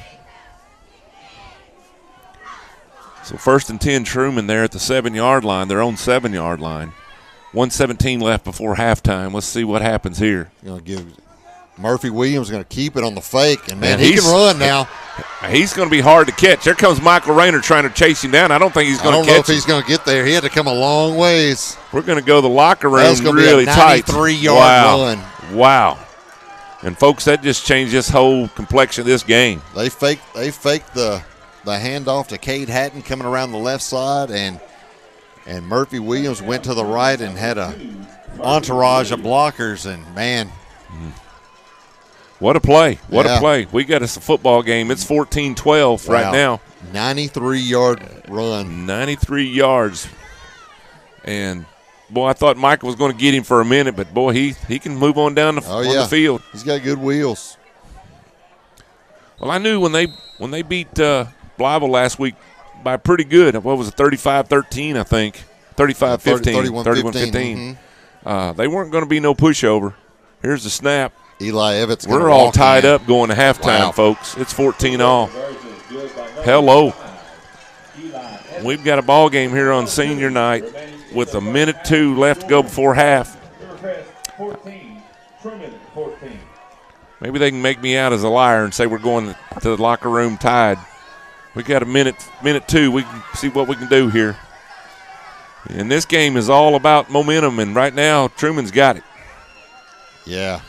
[SPEAKER 1] So 1st and 10 Truman there at the 7-yard line, their own 7-yard line. 1:17 left before halftime. Let's see what happens here.
[SPEAKER 3] Murphy Williams going to keep it on the fake, and man, he can run now.
[SPEAKER 1] He's going to be hard to catch. There comes Michael Rayner trying to chase him down. I don't think he's going to catch him.
[SPEAKER 3] I don't know if he's going to get there. He had to come a long ways.
[SPEAKER 1] We're going to go to the locker room
[SPEAKER 3] That's going
[SPEAKER 1] really
[SPEAKER 3] to be a
[SPEAKER 1] tight.
[SPEAKER 3] 93-yard run.
[SPEAKER 1] Wow. And, folks, that just changed this whole complexion of this game.
[SPEAKER 3] They faked the handoff to Cade Hatton coming around the left side, and Murphy Williams went to the right and had a entourage of blockers, and, man.
[SPEAKER 1] What a play. What a play. We got us a football game. It's 14-12 right now.
[SPEAKER 3] 93-yard run.
[SPEAKER 1] 93 yards. And, boy, I thought Michael was going to get him for a minute, but, boy, he can move on down the field.
[SPEAKER 3] He's got good wheels.
[SPEAKER 1] Well, I knew when they beat Blyville last week by pretty good. What was it, 35-13, I think. 35-15. 31-15. They weren't going to be no pushover. Here's the snap.
[SPEAKER 3] Eli Evans.
[SPEAKER 1] We're all tied up going to halftime, folks. It's 14-all. Hello. We've got a ball game here on senior night with 1:02 left to go before half. Maybe they can make me out as a liar and say we're going to the locker room tied. We got a minute 2. We can see what we can do here. And this game is all about momentum, and right now Truman's got it.
[SPEAKER 3] Yeah.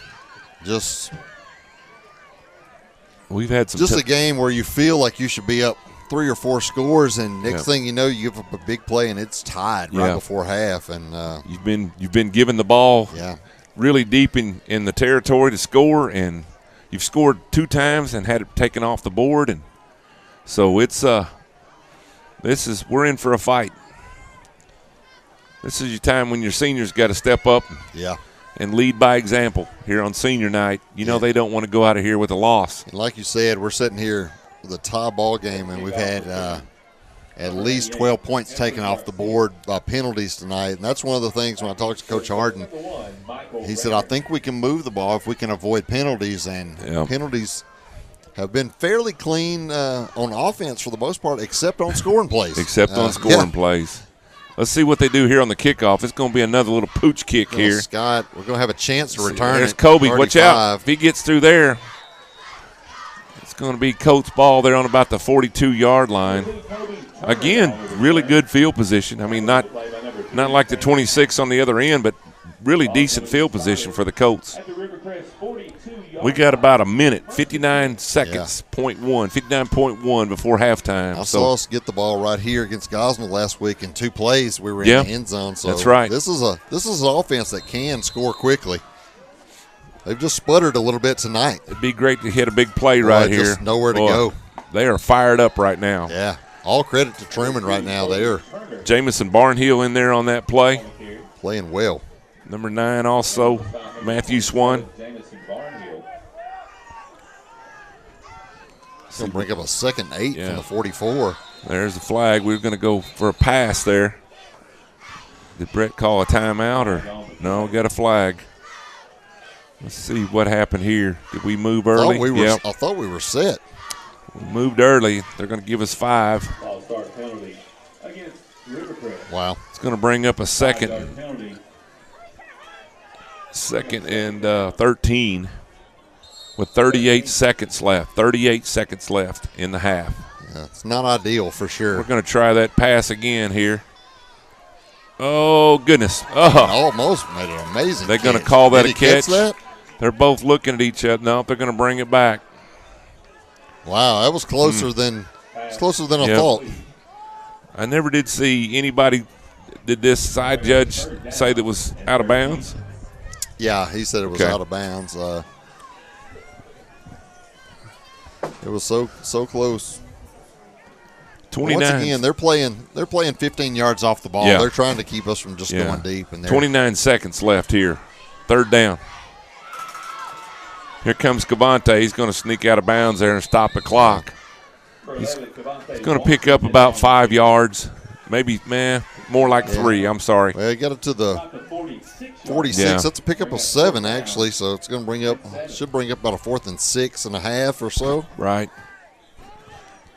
[SPEAKER 1] We've had
[SPEAKER 3] a game where you feel like you should be up 3 or 4 scores, and next thing you know, you give up a big play and it's tied right before half. And
[SPEAKER 1] you've been given the ball really deep in the territory to score, and you've scored 2 times and had it taken off the board, and so it's we're in for a fight. This is your time when your seniors got to step up. And lead by example here on senior night. You know they don't want to go out of here with a loss.
[SPEAKER 3] And like you said, we're sitting here with a tie ball game, and we've had at least 12 points taken off the board by penalties tonight. And that's one of the things when I talked to Coach Harden, he said, I think we can move the ball if we can avoid penalties. And penalties have been fairly clean on offense for the most part, except on scoring plays.
[SPEAKER 1] Except on scoring plays. Let's see what they do here on the kickoff. It's going to be another little pooch kick here.
[SPEAKER 3] Scott, we're going to have a chance to return.
[SPEAKER 1] There's Kobe. Watch out. If he gets through there, it's going to be Colts ball there on about the 42-yard line. Again, really good field position. I mean, not like the 26 on the other end, but really decent field position for the Colts. We got about a minute, 59 seconds, 59.1 before halftime.
[SPEAKER 3] I saw us get the ball right here against Gosnell last week in 2 plays. We were in the end zone. So
[SPEAKER 1] that's right.
[SPEAKER 3] This is an offense that can score quickly. They've just sputtered a little bit tonight.
[SPEAKER 1] It'd be great to hit a big play right here.
[SPEAKER 3] Just nowhere to go.
[SPEAKER 1] They are fired up right now.
[SPEAKER 3] Yeah. All credit to Truman right now. They are.
[SPEAKER 1] Jamison Barnhill in there on that play.
[SPEAKER 3] Playing well.
[SPEAKER 1] Number 9 also, Matthew Swan.
[SPEAKER 3] It's going to bring up a 2nd and 8 from the 44.
[SPEAKER 1] There's the flag. We're going to go for a pass there. Did Brett call a timeout or no? Got a flag. Let's see what happened here. Did we move early?
[SPEAKER 3] I thought we were set.
[SPEAKER 1] We moved early. They're going to give us 5.
[SPEAKER 3] Wow.
[SPEAKER 1] It's going to bring up a second and 13 with 38 seconds left. 38 seconds left in the half.
[SPEAKER 3] Yeah, it's not ideal for sure.
[SPEAKER 1] We're going to try that pass again here. Oh, goodness. Oh.
[SPEAKER 3] Almost made an amazing
[SPEAKER 1] They're going
[SPEAKER 3] to
[SPEAKER 1] call that a catch.
[SPEAKER 3] That?
[SPEAKER 1] They're both looking at each other. No, they're going to bring it back.
[SPEAKER 3] Wow, that was closer than I thought.
[SPEAKER 1] I never did see anybody. Did this side judge say that was out of bounds?
[SPEAKER 3] Yeah, he said it was out of bounds. It was so close.
[SPEAKER 1] 29.
[SPEAKER 3] Once again, they're playing 15 yards off the ball.
[SPEAKER 1] Yeah.
[SPEAKER 3] They're trying to keep us from just going deep. And
[SPEAKER 1] 29 seconds left here. 3rd down. Here comes Cavante. He's going to sneak out of bounds there and stop the clock. He's going to pick up about 5 yards. Maybe, more like 3. I'm sorry.
[SPEAKER 3] Well, he got it to the 46. Yeah. That's a pickup of 7, actually. So it's going to should bring up about a 4th and 6.5 or so.
[SPEAKER 1] Right.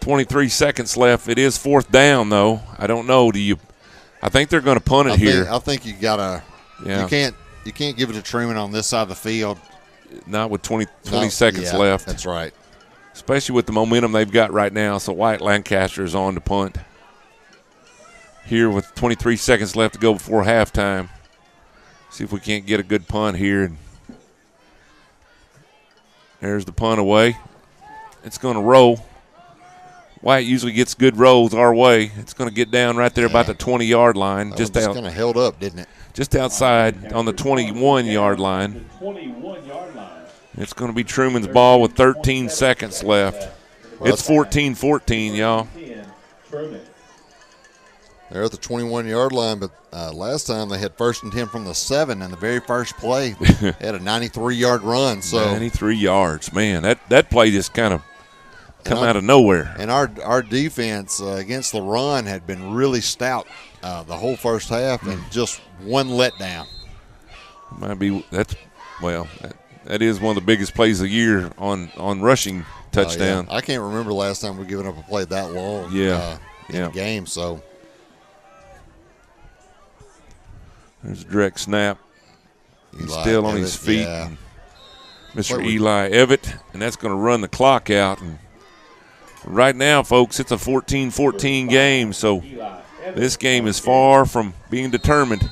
[SPEAKER 1] 23 seconds left. It is 4th down, though. I don't know. I think they're going to punt it here.
[SPEAKER 3] I think you got to. Yeah. You can't give it to Truman on this side of the field.
[SPEAKER 1] Not with 20 seconds left.
[SPEAKER 3] That's right.
[SPEAKER 1] Especially with the momentum they've got right now. So White Lancaster is on to punt. Here with 23 seconds left to go before halftime. See if we can't get a good punt here. There's the punt away. It's going to roll. White usually gets good rolls our way. It's going to get down right there about the 20-yard line.
[SPEAKER 3] Just kind of held up, didn't it?
[SPEAKER 1] Just outside on the 21-yard line. It's going to be Truman's ball with 13 seconds left. Well, it's 14-14, y'all.
[SPEAKER 3] They're at the 21-yard line, but last time they had 1st and 10 from the 7, and the very first play they had a 93-yard run. So
[SPEAKER 1] 93 yards, man. That play just kind of come out of nowhere.
[SPEAKER 3] And our defense against the run had been really stout the whole first half, and just one letdown.
[SPEAKER 1] That is one of the biggest plays of the year on rushing touchdown.
[SPEAKER 3] I can't remember the last time we've given up a play that long in a game. So
[SPEAKER 1] there's a direct snap. He's still on his feet.
[SPEAKER 3] Yeah.
[SPEAKER 1] Mr. Eli Evett, and that's going to run the clock out. And right now, folks, it's a 14-14 game, so this game is far from being determined.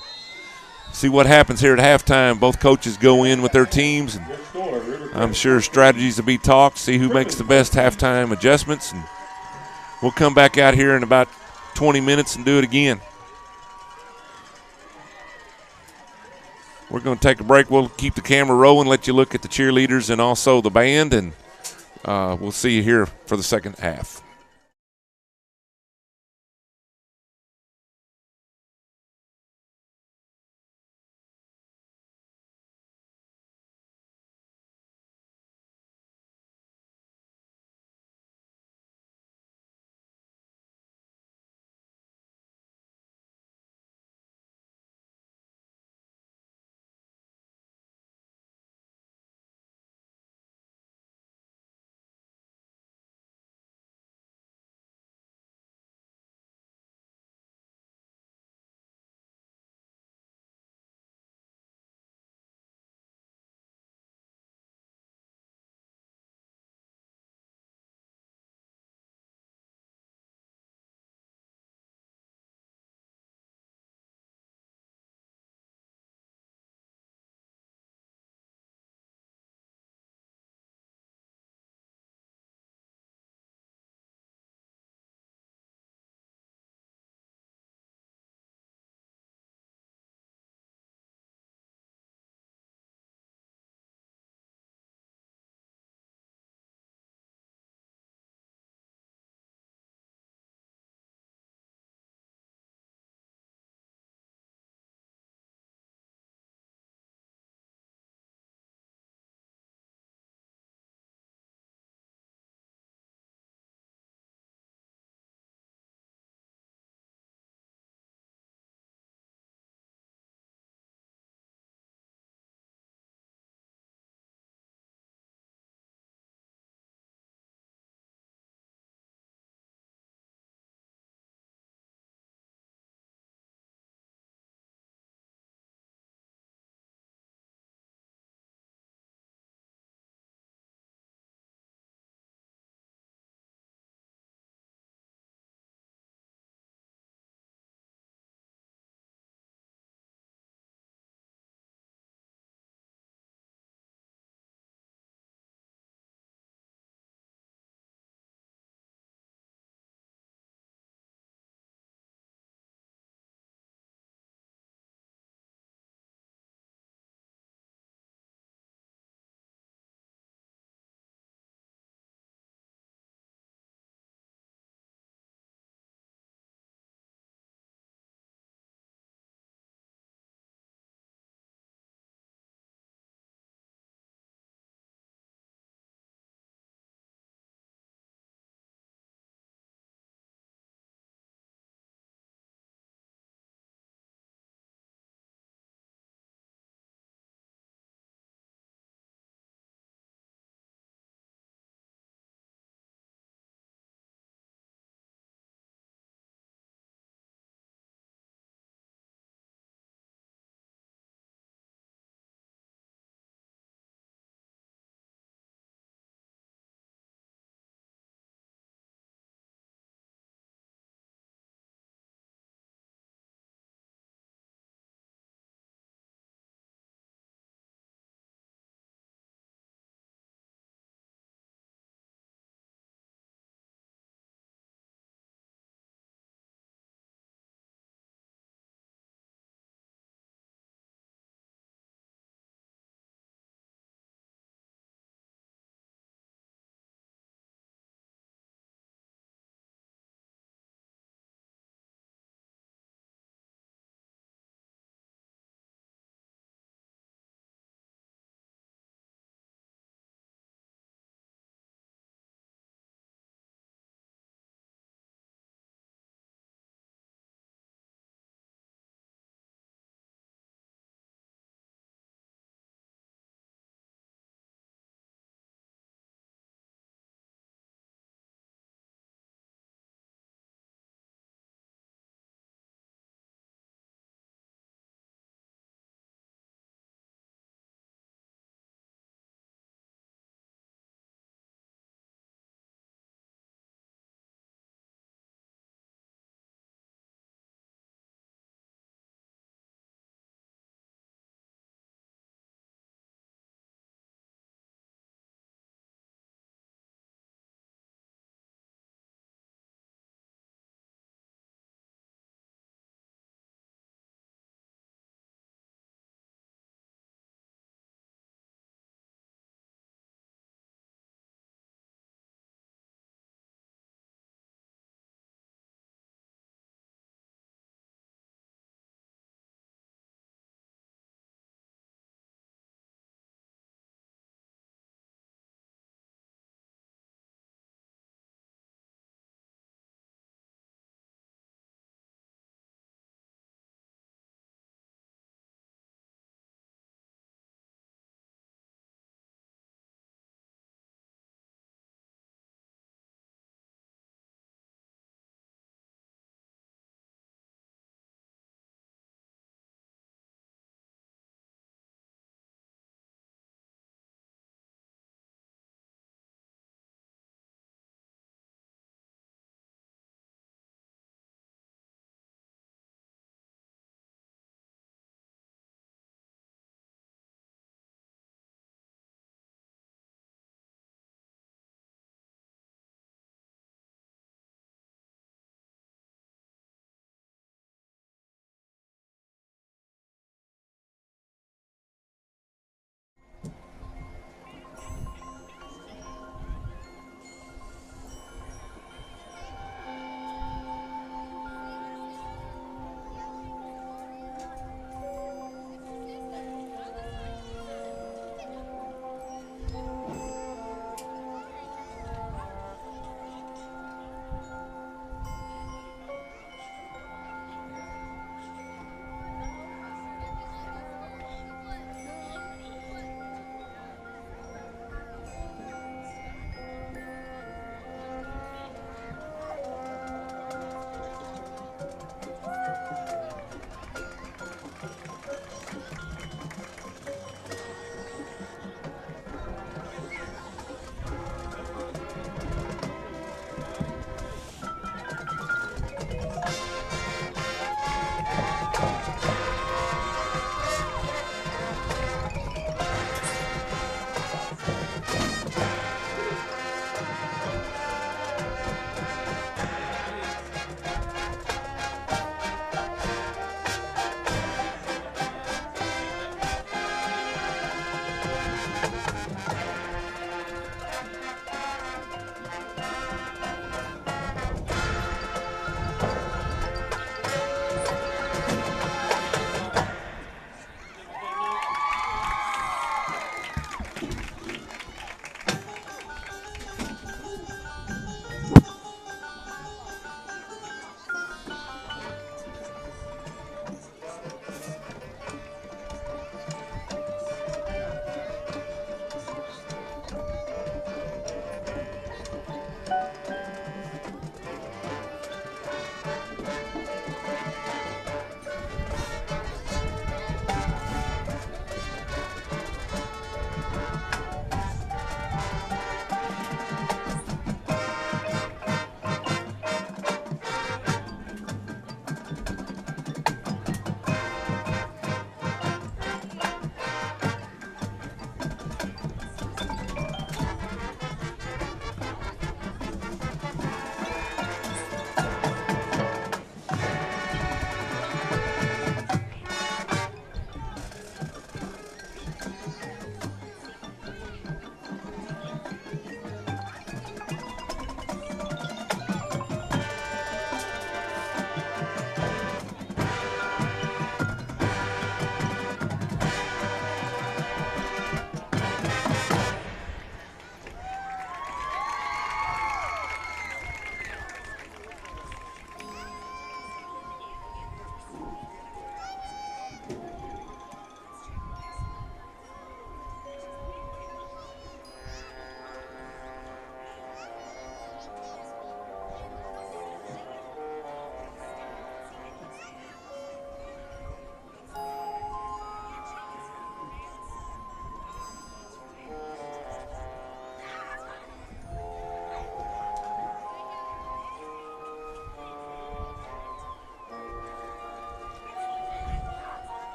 [SPEAKER 1] See what happens here at halftime. Both coaches go in with their teams, and I'm sure strategies will be talked, see who makes the best halftime adjustments. And we'll come back out here in about 20 minutes and do it again. We're going to take a break. We'll keep the camera rolling, let you look at the cheerleaders and also the band, and we'll see you here for the second half.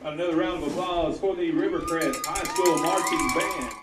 [SPEAKER 2] Another round of applause for the Rivercrest High School Marching Band.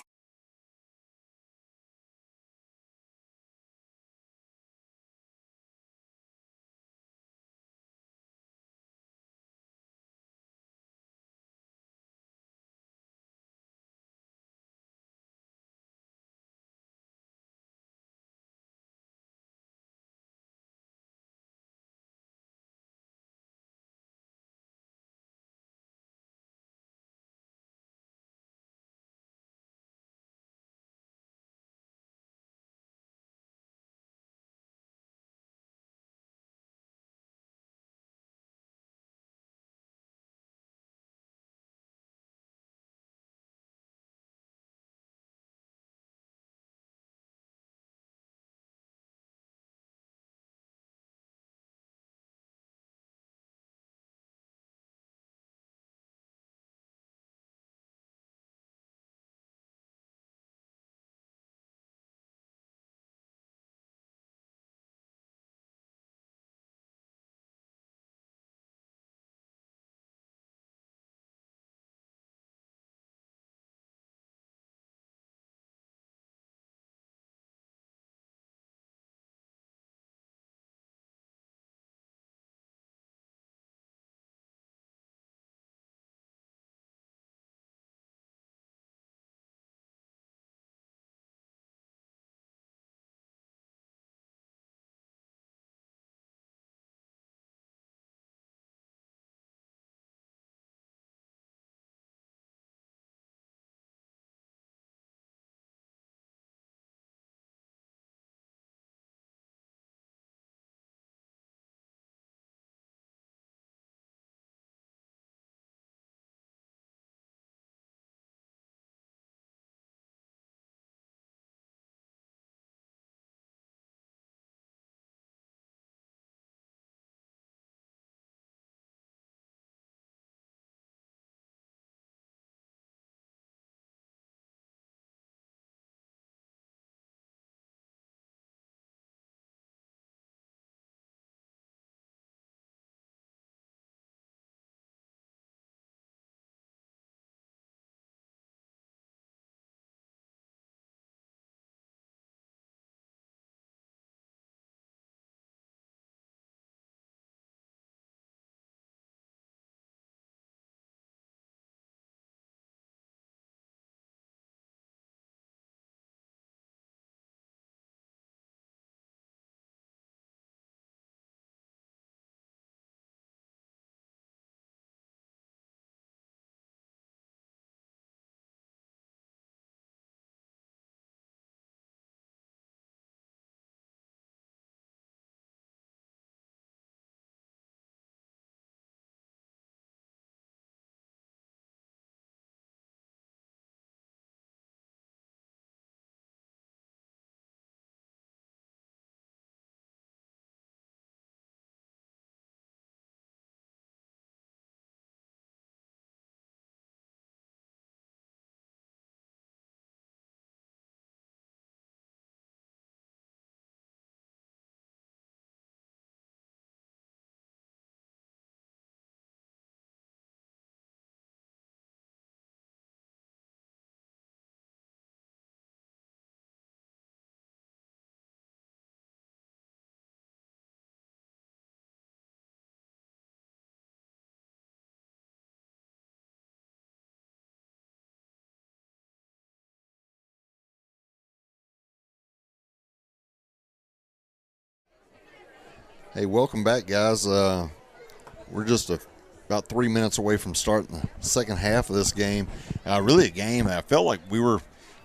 [SPEAKER 3] Hey, welcome back, guys. We're just about 3 minutes away from starting the second half of this game. Really a game I felt like we were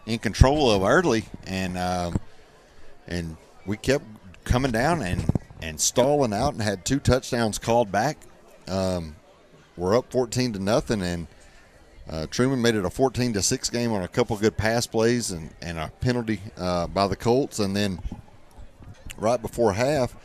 [SPEAKER 3] in control of early, and we kept coming down and stalling out and had 2 touchdowns called back. We're up 14-0, and Truman made it a 14-6 game on a couple good pass plays and a penalty by the Colts. And then right before half,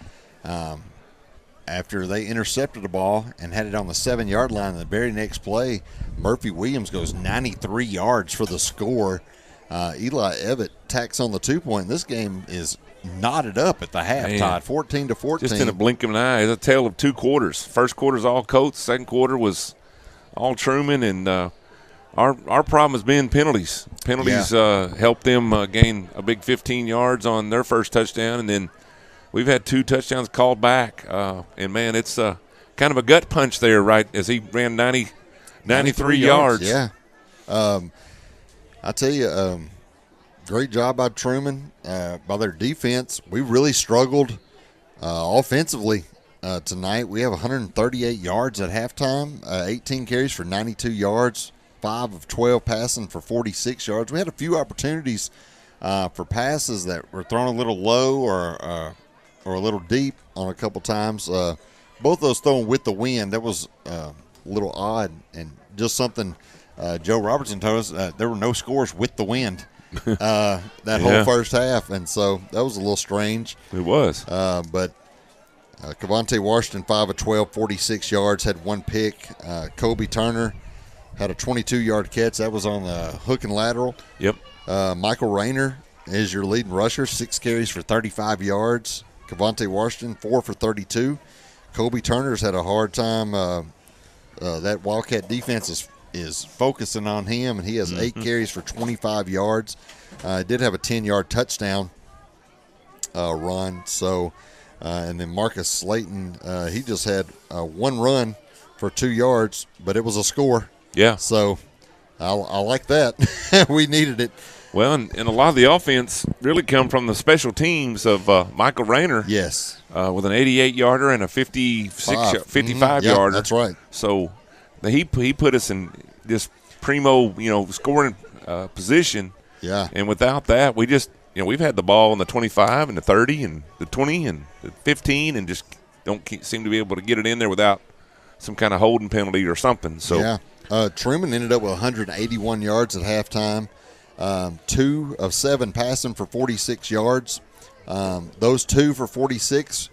[SPEAKER 3] after they intercepted the ball and had it on the 7-yard line, the very next play, Murphy Williams goes 93 yards for the score. Eli Evett tacks on the 2-point. This game is knotted up at the half, tied 14-14.
[SPEAKER 1] Just in a blink of an eye. It's a tale of 2 quarters. First quarter's all Colts. Second quarter was all Truman, and our problem has been penalties. Penalties helped them gain a big 15 yards on their first touchdown, and then we've had 2 touchdowns called back. And, man, it's kind of a gut punch there, right, as he ran 93 yards.
[SPEAKER 3] Yeah. I tell you, great job by Truman, by their defense. We really struggled offensively tonight. We have 138 yards at halftime, 18 carries for 92 yards, 5 of 12 passing for 46 yards. We had a few opportunities for passes that were thrown a little low or a little deep on a couple times. Both those thrown with the wind. That was a little odd, and just something Joe Robertson told us, there were no scores with the wind that whole first half, and so that was a little strange.
[SPEAKER 1] It was.
[SPEAKER 3] But Cavante Washington, 5 of 12, 46 yards, had 1 pick. Kobe Turner had a 22-yard catch. That was on the hook and lateral.
[SPEAKER 1] Yep.
[SPEAKER 3] Michael Rayner is your leading rusher, 6 carries for 35 yards. Cavante Washington, 4 for 32. Kobe Turner's had a hard time. That Wildcat defense is focusing on him, and he has 8 carries for 25 yards. Did have a 10-yard touchdown run. So, and then Marcus Slayton, he just had 1 run for 2 yards, but it was a score.
[SPEAKER 1] Yeah.
[SPEAKER 3] So I like that. We needed it.
[SPEAKER 1] Well, and a lot of the offense really come from the special teams of Michael Rayner.
[SPEAKER 3] Yes.
[SPEAKER 1] With an 88-yarder and a 55-yarder.
[SPEAKER 3] Yeah, that's right.
[SPEAKER 1] So he put us in this primo, scoring position.
[SPEAKER 3] Yeah.
[SPEAKER 1] And without that, we just, we've had the ball in the 25 and the 30 and the 20 and the 15 and just don't seem to be able to get it in there without some kind of holding penalty or something. So
[SPEAKER 3] yeah. Truman ended up with 181 yards at halftime. 2 of 7 passing for 46 yards. Those 2 for 46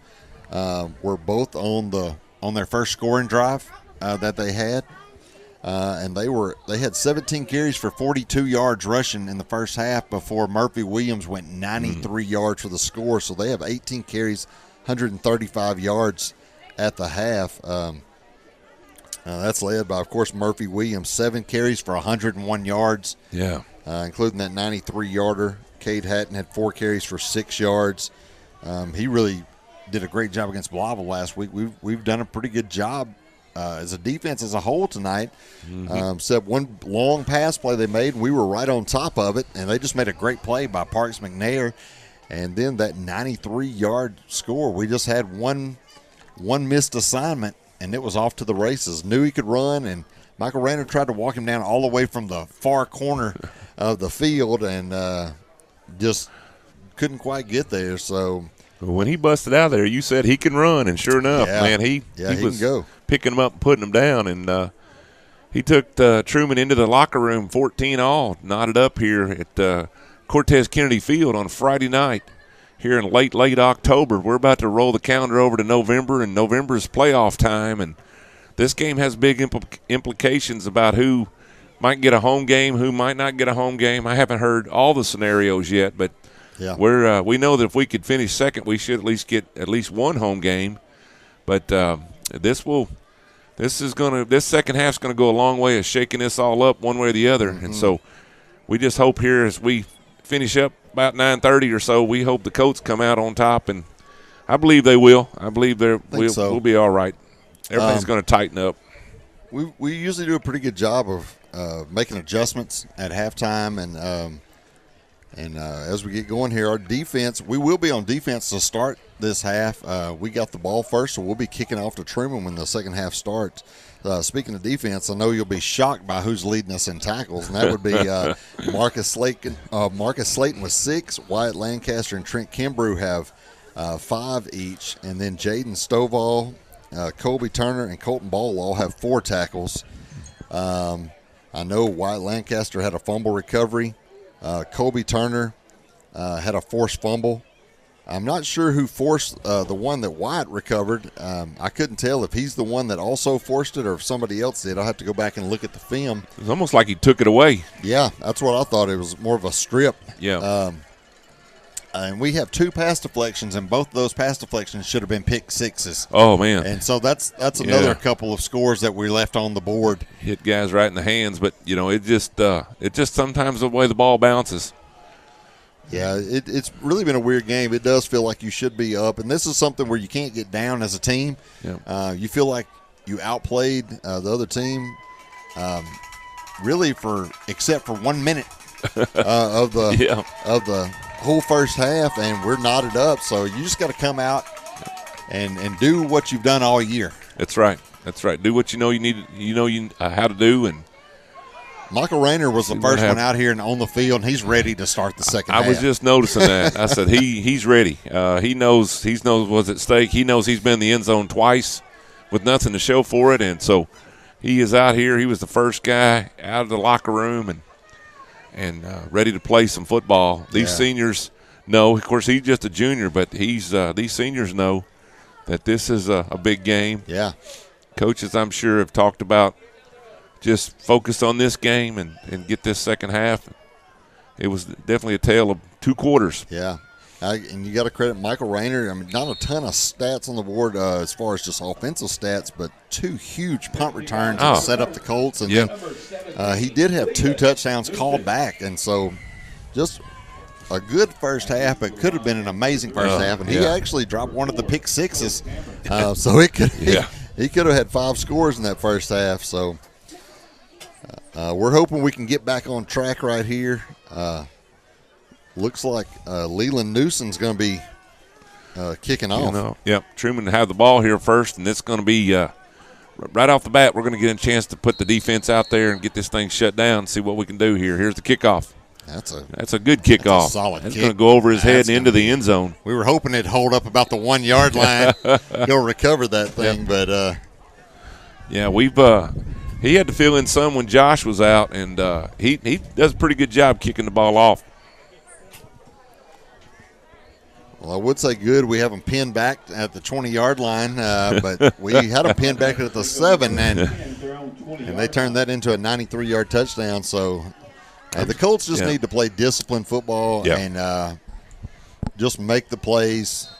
[SPEAKER 3] were both on their first scoring drive that they had, and they had 17 carries for 42 yards rushing in the first half before Murphy Williams went 93 yards for the score. So they have 18 carries, 135 yards at the half. That's led by, of course, Murphy Williams, 7 carries for 101 yards.
[SPEAKER 1] Yeah.
[SPEAKER 3] Including that 93-yarder. Cade Hatton had 4 carries for 6 yards. He really did a great job against Blauville last week. We've done a pretty good job as a defense as a whole tonight. Except one long pass play they made, and we were right on top of it, and they just made a great play by Parks McNair. And then that 93-yard score, we just had one missed assignment, and it was off to the races. Knew he could run, and Michael Rayner tried to walk him down all the way from the far corner of the field and just couldn't quite get there. So
[SPEAKER 1] when he busted out there, you said he can run, and sure enough, man, he was
[SPEAKER 3] can go.
[SPEAKER 1] Picking him up and putting him down, and he took Truman into the locker room, 14 all, knotted up here at Cortez Kennedy Field on Friday night here in late October. We're about to roll the calendar over to November, and November is playoff time, and this game has big implications about who might get a home game, who might not get a home game. I haven't heard all the scenarios yet, but we know that if we could finish second, we should at least get at least one home game. But this second half's going to go a long way of shaking this all up one way or the other. And so we just hope here as we finish up about 9:30 or so, we hope the Colts come out on top, and I believe they will. I believe we'll be all right. Everything's going to tighten up.
[SPEAKER 3] We usually do a pretty good job of making adjustments at halftime, and as we get going here, our defense, we will be on defense to start this half. We got the ball first, so we'll be kicking off to Truman when the second half starts. Speaking of defense, I know you'll be shocked by who's leading us in tackles, and that would be Marcus Slayton. Marcus Slayton with 6. Wyatt Lancaster and Trent Kimbrough have 5 each, and then Jaden Stovall, Colby Turner, and Colton Ball all have 4 tackles. I know Wyatt Lancaster had a fumble recovery. Colby Turner had a forced fumble. I'm not sure who forced the one that Wyatt recovered. I couldn't tell if he's the one that also forced it or if somebody else did. I'll have to go back and look at the film.
[SPEAKER 1] It was almost like he took it away.
[SPEAKER 3] Yeah, that's what I thought. It was more of a strip.
[SPEAKER 1] Yeah.
[SPEAKER 3] And we have 2 pass deflections, and both of those pass deflections should have been pick sixes.
[SPEAKER 1] Oh, man.
[SPEAKER 3] And so that's another couple of scores that we left on the board.
[SPEAKER 1] Hit guys right in the hands, but, it just sometimes the way the ball bounces.
[SPEAKER 3] Yeah, it's really been a weird game. It does feel like you should be up, and this is something where you can't get down as a team.
[SPEAKER 1] Yeah.
[SPEAKER 3] You feel like you outplayed the other team really except for 1 minute of the whole first half, and we're knotted up. So you just got to come out and do what you've done all year.
[SPEAKER 1] That's right. Do what you know you need. How to do. And
[SPEAKER 3] Michael Rayner was the first one out here and on the field, and he's ready to start the second half.
[SPEAKER 1] I was just noticing that. I said he's ready. He knows what's at stake. He knows he's been in the end zone twice with nothing to show for it, and so he is out here. He was the first guy out of the locker room and ready to play some football. These seniors know. Of course, he's just a junior, but these seniors know that this is a big game.
[SPEAKER 3] Yeah.
[SPEAKER 1] Coaches, I'm sure, have talked about just focus on this game and get this second half. It was definitely a tale of 2 quarters.
[SPEAKER 3] Yeah. And you got to credit Michael Rayner. I mean, not a ton of stats on the board as far as just offensive stats, but 2 huge punt returns to set up the Colts. And then he did have 2 touchdowns called back. And so just a good first half. It could have been an amazing first half. And he actually dropped one of the pick sixes. So he could have had 5 scores in that first half. So we're hoping we can get back on track right here. Looks like Leland Newson's going to be kicking off.
[SPEAKER 1] Truman have the ball here first, and it's going to be right off the bat. We're going to get a chance to put the defense out there and get this thing shut down and see what we can do here. Here's the kickoff.
[SPEAKER 3] That's a
[SPEAKER 1] good kickoff.
[SPEAKER 3] That's a solid
[SPEAKER 1] That's
[SPEAKER 3] kick.
[SPEAKER 1] going to go over his head and into the end zone.
[SPEAKER 3] We were hoping it'd hold up about the 1 yard line, go recover that thing, but
[SPEAKER 1] he had to fill in some when Josh was out, and he does a pretty good job kicking the ball off.
[SPEAKER 3] Well, I would say good. We have them pinned back at the 20-yard line, but we had them pinned back at the 7, and they turned that into a 93-yard touchdown. So the Colts just need to play disciplined football and just make the plays.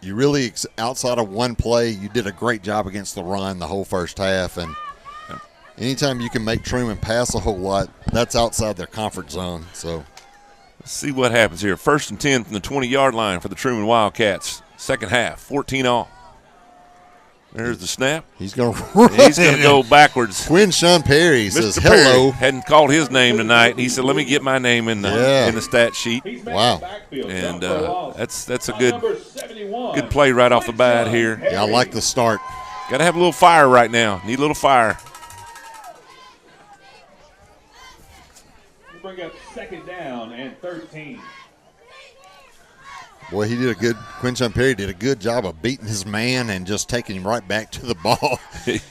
[SPEAKER 3] You really, outside of one play, you did a great job against the run the whole first half. And anytime you can make Truman pass a whole lot, that's outside their comfort zone. So
[SPEAKER 1] let's see what happens here. 1st and 10 from the 20-yard line for the Truman Wildcats. Second half, 14 all. There's the snap.
[SPEAKER 3] He's going to
[SPEAKER 1] go backwards.
[SPEAKER 3] Quinn Sean Perry says
[SPEAKER 1] Mr. Perry
[SPEAKER 3] hello.
[SPEAKER 1] Hadn't called his name tonight. He said, "Let me get my name in the stat sheet."
[SPEAKER 3] Wow.
[SPEAKER 1] And that's a good play right off the bat here.
[SPEAKER 3] Yeah, I like the start.
[SPEAKER 1] Got to have a little fire right now. Need a little fire.
[SPEAKER 2] Bring up 2nd down and 13.
[SPEAKER 3] Boy, Quinn Sean Perry did a good job of beating his man and just taking him right back to the ball.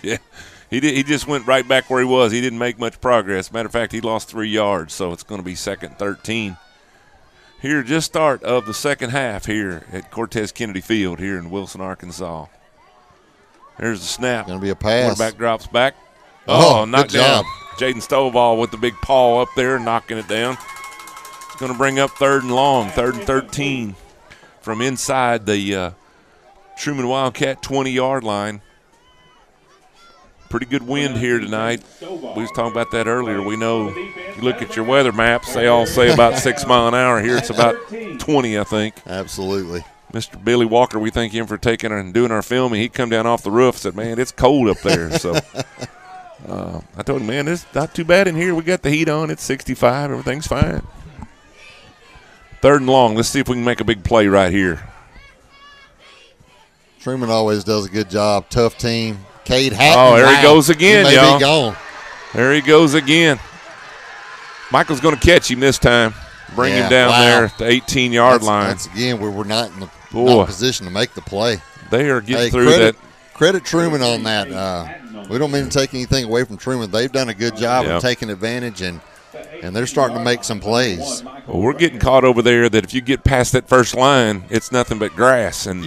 [SPEAKER 1] Yeah, he did. He just went right back where he was. He didn't make much progress. Matter of fact, he lost 3 yards, so it's going to be 2nd and 13. Here, just start of the second half here at Cortez Kennedy Field here in Wilson, Arkansas. There's the snap.
[SPEAKER 3] Going to be a pass.
[SPEAKER 1] Quarterback drops back. Oh, knocked
[SPEAKER 3] good
[SPEAKER 1] down.
[SPEAKER 3] job.
[SPEAKER 1] Jaden Stovall with the big paw up there, knocking it down. It's going to bring up 3rd and long, 3rd and 13 from inside the Truman Wildcat 20-yard line. Pretty good wind here tonight. We was talking about that earlier. We know if you look at your weather maps, they all say about 6 miles an hour. Here it's about 20, I think.
[SPEAKER 3] Absolutely.
[SPEAKER 1] Mr. Billy Walker, we thank him for taking and doing our filming. He come down off the roof and said, "Man, it's cold up there." So I told him, "Man, it's not too bad in here. We got the heat on. It's 65. Everything's fine." 3rd and long. Let's see if we can make a big play right here.
[SPEAKER 3] Truman always does a good job. Tough team. Cade Hatton.
[SPEAKER 1] Oh, there he goes again,
[SPEAKER 3] he may
[SPEAKER 1] y'all.
[SPEAKER 3] be gone.
[SPEAKER 1] There he goes again. Michael's going to catch him this time. Bring him down there at the 18-yard line.
[SPEAKER 3] That's again where we're not in the position to make the play.
[SPEAKER 1] They are getting through that.
[SPEAKER 3] Credit Truman on that. We don't mean to take anything away from Truman. They've done a good job of taking advantage, and they're starting to make some plays.
[SPEAKER 1] Well, we're getting caught over there that if you get past that first line, it's nothing but grass. And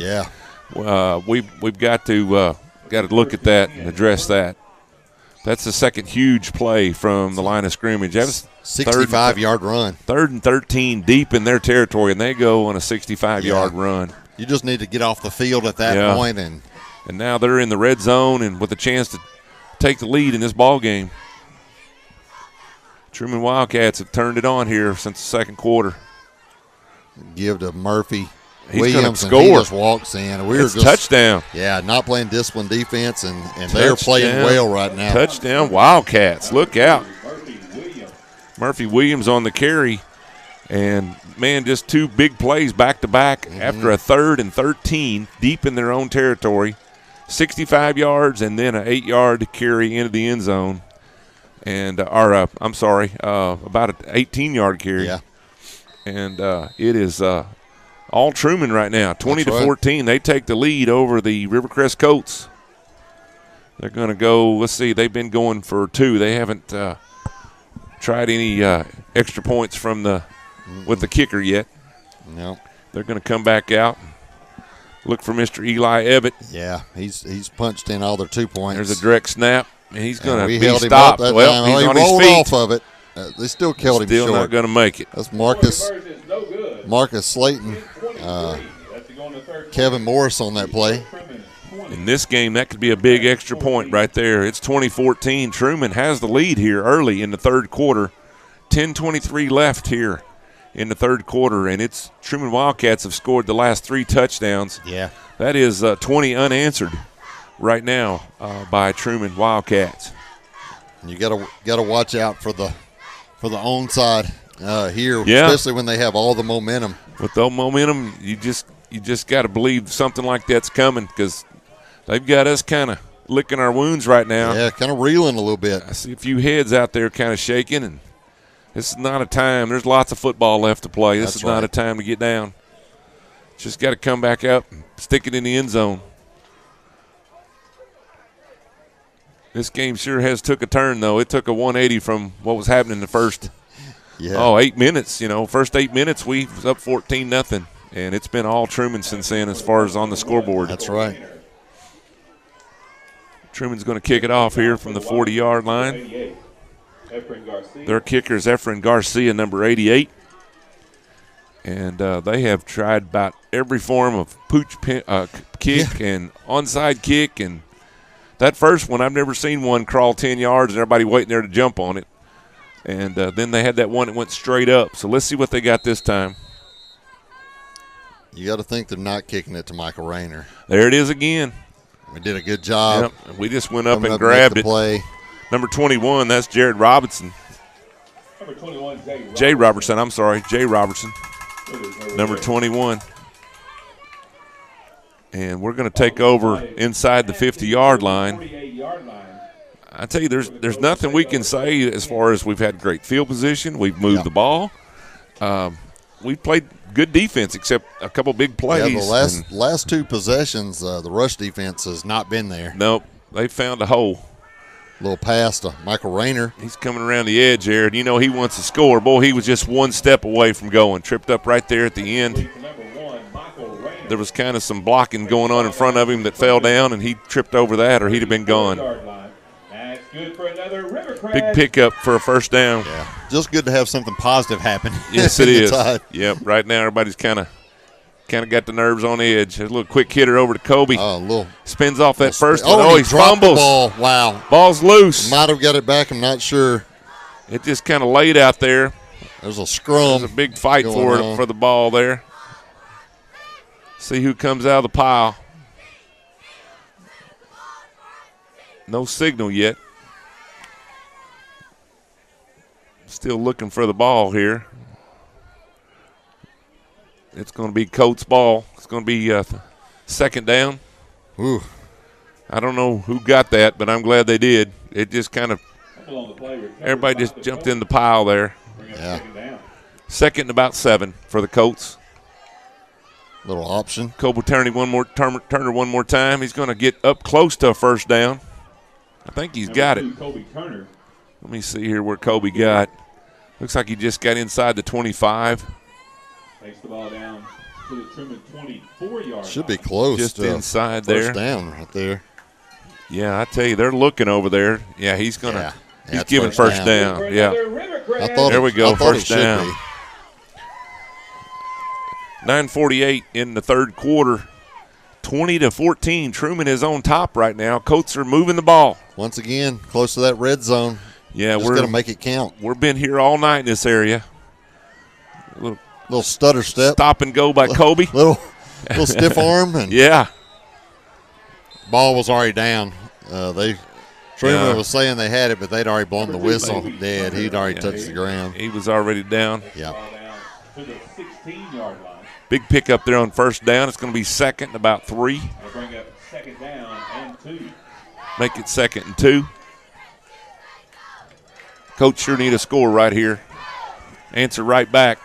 [SPEAKER 1] we've got to look at that and address that. That's the second huge play from the line of scrimmage. That was
[SPEAKER 3] 65-yard run.
[SPEAKER 1] 3rd and 13 deep in their territory, and they go on a 65-yard run.
[SPEAKER 3] You just need to get off the field at that point. And
[SPEAKER 1] now they're in the red zone and with a chance to take the lead in this ball game. Truman Wildcats have turned it on here since the second quarter.
[SPEAKER 3] Give to Murphy.
[SPEAKER 1] He's
[SPEAKER 3] Williams,
[SPEAKER 1] score.
[SPEAKER 3] And he just walks in.
[SPEAKER 1] It's touchdown.
[SPEAKER 3] Yeah, not playing disciplined defense, and they're playing well right now.
[SPEAKER 1] Touchdown Wildcats. Look out. Murphy Williams on the carry. And, man, just 2 big plays back-to-back after a 3rd and 13 deep in their own territory. 65 yards and then an 8-yard carry into the end zone. And about an 18-yard carry.
[SPEAKER 3] Yeah.
[SPEAKER 1] And it is all Truman right now, 20-14. They take the lead over the Rivercrest Colts. They're going to go. Let's see. They've been going for 2. They haven't tried any extra points with the kicker yet.
[SPEAKER 3] No.
[SPEAKER 1] They're going to come back out. Look for Mr. Eli Ebbett.
[SPEAKER 3] Yeah, he's punched in all their 2 points.
[SPEAKER 1] There's a direct snap, and he's going to be
[SPEAKER 3] stopped.
[SPEAKER 1] Well, he's on
[SPEAKER 3] rolled
[SPEAKER 1] his feet.
[SPEAKER 3] Off of it. They still killed him short.
[SPEAKER 1] Still not going to make it.
[SPEAKER 3] That's Marcus Slayton, Kevin Morris on that play.
[SPEAKER 1] In this game, that could be a big extra point right there. It's 20-14. Truman has the lead here early in the third quarter. 10:23 left here in the third quarter, and it's Truman Wildcats have scored the last 3 touchdowns.
[SPEAKER 3] Yeah.
[SPEAKER 1] That is 20 unanswered right now by Truman Wildcats.
[SPEAKER 3] And you gotta watch out for the onside here, especially when they have all the momentum.
[SPEAKER 1] With the momentum, you just got to believe something like that's coming because they've got us kind of licking our wounds right now.
[SPEAKER 3] Yeah, kind of reeling a little bit.
[SPEAKER 1] I see a few heads out there kind of shaking, and this is not a time. There's lots of football left to play. This is not a time to get down. Just got to come back up and stick it in the end zone. This game sure has took a turn, though. It took a 180 from what was happening in the first 8 minutes. First 8 minutes, we was up 14-0, and it's been all Truman since then as far as on the scoreboard.
[SPEAKER 3] That's right.
[SPEAKER 1] Truman's going to kick it off here from the 40-yard line. Their kicker is Efren Garcia, number 88. And they have tried about every form of kick and onside kick. And that first one, I've never seen one crawl 10 yards and everybody waiting there to jump on it. And then they had that one that went straight up. So let's see what they got this time.
[SPEAKER 3] You got to think they're not kicking it to Michael Rayner.
[SPEAKER 1] There it is again.
[SPEAKER 3] We did a good job.
[SPEAKER 1] Yep. We just went up and grabbed it.
[SPEAKER 3] Play.
[SPEAKER 1] Number 21, that's Jared Robinson.
[SPEAKER 2] Number 21,
[SPEAKER 1] Jay Robertson. I'm sorry, Jay Robertson. Number 21. And we're going to take over inside the 50-yard line. I tell you, there's nothing we can say as far as we've had great field position. We've moved the ball. We've played good defense except a couple big plays.
[SPEAKER 3] Yeah, the last 2 possessions, the rush defense has not been there.
[SPEAKER 1] Nope. They found a hole.
[SPEAKER 3] Little pass to Michael Rayner.
[SPEAKER 1] He's coming around the edge there. He wants to score. Boy, he was just one step away from going. Tripped up right there at the end. There was kind of some blocking going on in front of him that fell down, and he tripped over that or he'd have been gone. Big pickup for a first down.
[SPEAKER 3] Yeah, just good to have something positive happen.
[SPEAKER 1] Yes, it is. Yep, right now everybody's kind of got the nerves on edge. A little quick hitter over to Kobe. Spins off that first one.
[SPEAKER 3] Oh, he
[SPEAKER 1] fumbles.
[SPEAKER 3] The ball. Wow.
[SPEAKER 1] Ball's loose.
[SPEAKER 3] Might have got it back. I'm not sure.
[SPEAKER 1] It just kind of laid out there.
[SPEAKER 3] There's a scrum.
[SPEAKER 1] There's a big fight for the ball there. See who comes out of the pile. No signal yet. Still looking for the ball here. It's going to be Colts ball. It's going to be second down.
[SPEAKER 3] Ooh.
[SPEAKER 1] I don't know who got that, but I'm glad they did. It just kind of everybody just jumped in the pile there.
[SPEAKER 3] Yeah.
[SPEAKER 1] Second and about 7 for the Colts.
[SPEAKER 3] Little option.
[SPEAKER 1] Turner one more time. He's going to get up close to a first down. I think he's got it. Let me see here where Kobe got. Looks like he just got inside the 25.
[SPEAKER 2] Takes the ball down to the Truman 24-yard line.
[SPEAKER 3] Should be close.
[SPEAKER 1] Just inside there.
[SPEAKER 3] First down right there.
[SPEAKER 1] Yeah, I tell you, they're looking over there. Yeah, he's gonna.
[SPEAKER 3] Yeah.
[SPEAKER 1] He's giving first down. Yeah.
[SPEAKER 3] There
[SPEAKER 1] we go. First down. 9:48 in the third quarter. 20-14. Truman is on top right now. Colts are moving the ball.
[SPEAKER 3] Once again, close to that red zone.
[SPEAKER 1] Yeah,
[SPEAKER 3] we're going to make it count.
[SPEAKER 1] We've been here all night in this area.
[SPEAKER 3] Little stutter step.
[SPEAKER 1] Stop and go by Kobe.
[SPEAKER 3] Little stiff arm. And
[SPEAKER 1] yeah.
[SPEAKER 3] Ball was already down. Truman was saying they had it, but they'd already blown the whistle dead. He'd already touched the ground.
[SPEAKER 1] He was already down.
[SPEAKER 3] Yeah.
[SPEAKER 2] To the 16-yard line.
[SPEAKER 1] Big pickup there on first down. It's going to be second and about 3.
[SPEAKER 2] They'll bring up second down and 2.
[SPEAKER 1] Make it second and 2. Coach sure need a score right here. Answer right back.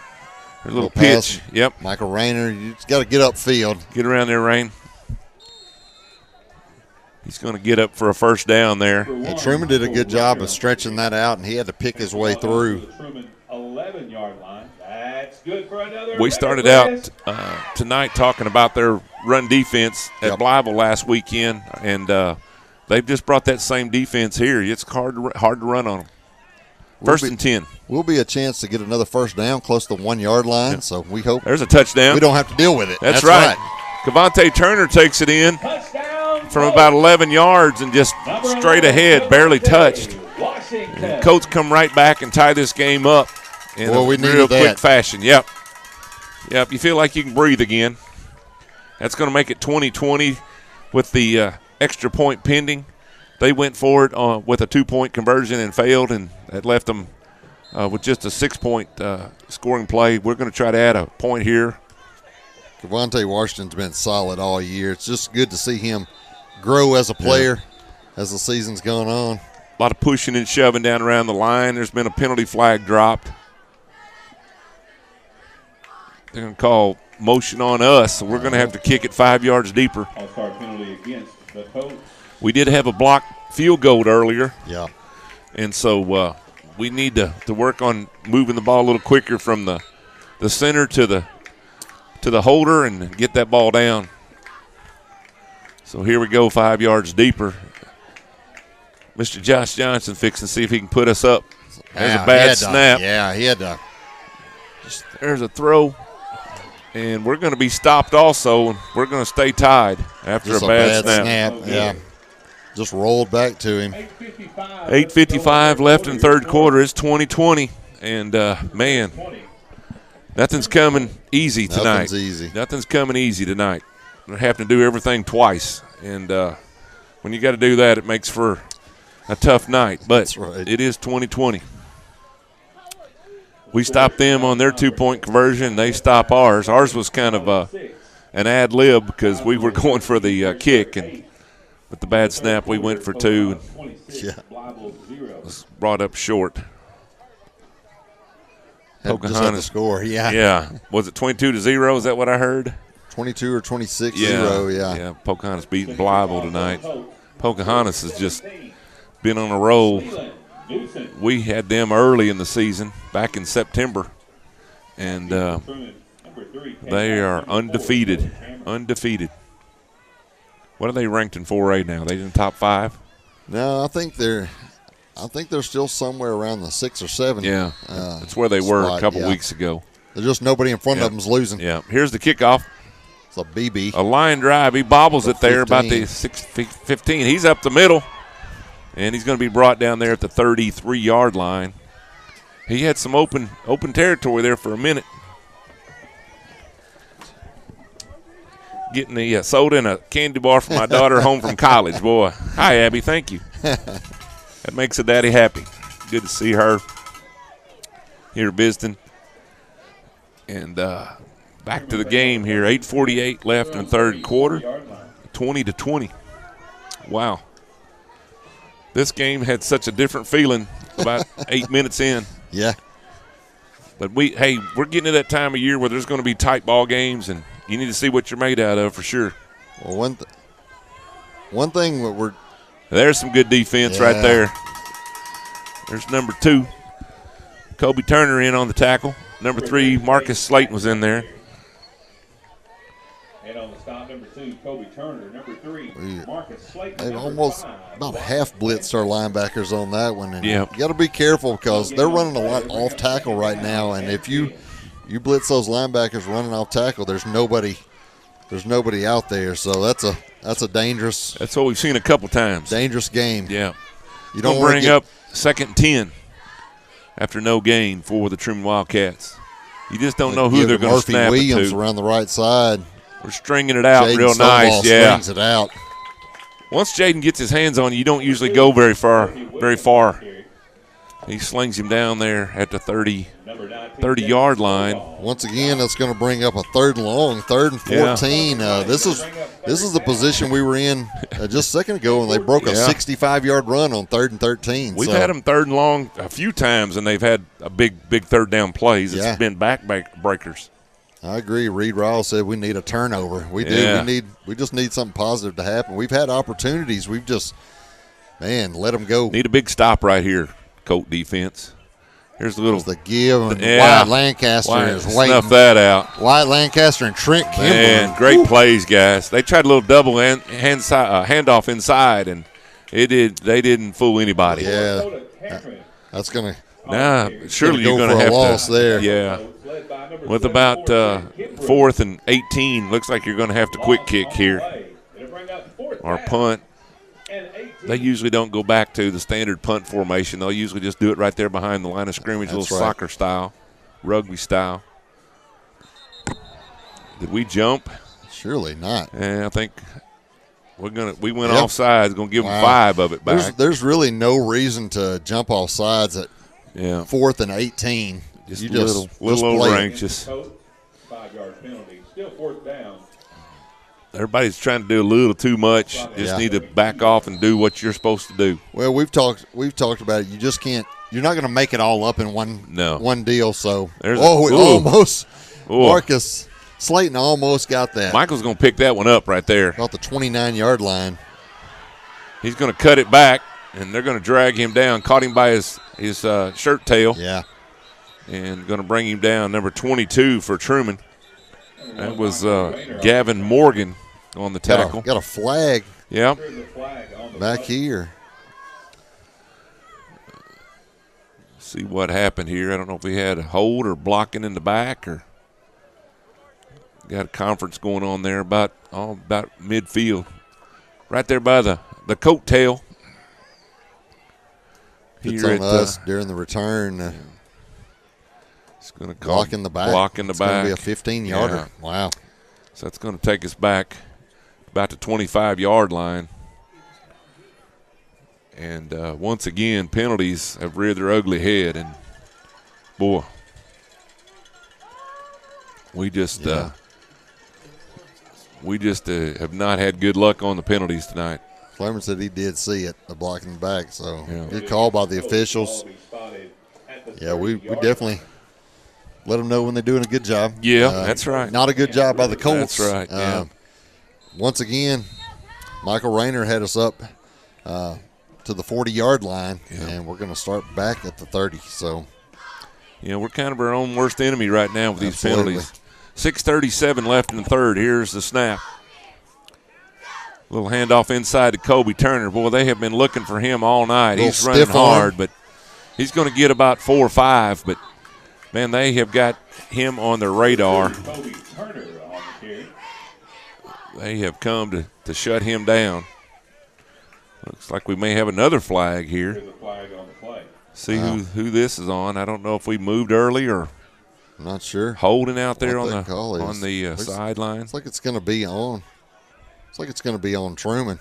[SPEAKER 1] There's a little pitch.
[SPEAKER 3] Pass.
[SPEAKER 1] Yep.
[SPEAKER 3] Michael Rayner, you just got to get upfield.
[SPEAKER 1] Get around there, Rain. He's going to get up for a first down there.
[SPEAKER 3] And Truman did a good job of stretching that out, and he had to pick his way through.
[SPEAKER 2] Truman 11-yard line. That's good for another.
[SPEAKER 1] We started out tonight talking about their run defense at Blytheville last weekend, and they've just brought that same defense here. It's hard to run on them. First and 10.
[SPEAKER 3] Will be a chance to get another first down close to the 1-yard line, so we hope
[SPEAKER 1] there's a touchdown.
[SPEAKER 3] We don't have to deal with it.
[SPEAKER 1] That's right. Cavante Turner takes it in from about 11 yards and just straight ahead, barely touched. And Colts come right back and tie this game up in a real quick fashion. Yep. You feel like you can breathe again. That's going to make it 20-20 with the extra point pending. They went for it with a 2-point conversion and failed, and that left them with just a 6-point scoring play. We're going to try to add a point here.
[SPEAKER 3] Cavante Washington's been solid all year. It's just good to see him grow as a player as the season's gone on.
[SPEAKER 1] A lot of pushing and shoving down around the line. There's been a penalty flag dropped. They're going to call motion on us, so we're going to have to kick it 5 yards deeper.
[SPEAKER 2] All-star penalty against the Colts.
[SPEAKER 1] We did have a blocked field goal earlier.
[SPEAKER 3] Yeah.
[SPEAKER 1] And so we need to work on moving the ball a little quicker from the center to the holder and get that ball down. So here we go, 5 yards deeper. Mr. Josh Johnson fixing to see if he can put us up. There's a bad snap.
[SPEAKER 3] He had to.
[SPEAKER 1] There's a throw. And we're going to be stopped also, and we're going to stay tied after a bad snap.
[SPEAKER 3] Yeah. Just rolled back to him.
[SPEAKER 1] 8:55 left in third quarter. It's 20-20. And, man, nothing's coming easy tonight. Nothing's coming easy tonight. We're having to do everything twice. And when you got to do that, it makes for a tough night. But it is 20-20. We stopped them on their 2-point conversion. They stop ours. Ours was kind of an ad lib because we were going for the kick, and with the bad snap, we went for 2. And was brought up short.
[SPEAKER 3] Just had to score.
[SPEAKER 1] Yeah. Was it 22-0? Is that what I heard?
[SPEAKER 3] 22 or 26-0.
[SPEAKER 1] Yeah. Pocahontas beating Blytheville tonight. Pocahontas has just been on a roll. We had them early in the season, back in September, and they are undefeated. What are they ranked in 4A now? They in the top 5?
[SPEAKER 3] No, I think they're still somewhere around the 6 or 7.
[SPEAKER 1] Yeah, that's where they were a couple weeks ago.
[SPEAKER 3] There's just nobody in front of them's losing.
[SPEAKER 1] Yeah, here's the kickoff.
[SPEAKER 3] It's a BB.
[SPEAKER 1] A line drive. He bobbles it there about the 6-15. He's up the middle. And he's going to be brought down there at the 33-yard line. He had some open territory there for a minute. Getting the soda and a candy bar for my daughter home from college. Boy, hi, Abby. Thank you. That makes a daddy happy. Good to see her here visiting. And back to the game here. 8:48 left in the third quarter. 20-20. Wow. This game had such a different feeling about 8 minutes in.
[SPEAKER 3] Yeah.
[SPEAKER 1] But we're getting to that time of year where there's going to be tight ball games, and you need to see what you're made out of for sure.
[SPEAKER 3] Well, one thing that
[SPEAKER 1] there's some good defense right there. There's number 2, Kobe Turner in on the tackle. Number 3, Marcus Slayton was in there.
[SPEAKER 2] And on the stop, number 6, 2, Kobe Turner. Number 3, Marcus Slayton.
[SPEAKER 3] They've
[SPEAKER 2] Number
[SPEAKER 3] almost
[SPEAKER 2] 5,
[SPEAKER 3] about half blitzed our linebackers on that one. And
[SPEAKER 1] Yeah.
[SPEAKER 3] you got to be careful because they're running a lot off tackle right now. And if you blitz those linebackers running off tackle, there's nobody out there. So that's a dangerous.
[SPEAKER 1] That's what we've seen a couple times.
[SPEAKER 3] Dangerous game.
[SPEAKER 1] Yeah.
[SPEAKER 3] You don't
[SPEAKER 1] bring up 2nd and 10 after no gain for the Truman Wildcats. You just don't know who they're going to snap
[SPEAKER 3] Murphy Williams
[SPEAKER 1] it to.
[SPEAKER 3] around the right side.
[SPEAKER 1] We're stringing it out
[SPEAKER 3] Jaden
[SPEAKER 1] real
[SPEAKER 3] Stovall
[SPEAKER 1] nice. Yeah.
[SPEAKER 3] slings it out.
[SPEAKER 1] Once Jaden gets his hands on you don't usually go very far. He slings him down there at the 30-yard line.
[SPEAKER 3] Once again, that's going to bring up a 3rd and long, 3rd and 14. This is the position we were in just a second ago, and they broke a 65-yard run on 3rd and 13.
[SPEAKER 1] We've had them 3rd and long a few times, and they've had a big 3rd down plays. It's
[SPEAKER 3] Yeah.
[SPEAKER 1] been back breakers.
[SPEAKER 3] I agree. Reed Rowell said we need a turnover. We do. We just need something positive to happen. We've had opportunities. We've just, let them go.
[SPEAKER 1] Need a big stop right here, Colt defense. Here's the little.
[SPEAKER 3] The give. And Wyatt Lancaster is waiting.
[SPEAKER 1] Snuff that out.
[SPEAKER 3] Wyatt Lancaster and Trent Kimber.
[SPEAKER 1] Man, great plays, guys. They tried a little double handoff inside, and they didn't fool anybody.
[SPEAKER 3] Yeah, that's going to.
[SPEAKER 1] Nah, surely you're
[SPEAKER 3] going
[SPEAKER 1] to have
[SPEAKER 3] loss
[SPEAKER 1] to.
[SPEAKER 3] there.
[SPEAKER 1] Yeah. With about 4th and 18, looks like you're going to have to quick kick here or punt. They usually don't go back to the standard punt formation. They'll usually just do it right there behind the line of scrimmage, a little soccer style, rugby style. Did we jump?
[SPEAKER 3] Surely not.
[SPEAKER 1] Yeah, I think we went offsides. Going to give them 5 of it back.
[SPEAKER 3] There's really no reason to jump off sides at 4th and 18.
[SPEAKER 1] Just a little over anxious.
[SPEAKER 2] 5-yard penalty. Still 4th down.
[SPEAKER 1] Everybody's trying to do a little too much. Just need to back off and do what you're supposed to do.
[SPEAKER 3] Well, we've talked about it. You just can't. You're not going to make it all up in one deal. So almost. Marcus Slayton almost got that.
[SPEAKER 1] Michael's going to pick that one up right there.
[SPEAKER 3] About the 29-yard line.
[SPEAKER 1] He's going to cut it back, and they're going to drag him down. Caught him by his shirt tail.
[SPEAKER 3] Yeah.
[SPEAKER 1] And going to bring him down, number 22 for Truman. That was Gavin Morgan on the tackle.
[SPEAKER 3] Got a flag.
[SPEAKER 1] Yeah.
[SPEAKER 3] Back here.
[SPEAKER 1] See what happened here. I don't know if we had a hold or blocking in the back or got a conference going on there about midfield. Right there by the coat tail.
[SPEAKER 3] It's on us during the return.
[SPEAKER 1] It's going to
[SPEAKER 3] blocking the back.
[SPEAKER 1] Blocking the back.
[SPEAKER 3] It's going to be a 15-yarder.
[SPEAKER 1] Yeah.
[SPEAKER 3] Wow.
[SPEAKER 1] So that's going to take us back about the 25-yard line. And once again, penalties have reared their ugly head. And, boy, we just have not had good luck on the penalties tonight.
[SPEAKER 3] Fleming said he did see it, the blocking the back. So good call by the officials. Yeah, we definitely – let them know when they're doing a good job.
[SPEAKER 1] Yeah, that's right.
[SPEAKER 3] Not a good job by the Colts.
[SPEAKER 1] That's right, yeah.
[SPEAKER 3] Once again, Michael Rayner had us up to the 40-yard line, and we're going to start back at the 30. So,
[SPEAKER 1] we're kind of our own worst enemy right now with these penalties. 6:37 left in the third. Here's the snap. Little handoff inside to Kobe Turner. Boy, they have been looking for him all night. He's running hard, but he's going to get about 4 or 5, but man, they have got him on their radar. They have come to shut him down. Looks like we may have another flag here. See who this is on. I don't know if we moved early or
[SPEAKER 3] I'm not sure.
[SPEAKER 1] Holding out there on the sideline.
[SPEAKER 3] It's like it's going to be on. It's like it's going to be on Truman.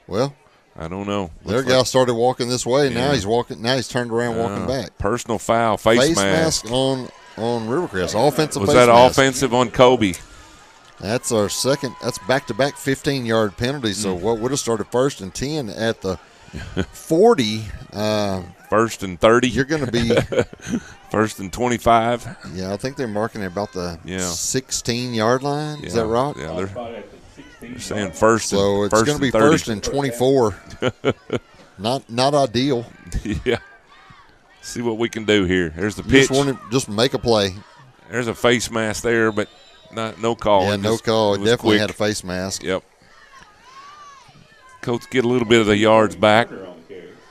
[SPEAKER 3] Well,
[SPEAKER 1] I don't know.
[SPEAKER 3] Their guy started walking this way. Yeah. Now he's walking. Now he's turned around walking back.
[SPEAKER 1] Personal foul. Face mask
[SPEAKER 3] on Rivercrest. Offensive.
[SPEAKER 1] Was that offensive on Kobe?
[SPEAKER 3] That's our second. That's back-to-back 15-yard penalty. So what would have started 1st and 10 at the 40.
[SPEAKER 1] 1st and 30.
[SPEAKER 3] You're going to be
[SPEAKER 1] 1st and 25.
[SPEAKER 3] Yeah, I think they're marking it about the 16-yard line. Is that right?
[SPEAKER 1] Yeah, they're saying first.
[SPEAKER 3] So it's going to be 1st and 24. Not ideal.
[SPEAKER 1] Yeah. See what we can do here. There's the pitch.
[SPEAKER 3] Just make a play.
[SPEAKER 1] There's a face mask there, but no call.
[SPEAKER 3] Yeah, no call. It definitely
[SPEAKER 1] quick.
[SPEAKER 3] had a face mask.
[SPEAKER 1] Yep. Colts get a little bit of the yards back.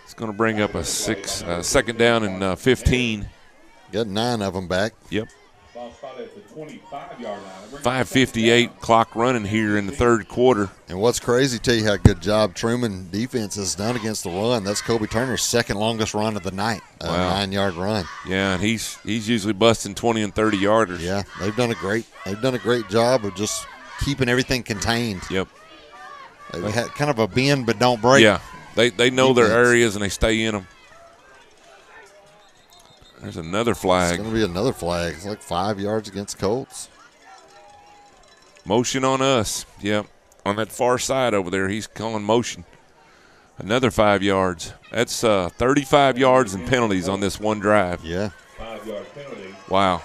[SPEAKER 1] It's going to bring up a second down and 15.
[SPEAKER 3] Got 9 of them back.
[SPEAKER 1] Yep.
[SPEAKER 2] Ball spotted at the 25-yard line.
[SPEAKER 1] 5:58 clock running here in the third quarter.
[SPEAKER 3] And what's crazy, tell you how good job Truman defense has done against the run. That's Kobe Turner's second longest run of the night, a 9-yard run.
[SPEAKER 1] Yeah, and he's usually busting 20 and 30 yarders.
[SPEAKER 3] Yeah, they've done a great job of just keeping everything contained.
[SPEAKER 1] Yep.
[SPEAKER 3] They had kind of a bend but don't break.
[SPEAKER 1] Yeah, they know their
[SPEAKER 3] defense.
[SPEAKER 1] areas and they stay in them. There's another flag.
[SPEAKER 3] It's going to be another flag. It's like 5 yards against Colts.
[SPEAKER 1] Motion on us. Yep. On that far side over there, he's calling motion. Another 5 yards. That's 35 yards and penalties on this one drive.
[SPEAKER 3] Yeah.
[SPEAKER 2] 5-yard penalty.
[SPEAKER 1] Wow.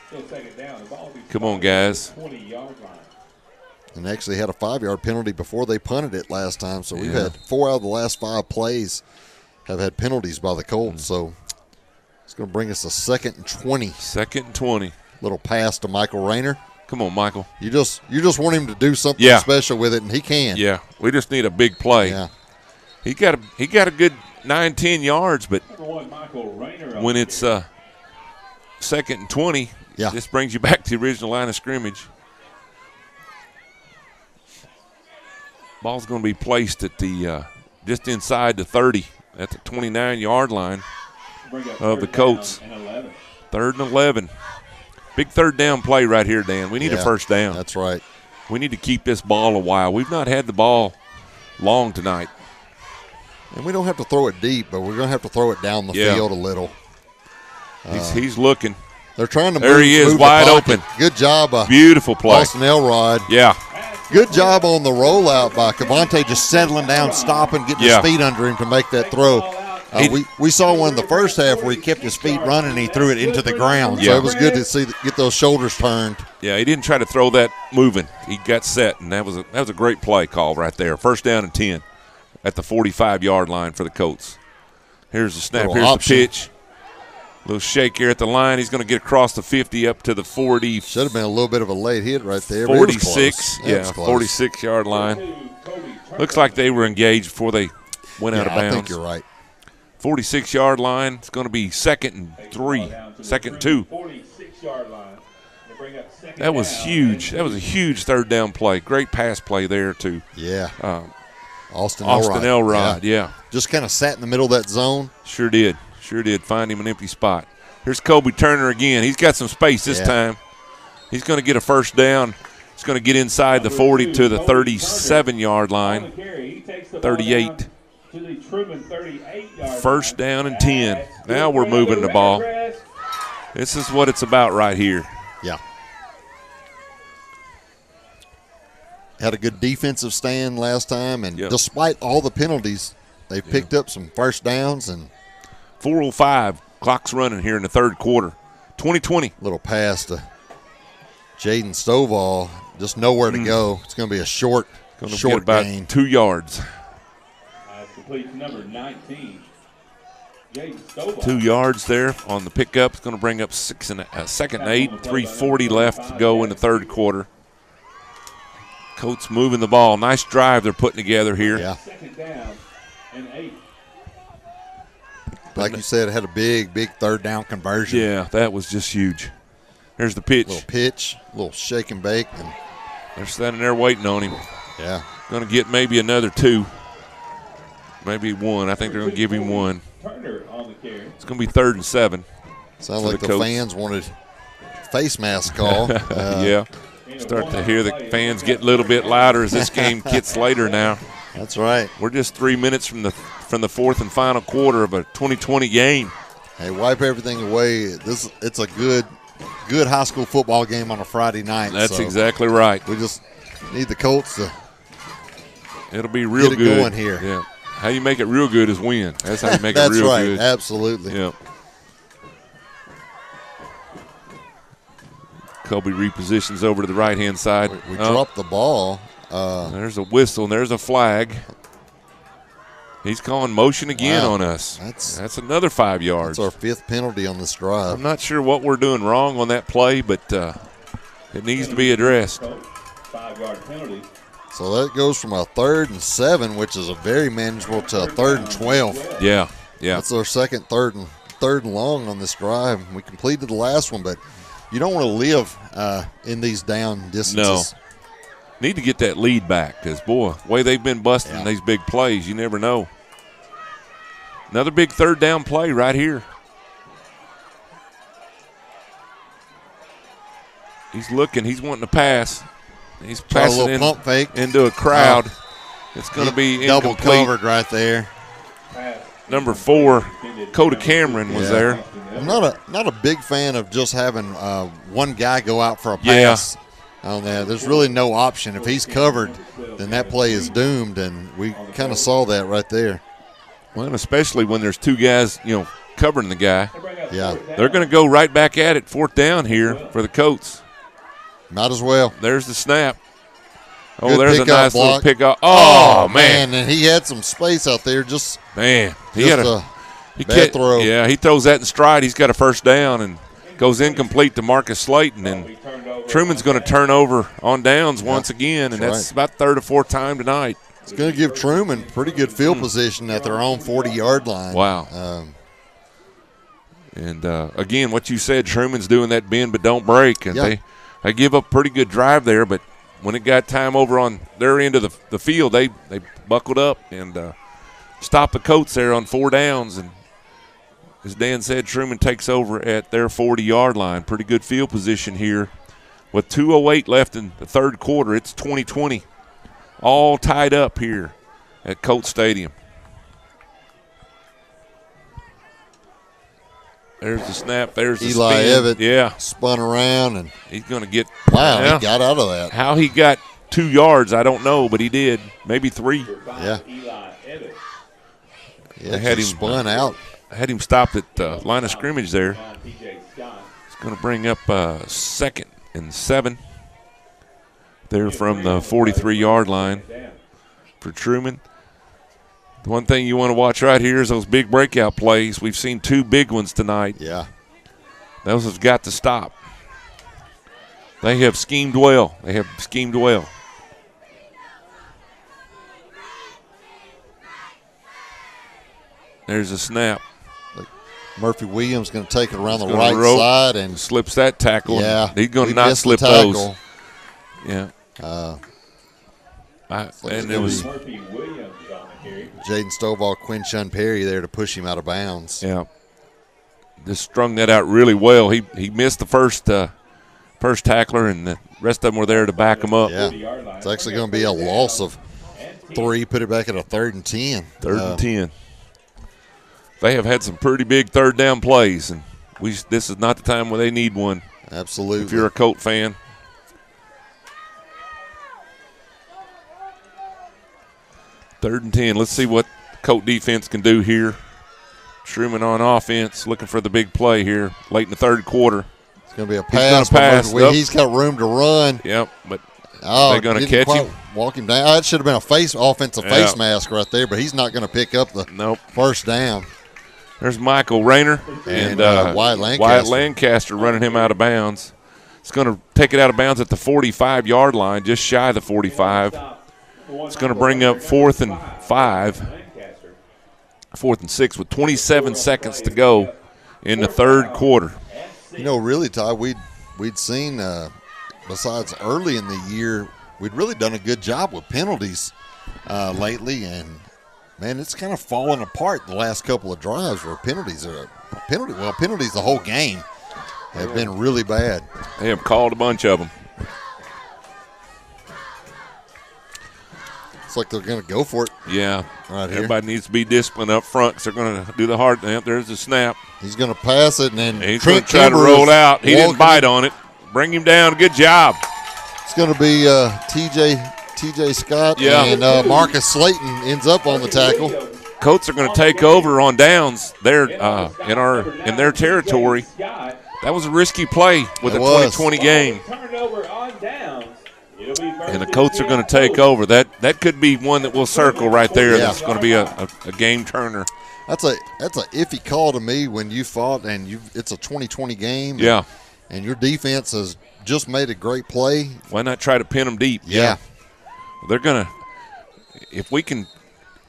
[SPEAKER 2] Still second down. The ball will be
[SPEAKER 1] Come on, guys.
[SPEAKER 2] 20-yard line.
[SPEAKER 3] And actually had a 5-yard penalty before they punted it last time. So we've had 4 out of the last 5 plays have had penalties by the Colts. So it's going to bring us a 2nd and 20.
[SPEAKER 1] 2nd and 20.
[SPEAKER 3] Little pass to Michael Rayner.
[SPEAKER 1] Come on, Michael.
[SPEAKER 3] You just want him to do something special with it, and he can.
[SPEAKER 1] Yeah, we just need a big play.
[SPEAKER 3] Yeah.
[SPEAKER 1] He got a good 9-10 yards, but
[SPEAKER 2] Michael Rayner
[SPEAKER 1] when it's 2nd and 20, this brings you back to the original line of scrimmage. Ball's going to be placed at the just inside the 30 at the 29-yard line of the Colts. 3rd and 11. Big third down play right here, Dan. We need a first down.
[SPEAKER 3] That's right.
[SPEAKER 1] We need to keep this ball a while. We've not had the ball long tonight.
[SPEAKER 3] And we don't have to throw it deep, but we're going to have to throw it down the field a little.
[SPEAKER 1] He's looking.
[SPEAKER 3] They're trying to
[SPEAKER 1] there
[SPEAKER 3] move,
[SPEAKER 1] he is,
[SPEAKER 3] move
[SPEAKER 1] wide
[SPEAKER 3] the pocket.
[SPEAKER 1] open.
[SPEAKER 3] Good job.
[SPEAKER 1] Beautiful play.
[SPEAKER 3] Austin Elrod.
[SPEAKER 1] Yeah.
[SPEAKER 3] Good job on the rollout by Cavante, just settling down, stopping, getting his feet under him to make that throw. We saw one in the first half where he kept his feet running and he threw it into the ground. So it was good to get those shoulders turned.
[SPEAKER 1] Yeah, he didn't try to throw that moving. He got set, and that was a great play call right there. First down and 10 at the 45-yard line for the Colts. Here's the snap. Here's the pitch. Little shake here at the line. He's going to get across the 50 up to the 40.
[SPEAKER 3] Should have been a little bit of a late hit right there.
[SPEAKER 1] 46, 46-yard line. Looks like they were engaged before they went out of bounds.
[SPEAKER 3] I think you're right.
[SPEAKER 1] 46-yard line. It's going to be 2nd and 3, 2nd and 2.
[SPEAKER 2] 46-yard line.
[SPEAKER 1] That was huge. That was a huge third down play. Great pass play there to
[SPEAKER 3] Austin
[SPEAKER 1] Elrod. Yeah.
[SPEAKER 3] Just kind of sat in the middle of that zone.
[SPEAKER 1] Sure did. Find him an empty spot. Here's Kobe Turner again. He's got some space this time. He's going to get a first down. He's going to get inside the 40 to the 37-yard line. 38.
[SPEAKER 2] To the Truman 38-yard
[SPEAKER 1] First down and 10. Now we're moving the ball. This is what it's about right here.
[SPEAKER 3] Yeah. Had a good defensive stand last time, and despite all the penalties, they picked up some first downs. And
[SPEAKER 1] 4:05, clock's running here in the third quarter. 20-20.
[SPEAKER 3] Little pass to Jaden Stovall, just nowhere to go. It's going to be a short
[SPEAKER 1] about
[SPEAKER 3] gain.
[SPEAKER 1] 2 yards.
[SPEAKER 2] Complete number 19. Jaden Stovall.
[SPEAKER 1] 2 yards there on the pickup. It's going to bring up 2nd and 8. 3:40 left to go in the third quarter. Colts moving the ball. Nice drive they're putting together here.
[SPEAKER 3] Yeah.
[SPEAKER 2] 2nd down and 8.
[SPEAKER 3] Like you said, it had a big third down conversion.
[SPEAKER 1] Yeah, that was just huge. Here's the pitch.
[SPEAKER 3] Little pitch, little shake and bake. And
[SPEAKER 1] they're standing there waiting on him.
[SPEAKER 3] Yeah.
[SPEAKER 1] Going to get maybe another 2. Maybe 1. I think they're going to give him 1. It's going to be 3rd and 7.
[SPEAKER 3] Sounds like the fans wanted face mask call.
[SPEAKER 1] Yeah. Start to hear the fans get a little bit louder as this game gets later now.
[SPEAKER 3] That's right.
[SPEAKER 1] We're just 3 minutes from the fourth and final quarter of a 2020 game.
[SPEAKER 3] Hey, wipe everything away. It's a good high school football game on a Friday night.
[SPEAKER 1] That's exactly right.
[SPEAKER 3] We just need the Colts to
[SPEAKER 1] It'll be real
[SPEAKER 3] get it
[SPEAKER 1] good
[SPEAKER 3] going here.
[SPEAKER 1] Yeah. How you make it real good is win. That's how you make it real good.
[SPEAKER 3] That's right. Absolutely.
[SPEAKER 1] Yeah. Kobe repositions over to the right-hand side.
[SPEAKER 3] We dropped the ball.
[SPEAKER 1] There's a whistle and there's a flag. He's calling motion again on us. That's another 5 yards.
[SPEAKER 3] That's our 5th penalty on this drive.
[SPEAKER 1] I'm not sure what we're doing wrong on that play, but It needs to be addressed.
[SPEAKER 2] 5-yard penalty.
[SPEAKER 3] So that goes from a 3rd and 7, which is a very manageable, to a 3rd and 12.
[SPEAKER 1] Yeah.
[SPEAKER 3] That's our second, third and long on this drive. We completed the last one, but you don't want to live in these down distances.
[SPEAKER 1] No. Need to get that lead back because, boy, the way they've been busting these big plays, you never know. Another big 3rd down play right here. He's looking. He's wanting to pass. He's passing in,
[SPEAKER 3] pump fake
[SPEAKER 1] into a crowd. It's going to be
[SPEAKER 3] double
[SPEAKER 1] incomplete.
[SPEAKER 3] Covered right there.
[SPEAKER 1] Number 4, Coda Cameron was there.
[SPEAKER 3] I'm not a big fan of just having one guy go out for a pass on that. There's really no option. If he's covered, then that play is doomed, and we kind of saw that right there.
[SPEAKER 1] Well, especially when there's 2 guys, covering the guy.
[SPEAKER 3] Yeah.
[SPEAKER 1] They're going to go right back at it, 4th down here for the Colts.
[SPEAKER 3] Might as well.
[SPEAKER 1] There's the snap. Oh,
[SPEAKER 3] Good
[SPEAKER 1] there's a nice
[SPEAKER 3] block.
[SPEAKER 1] little pickup. Oh, man.
[SPEAKER 3] And he had some space out there.
[SPEAKER 1] He had a
[SPEAKER 3] bad throw.
[SPEAKER 1] Yeah, he throws that in stride. He's got a 1st down and goes incomplete to Marcus Slayton. And Truman's going to turn over on downs once again, and that's about 3rd or 4th time tonight.
[SPEAKER 3] It's going to give Truman pretty good field position at their own 40-yard line.
[SPEAKER 1] Wow. Again, what you said, Truman's doing that bend but don't break. And they give up a pretty good drive there, but when it got time over on their end of the field, they buckled up and stopped the Colts there on 4 downs. And as Dan said, Truman takes over at their 40-yard line. Pretty good field position here. With 2:08 left in the 3rd quarter, it's 20-20. All tied up here at Colts Stadium. There's the snap. There's the
[SPEAKER 3] Eli
[SPEAKER 1] spin.
[SPEAKER 3] Evett spun around, and
[SPEAKER 1] he's going to get.
[SPEAKER 3] Wow, he got out of that.
[SPEAKER 1] How he got 2 yards, I don't know, but he did. Maybe 3.
[SPEAKER 3] Yeah.
[SPEAKER 1] They had him
[SPEAKER 3] spun out.
[SPEAKER 1] Had him stopped at the line of scrimmage there. It's going to bring up 2nd and 7. There from the 43-yard line for Truman. The one thing you want to watch right here is those big breakout plays. We've seen 2 big ones tonight.
[SPEAKER 3] Yeah.
[SPEAKER 1] Those have got to stop. They have schemed well. There's a snap.
[SPEAKER 3] Murphy Williams going to take it around the right side and
[SPEAKER 1] slips that tackle.
[SPEAKER 3] Yeah.
[SPEAKER 1] He's going to not slip those. Yeah. And it was
[SPEAKER 2] Murphy Williams on the carry.
[SPEAKER 3] Jaden Stovall, Quinn Shun Perry there to push him out of bounds.
[SPEAKER 1] Yeah. Just strung that out really well. He missed the first tackler, and the rest of them were there to back him up.
[SPEAKER 3] Yeah. It's actually going to be a loss of 3. Put it back at a 3rd and 10.
[SPEAKER 1] 3rd and 10. They have had some pretty big 3rd down plays, and this is not the time where they need one.
[SPEAKER 3] Absolutely.
[SPEAKER 1] If you're a Colt fan. Third and 10. Let's see what Colt defense can do here. Truman on offense, looking for the big play here late in the 3rd quarter.
[SPEAKER 3] It's going to be a pass. He's got room to run.
[SPEAKER 1] Yep, but they're going to catch him.
[SPEAKER 3] Walk him down. It should have been a offensive face mask right there, but he's not going to pick up the 1st down.
[SPEAKER 1] There's Michael Rayner and Wyatt Lancaster running him out of bounds. It's going to take it out of bounds at the 45-yard line, just shy of the 45. It's going to bring up 4th and 5, 4th and 6 with 27 seconds to go in the 3rd quarter.
[SPEAKER 3] Really, Ty, we'd seen, besides early in the year, we'd really done a good job with penalties lately, and man, it's kind of fallen apart the last couple of drives where penalties the whole game have been really bad.
[SPEAKER 1] They have called a bunch of them.
[SPEAKER 3] It's like they're going to go for it.
[SPEAKER 1] Yeah.
[SPEAKER 3] Right here.
[SPEAKER 1] Everybody needs to be disciplined up front because they're going to do the hard thing. There's the snap.
[SPEAKER 3] He's going to pass it, and then
[SPEAKER 1] he's going to try to roll out. He didn't bite on it. Bring him down. Good job.
[SPEAKER 3] It's going to be TJ Scott and Marcus Slayton ends up on the tackle.
[SPEAKER 1] Colts are going to take over on downs there in their territory. That was a risky play with a 2020 game. And the Colts are going to take over. That could be one that we'll circle right there. Yeah. That's going to be a game turner.
[SPEAKER 3] That's a iffy call to me when you fought and it's a 2020 game.
[SPEAKER 1] Yeah.
[SPEAKER 3] And your defense has just made a great play.
[SPEAKER 1] Why not try to pin them deep?
[SPEAKER 3] Yeah.
[SPEAKER 1] They're going to – if we can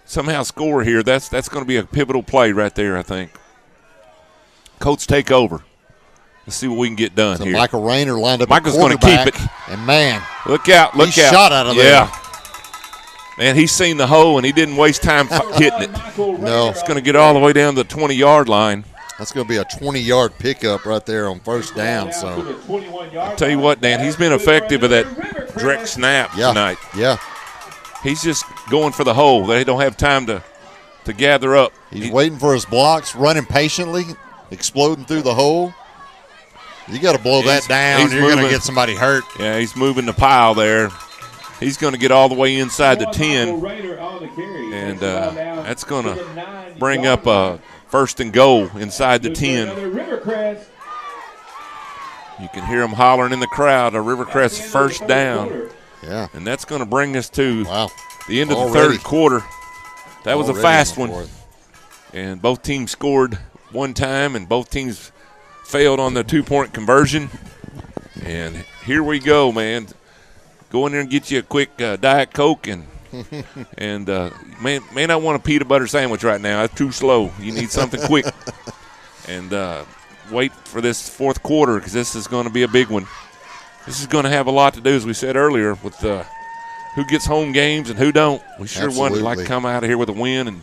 [SPEAKER 1] somehow score here, that's going to be a pivotal play right there, I think. Colts take over. Let's see what we can get done here.
[SPEAKER 3] Michael Rayner lined up
[SPEAKER 1] Michael's going to keep it.
[SPEAKER 3] And, man.
[SPEAKER 1] Look out.
[SPEAKER 3] He shot out of there.
[SPEAKER 1] Yeah. Man, he's seen the hole, and he didn't waste time hitting it.
[SPEAKER 3] No.
[SPEAKER 1] It's going to get all the way down to the 20-yard line.
[SPEAKER 3] That's going to be a 20-yard pickup right there on first down. So
[SPEAKER 1] I'll tell you what, Dan, he's been effective with that direct snap tonight.
[SPEAKER 3] Yeah.
[SPEAKER 1] He's just going for the hole. They don't have time to gather up.
[SPEAKER 3] He's waiting for his blocks, running patiently, exploding through the hole. You got to blow that down. You're going to get somebody hurt.
[SPEAKER 1] Yeah, he's moving the pile there. He's going to get all the way inside the 10, and that's going to bring up a first and goal inside the 10. You can hear them hollering in the crowd, a Rivercrest first down.
[SPEAKER 3] Yeah.
[SPEAKER 1] And that's going to bring us to the end of the third quarter. That was a fast one. And both teams scored one time, and both teams failed on the two-point conversion. And here we go, man. Go in there and get you a quick Diet Coke and man, I want a peanut butter sandwich right now. That's too slow. You need something quick. And wait for this fourth quarter because this is going to be a big one. This is going to have a lot to do, as we said earlier, with who gets home games and who don't. We sure would like to come out of here with a win, and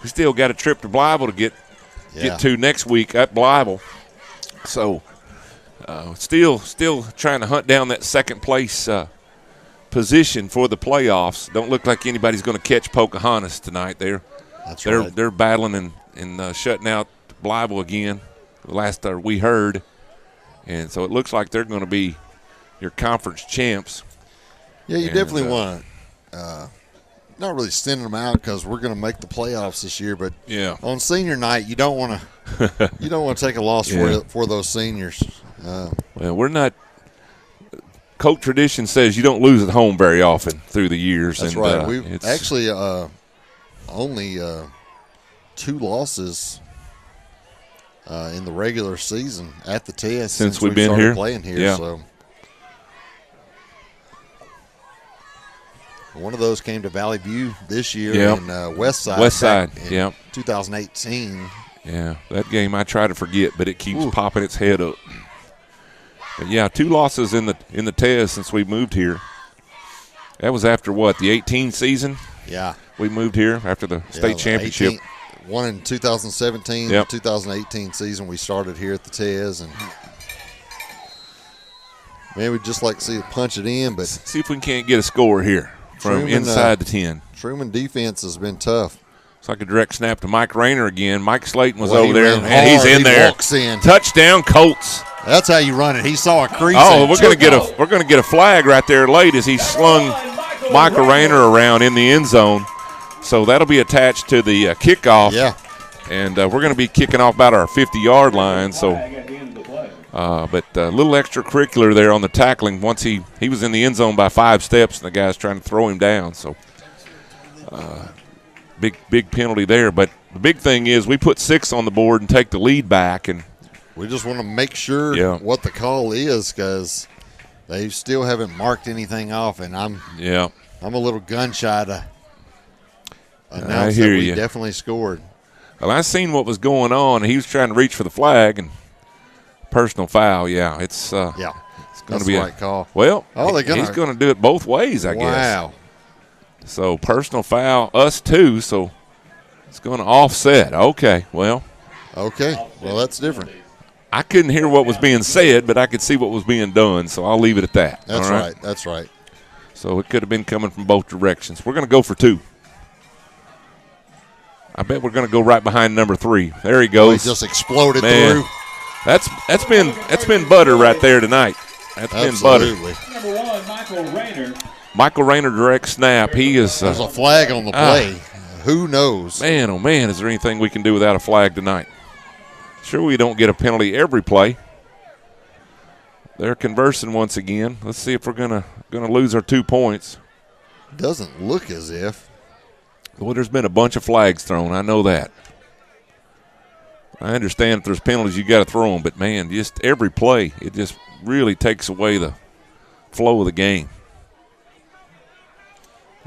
[SPEAKER 1] we still got a trip to Blytheville to get to next week at Blytheville. So still trying to hunt down that second place position for the playoffs. Don't look like anybody's going to catch Pocahontas tonight. They're battling and shutting out Blytheville again. The last we heard, and so it looks like they're going to be your conference champs.
[SPEAKER 3] Yeah, you definitely want to not really send them out because we're going to make the playoffs this year. But on senior night, you don't want to take a loss for those seniors.
[SPEAKER 1] Well, we're not. Colt tradition says you don't lose at home very often through the years.
[SPEAKER 3] That's right. We've actually only 2 losses in the regular season at the test
[SPEAKER 1] since we've been here
[SPEAKER 3] playing here.
[SPEAKER 1] Yeah.
[SPEAKER 3] So one of those came to Valley View this year in Westside.
[SPEAKER 1] Yeah.
[SPEAKER 3] 2018.
[SPEAKER 1] Yeah, that game I try to forget, but it keeps popping its head up. But yeah, 2 losses in the test since we moved here. That was after what, the 18 season?
[SPEAKER 3] Yeah.
[SPEAKER 1] We moved here after the state championship.
[SPEAKER 3] 18, one in 2017, the 2018 season we started here at the Tez, and man, we'd just like to see it punch it in, but
[SPEAKER 1] see if we can't get a score here from inside the 10.
[SPEAKER 3] Truman defense has been tough.
[SPEAKER 1] It's like a direct snap to Mike Rayner again. Mike Slayton was over there, and he's in there.
[SPEAKER 3] Walks in.
[SPEAKER 1] Touchdown, Colts.
[SPEAKER 3] That's how you run it. He saw a crease.
[SPEAKER 1] Oh, we're going to get a flag right there late as he slung Michael Rayner around in the end zone. So that'll be attached to the kickoff.
[SPEAKER 3] Yeah.
[SPEAKER 1] And we're going to be kicking off about our 50-yard line. So, but a little extracurricular there on the tackling. Once he was in the end zone by 5 steps, and the guy's trying to throw him down. So, big penalty there. But the big thing is we put 6 on the board and take the lead back, and
[SPEAKER 3] we just want to make sure what the call is because they still haven't marked anything off, and I'm a little gun shy to announce that we definitely scored.
[SPEAKER 1] Well, I seen what was going on. He was trying to reach for the flag and personal foul. Yeah, it's going to be
[SPEAKER 3] the right call.
[SPEAKER 1] Well, he's going to do it both ways, I guess.
[SPEAKER 3] Wow.
[SPEAKER 1] So personal foul, us too. So it's going to offset. Okay, well,
[SPEAKER 3] that's different.
[SPEAKER 1] I couldn't hear what was being said, but I could see what was being done, so I'll leave it at that.
[SPEAKER 3] That's right. That's right.
[SPEAKER 1] So it could have been coming from both directions. We're going to go for 2. I bet we're going to go right behind number 3. There he goes.
[SPEAKER 3] He just exploded through.
[SPEAKER 1] That's been butter right there tonight. That's been butter.
[SPEAKER 2] Number 1, Michael Rayner.
[SPEAKER 1] Michael Rayner direct snap. He is.
[SPEAKER 3] There's a flag on the play. Who knows?
[SPEAKER 1] Man, oh man, is there anything we can do without a flag tonight? Sure, we don't get a penalty every play. They're conversing once again. Let's see if we're gonna lose our 2 points.
[SPEAKER 3] Doesn't look as if.
[SPEAKER 1] Well, there's been a bunch of flags thrown. I know that. I understand if there's penalties, you got to throw them. But man, just every play, it just really takes away the flow of the game.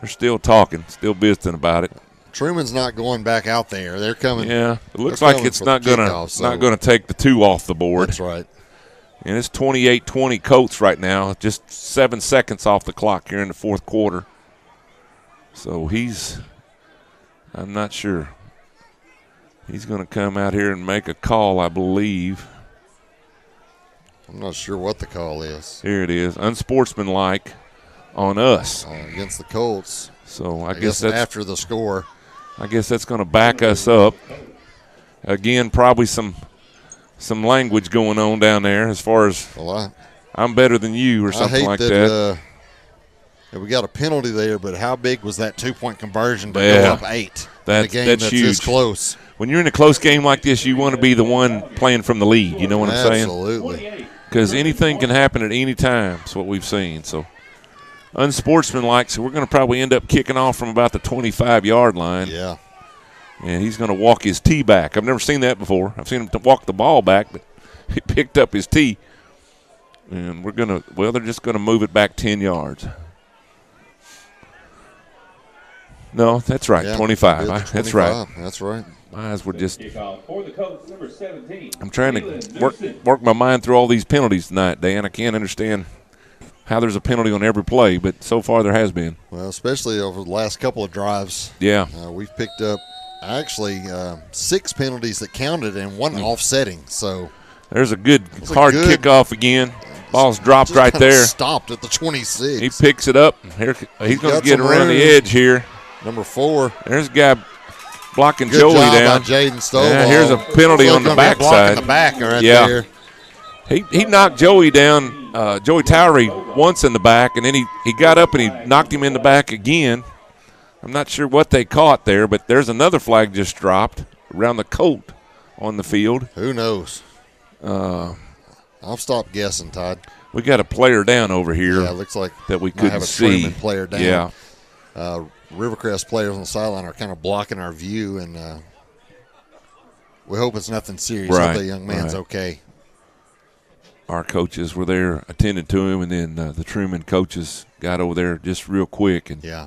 [SPEAKER 1] They're still talking, still visiting about it.
[SPEAKER 3] Truman's not going back out there. They're coming.
[SPEAKER 1] Yeah, it looks like it's not gonna take the 2 off the board.
[SPEAKER 3] That's right.
[SPEAKER 1] And it's 28-20 Colts right now, just 7 seconds off the clock here in the fourth quarter. So I'm not sure. He's going to come out here and make a call, I believe.
[SPEAKER 3] I'm not sure what the call is.
[SPEAKER 1] Here it is, unsportsmanlike on us.
[SPEAKER 3] Against the Colts.
[SPEAKER 1] So I guess that's
[SPEAKER 3] after the score.
[SPEAKER 1] I guess that's going to back us up. Again, probably some language going on down there as far as I'm better than you or something like that.
[SPEAKER 3] We got a penalty there, but how big was that 2-point conversion to go up 8?
[SPEAKER 1] That's huge.
[SPEAKER 3] This close.
[SPEAKER 1] When you're in a close game like this, you want to be the one playing from the lead. You know what I'm saying?
[SPEAKER 3] Absolutely.
[SPEAKER 1] Because anything can happen at any time. That's what we've seen. So unsportsmanlike. So we're going to probably end up kicking off from about the 25-yard line.
[SPEAKER 3] Yeah. And
[SPEAKER 1] he's going to walk his tee back. I've never seen that before. I've seen him walk the ball back, but he picked up his tee. And they're just going to move it back 10 yards. No, that's right,
[SPEAKER 3] yeah,
[SPEAKER 1] 25.
[SPEAKER 3] 25.
[SPEAKER 1] That's right.
[SPEAKER 3] That's right.
[SPEAKER 1] My eyes were just –
[SPEAKER 2] for the Colts, number 17.
[SPEAKER 1] I'm trying to work my mind through all these penalties tonight, Dan. I can't understand how there's a penalty on every play, but so far there has been.
[SPEAKER 3] Well, especially over the last couple of drives.
[SPEAKER 1] Yeah.
[SPEAKER 3] We've picked up actually 6 penalties that counted and 1 offsetting. So
[SPEAKER 1] there's a good hard kickoff again. Ball's dropped right there.
[SPEAKER 3] Stopped at the 26.
[SPEAKER 1] He picks it up. Here he's going to get around the edge here.
[SPEAKER 3] Number 4.
[SPEAKER 1] There's a guy blocking
[SPEAKER 3] Good
[SPEAKER 1] Joey
[SPEAKER 3] job
[SPEAKER 1] down.
[SPEAKER 3] By Jaden Stovall.
[SPEAKER 1] Yeah, here's a penalty on the backside.
[SPEAKER 3] The back right
[SPEAKER 1] yeah.
[SPEAKER 3] there.
[SPEAKER 1] He knocked Joey down, Joey Towery, once in the back, and then he got up and he knocked him in the back again. I'm not sure what they caught there, but there's another flag just dropped around the Colt on the field.
[SPEAKER 3] Who knows? I'll stop guessing, Todd.
[SPEAKER 1] We got a player down over here.
[SPEAKER 3] Yeah, it looks like
[SPEAKER 1] that we couldn't see.
[SPEAKER 3] Truman player down.
[SPEAKER 1] Yeah.
[SPEAKER 3] Rivercrest players on the sideline are kind of blocking our view, and we hope it's nothing serious.
[SPEAKER 1] Right.
[SPEAKER 3] Hope that young man's okay.
[SPEAKER 1] Our coaches were there, attended to him, and then the Truman coaches got over there just real quick. And
[SPEAKER 3] yeah.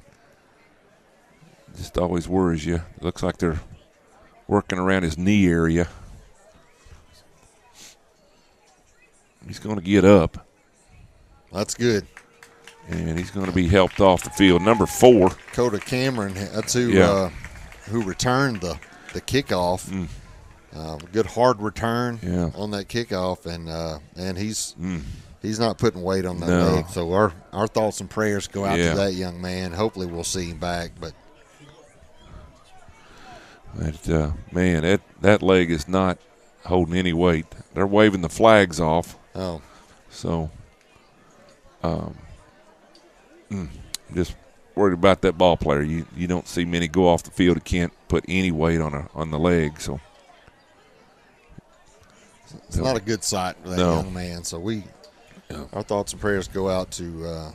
[SPEAKER 1] Just always worries you. It looks like they're working around his knee area. He's going to get up.
[SPEAKER 3] That's good.
[SPEAKER 1] And he's going to be helped off the field. Number 4.
[SPEAKER 3] Dakota Cameron, that's who returned the kickoff. Good hard return on that kickoff, and he's not putting weight on that leg. So our thoughts and prayers go out to that young man. Hopefully we'll see him back. But
[SPEAKER 1] that leg is not holding any weight. They're waving the flags off.
[SPEAKER 3] Oh,
[SPEAKER 1] so just worried about that ball player. You don't see many go off the field who can't put any weight on the leg. So
[SPEAKER 3] it's not a good sight for that young man. So our thoughts and prayers go out to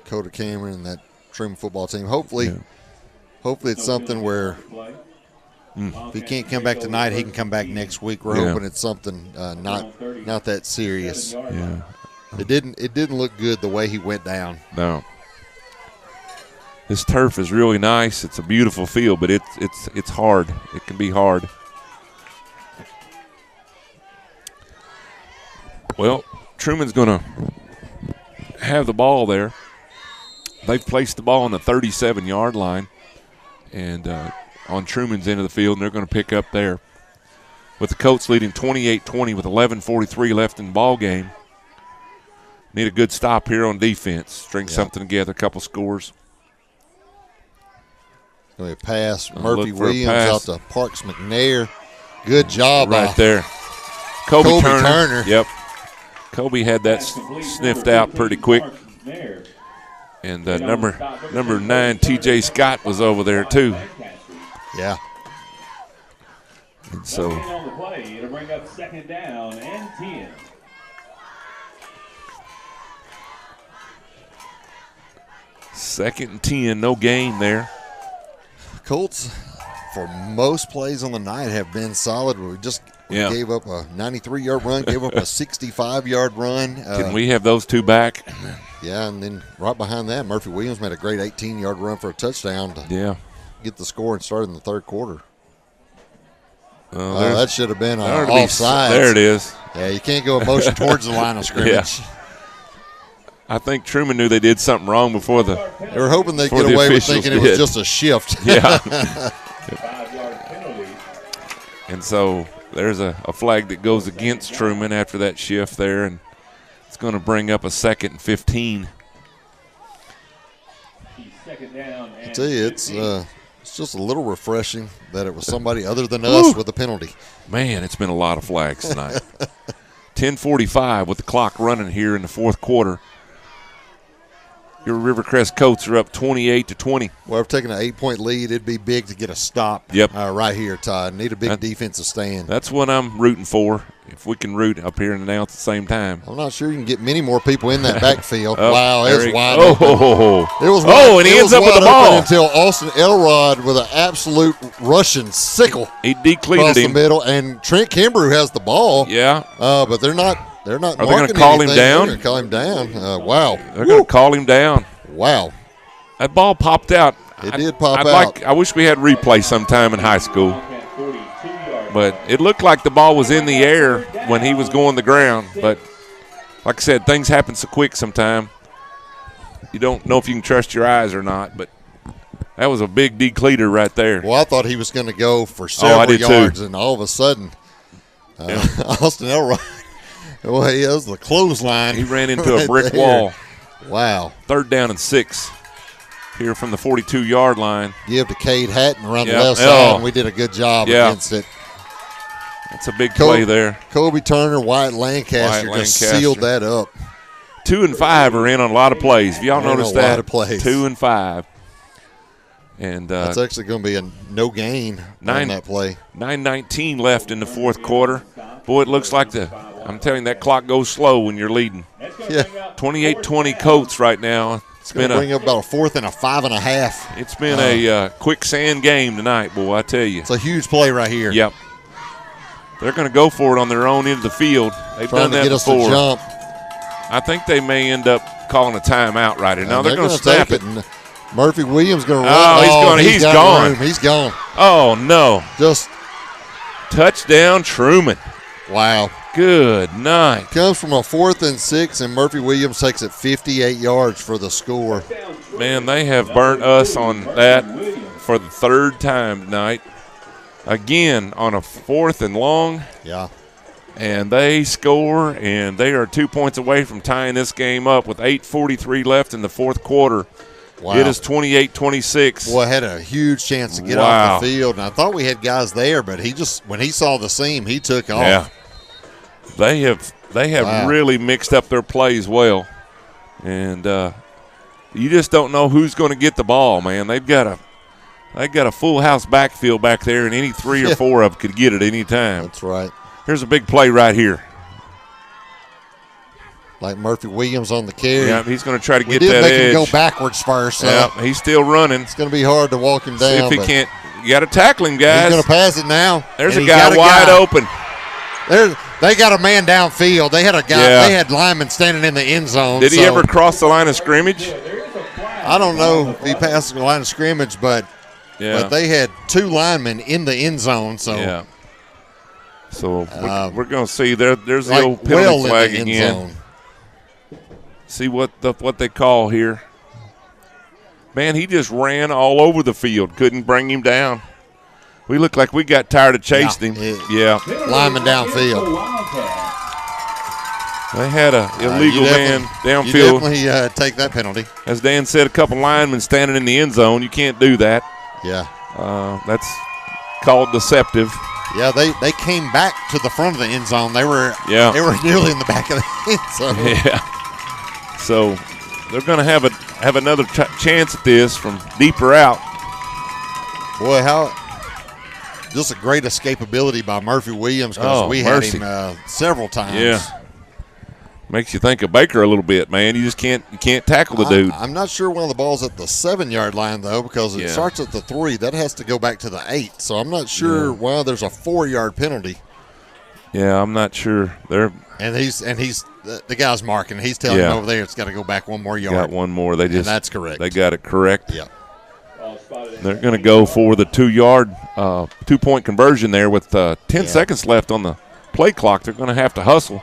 [SPEAKER 3] Dakota Cameron and that Truman football team. Hopefully it's something where if he can't come back tonight, he can come back next week. We're hoping it's something not that serious.
[SPEAKER 1] Yeah.
[SPEAKER 3] It didn't look good the way he went down.
[SPEAKER 1] No. This turf is really nice. It's a beautiful field, but it's hard. It can be hard. Well, Truman's going to have the ball there. They've placed the ball on the 37-yard line and on Truman's end of the field, and they're going to pick up there. With the Colts leading 28-20 with 11:43 left in the ball game. Need a good stop here on defense. String something together, a couple scores.
[SPEAKER 3] Going to pass Murphy Williams out to Parks McNair. Good job
[SPEAKER 1] right there. Kobe Turner. Yep. Kobe had that sniffed out pretty quick. And number 9, T.J. Scott, was over there too.
[SPEAKER 3] Yeah.
[SPEAKER 1] And so
[SPEAKER 2] on the play, it'll bring up 2nd down and 10.
[SPEAKER 1] Second and 10, no gain there.
[SPEAKER 3] Colts, for most plays on the night, have been solid.
[SPEAKER 1] Yeah.
[SPEAKER 3] Gave up a 93-yard run, gave up a 65-yard run.
[SPEAKER 1] Can we have those two back?
[SPEAKER 3] Yeah, and then right behind that, Murphy Williams made a great 18-yard run for a touchdown to get the score and start in the third quarter. That should have been offside.
[SPEAKER 1] There it is.
[SPEAKER 3] Yeah, you can't go a motion towards the line of scrimmage.
[SPEAKER 1] Yeah. I think Truman knew they did something wrong before the.
[SPEAKER 3] They were hoping they'd get away with thinking it was just a shift.
[SPEAKER 1] Yeah.
[SPEAKER 2] 5-yard penalty.
[SPEAKER 1] And so there's a flag that goes against Truman after that shift there, and it's going to bring up a 2nd and 15.
[SPEAKER 2] Second down.
[SPEAKER 3] I tell you, it's just a little refreshing that it was somebody other than us with a penalty.
[SPEAKER 1] Man, it's been a lot of flags tonight. 10:45 with the clock running here in the fourth quarter. Your Rivercrest Colts are up 28-20.
[SPEAKER 3] Well, if taking an 8-point lead, it'd be big to get a stop.
[SPEAKER 1] Yep.
[SPEAKER 3] Right here, Todd. Need a big defensive stand.
[SPEAKER 1] That's what I'm rooting for. If we can root up here and announce at the same time.
[SPEAKER 3] I'm not sure you can get many more people in that backfield. Wow, it was wide open.
[SPEAKER 1] It
[SPEAKER 3] was
[SPEAKER 1] wide, and he ends up with the ball
[SPEAKER 3] until Austin Elrod with an absolute Russian sickle.
[SPEAKER 1] He decleated
[SPEAKER 3] across
[SPEAKER 1] him.
[SPEAKER 3] the middle, and Trent Kimbrough has the ball.
[SPEAKER 1] Yeah.
[SPEAKER 3] But they're not. Are they
[SPEAKER 1] going to call him down?
[SPEAKER 3] They're going to call him down. Wow.
[SPEAKER 1] They're going to call him down.
[SPEAKER 3] Wow.
[SPEAKER 1] That ball popped out.
[SPEAKER 3] It did pop out.
[SPEAKER 1] I wish we had replay sometime in high school. But it looked like the ball was in the air when he was going the ground. But like I said, things happen so quick sometime. You don't know if you can trust your eyes or not. But that was a big decleater right there.
[SPEAKER 3] Well, I thought he was going to go for several yards, and all of a sudden, Austin Elrod, well, he was the clothesline.
[SPEAKER 1] He ran into a brick wall.
[SPEAKER 3] Wow.
[SPEAKER 1] 3rd down and 6 here from the 42-yard line.
[SPEAKER 3] Give to Cade Hatton around the left side, and we did a good job against it.
[SPEAKER 1] That's a big play there.
[SPEAKER 3] Kobe Turner, Wyatt Lancaster just sealed that up.
[SPEAKER 1] 2 and 5 are in on a lot of plays. If y'all noticed that,
[SPEAKER 3] a lot of plays.
[SPEAKER 1] 2 and 5. And
[SPEAKER 3] that's actually going to be a no gain on that play.
[SPEAKER 1] 9:19 left in the fourth quarter. Boy, it looks like I'm telling you, that clock goes slow when you're leading.
[SPEAKER 3] Yeah.
[SPEAKER 1] 28-20 Colts right now.
[SPEAKER 3] It's going to bring up about a 4th and a 5.5.
[SPEAKER 1] It's been a quicksand game tonight, boy, I tell you.
[SPEAKER 3] It's a huge play right here.
[SPEAKER 1] Yep. They're going to go for it on their own end of the field. They've done that before.
[SPEAKER 3] Us to jump.
[SPEAKER 1] I think they may end up calling a timeout right here. Now they're going to snap it.
[SPEAKER 3] Murphy Williams going to run.
[SPEAKER 1] Oh, he's gone.
[SPEAKER 3] He's gone.
[SPEAKER 1] Oh, no.
[SPEAKER 3] Just
[SPEAKER 1] touchdown, Truman.
[SPEAKER 3] Wow.
[SPEAKER 1] Good night.
[SPEAKER 3] Comes from a 4th and 6, and Murphy Williams takes it 58 yards for the score.
[SPEAKER 1] Man, they have burnt us on that for the 3rd time tonight. Again, on a 4th and long.
[SPEAKER 3] Yeah.
[SPEAKER 1] And they score, and they are 2 points away from tying this game up with 8:43 left in the fourth quarter. Wow. It is 28-26.
[SPEAKER 3] Boy, had a huge chance to get off the field, and I thought we had guys there, but when he saw the seam, he took off.
[SPEAKER 1] Yeah. They have really mixed up their plays well, and you just don't know who's going to get the ball, man. They've got a full house backfield back there, and any 3 or 4 of them could get it any time.
[SPEAKER 3] That's right.
[SPEAKER 1] Here's a big play right here.
[SPEAKER 3] Like Murphy Williams on the carry.
[SPEAKER 1] Yeah, he's going to try to get that edge.
[SPEAKER 3] We did make him go backwards first.
[SPEAKER 1] Yeah, he's still running.
[SPEAKER 3] It's going to be hard to walk him down.
[SPEAKER 1] See if he can't. You got to tackle him, guys.
[SPEAKER 3] He's going to pass it now.
[SPEAKER 1] There's a guy wide open.
[SPEAKER 3] They got a man downfield. They had a guy. Yeah. They had linemen standing in the end zone.
[SPEAKER 1] Did he ever cross the line of scrimmage?
[SPEAKER 3] I don't know if he passed the line of scrimmage, but they had 2 linemen in the end zone. So
[SPEAKER 1] yeah. So we're going to see there's the old penalty flag again. Zone. See what they call here. Man, he just ran all over the field. Couldn't bring him down. We look like we got tired of chasing him. Yeah.
[SPEAKER 3] Lineman downfield.
[SPEAKER 1] They had an illegal man downfield.
[SPEAKER 3] You definitely take that penalty.
[SPEAKER 1] As Dan said, a couple linemen standing in the end zone. You can't do that.
[SPEAKER 3] Yeah.
[SPEAKER 1] That's called deceptive.
[SPEAKER 3] Yeah, they came back to the front of the end zone. They were nearly in the back of the end zone.
[SPEAKER 1] Yeah. So they're going to have another chance at this from deeper out.
[SPEAKER 3] Boy, just a great escapability by Murphy Williams because we had him several times.
[SPEAKER 1] Yeah. Makes you think of Baker a little bit, man. You just can't tackle the dude.
[SPEAKER 3] I'm not sure one of the balls at the 7-yard line, though, because it starts at the 3. That has to go back to the 8. So I'm not sure why there's a 4-yard penalty.
[SPEAKER 1] Yeah, I'm not sure.
[SPEAKER 3] And he's the guy's marking. He's telling him over there it's got to go back one more yard.
[SPEAKER 1] Got one more.
[SPEAKER 3] And that's correct.
[SPEAKER 1] They got it correct.
[SPEAKER 3] Yeah.
[SPEAKER 1] They're going to go for the 2-yard 2-point conversion there with 10 seconds left on the play clock. They're going to have to hustle.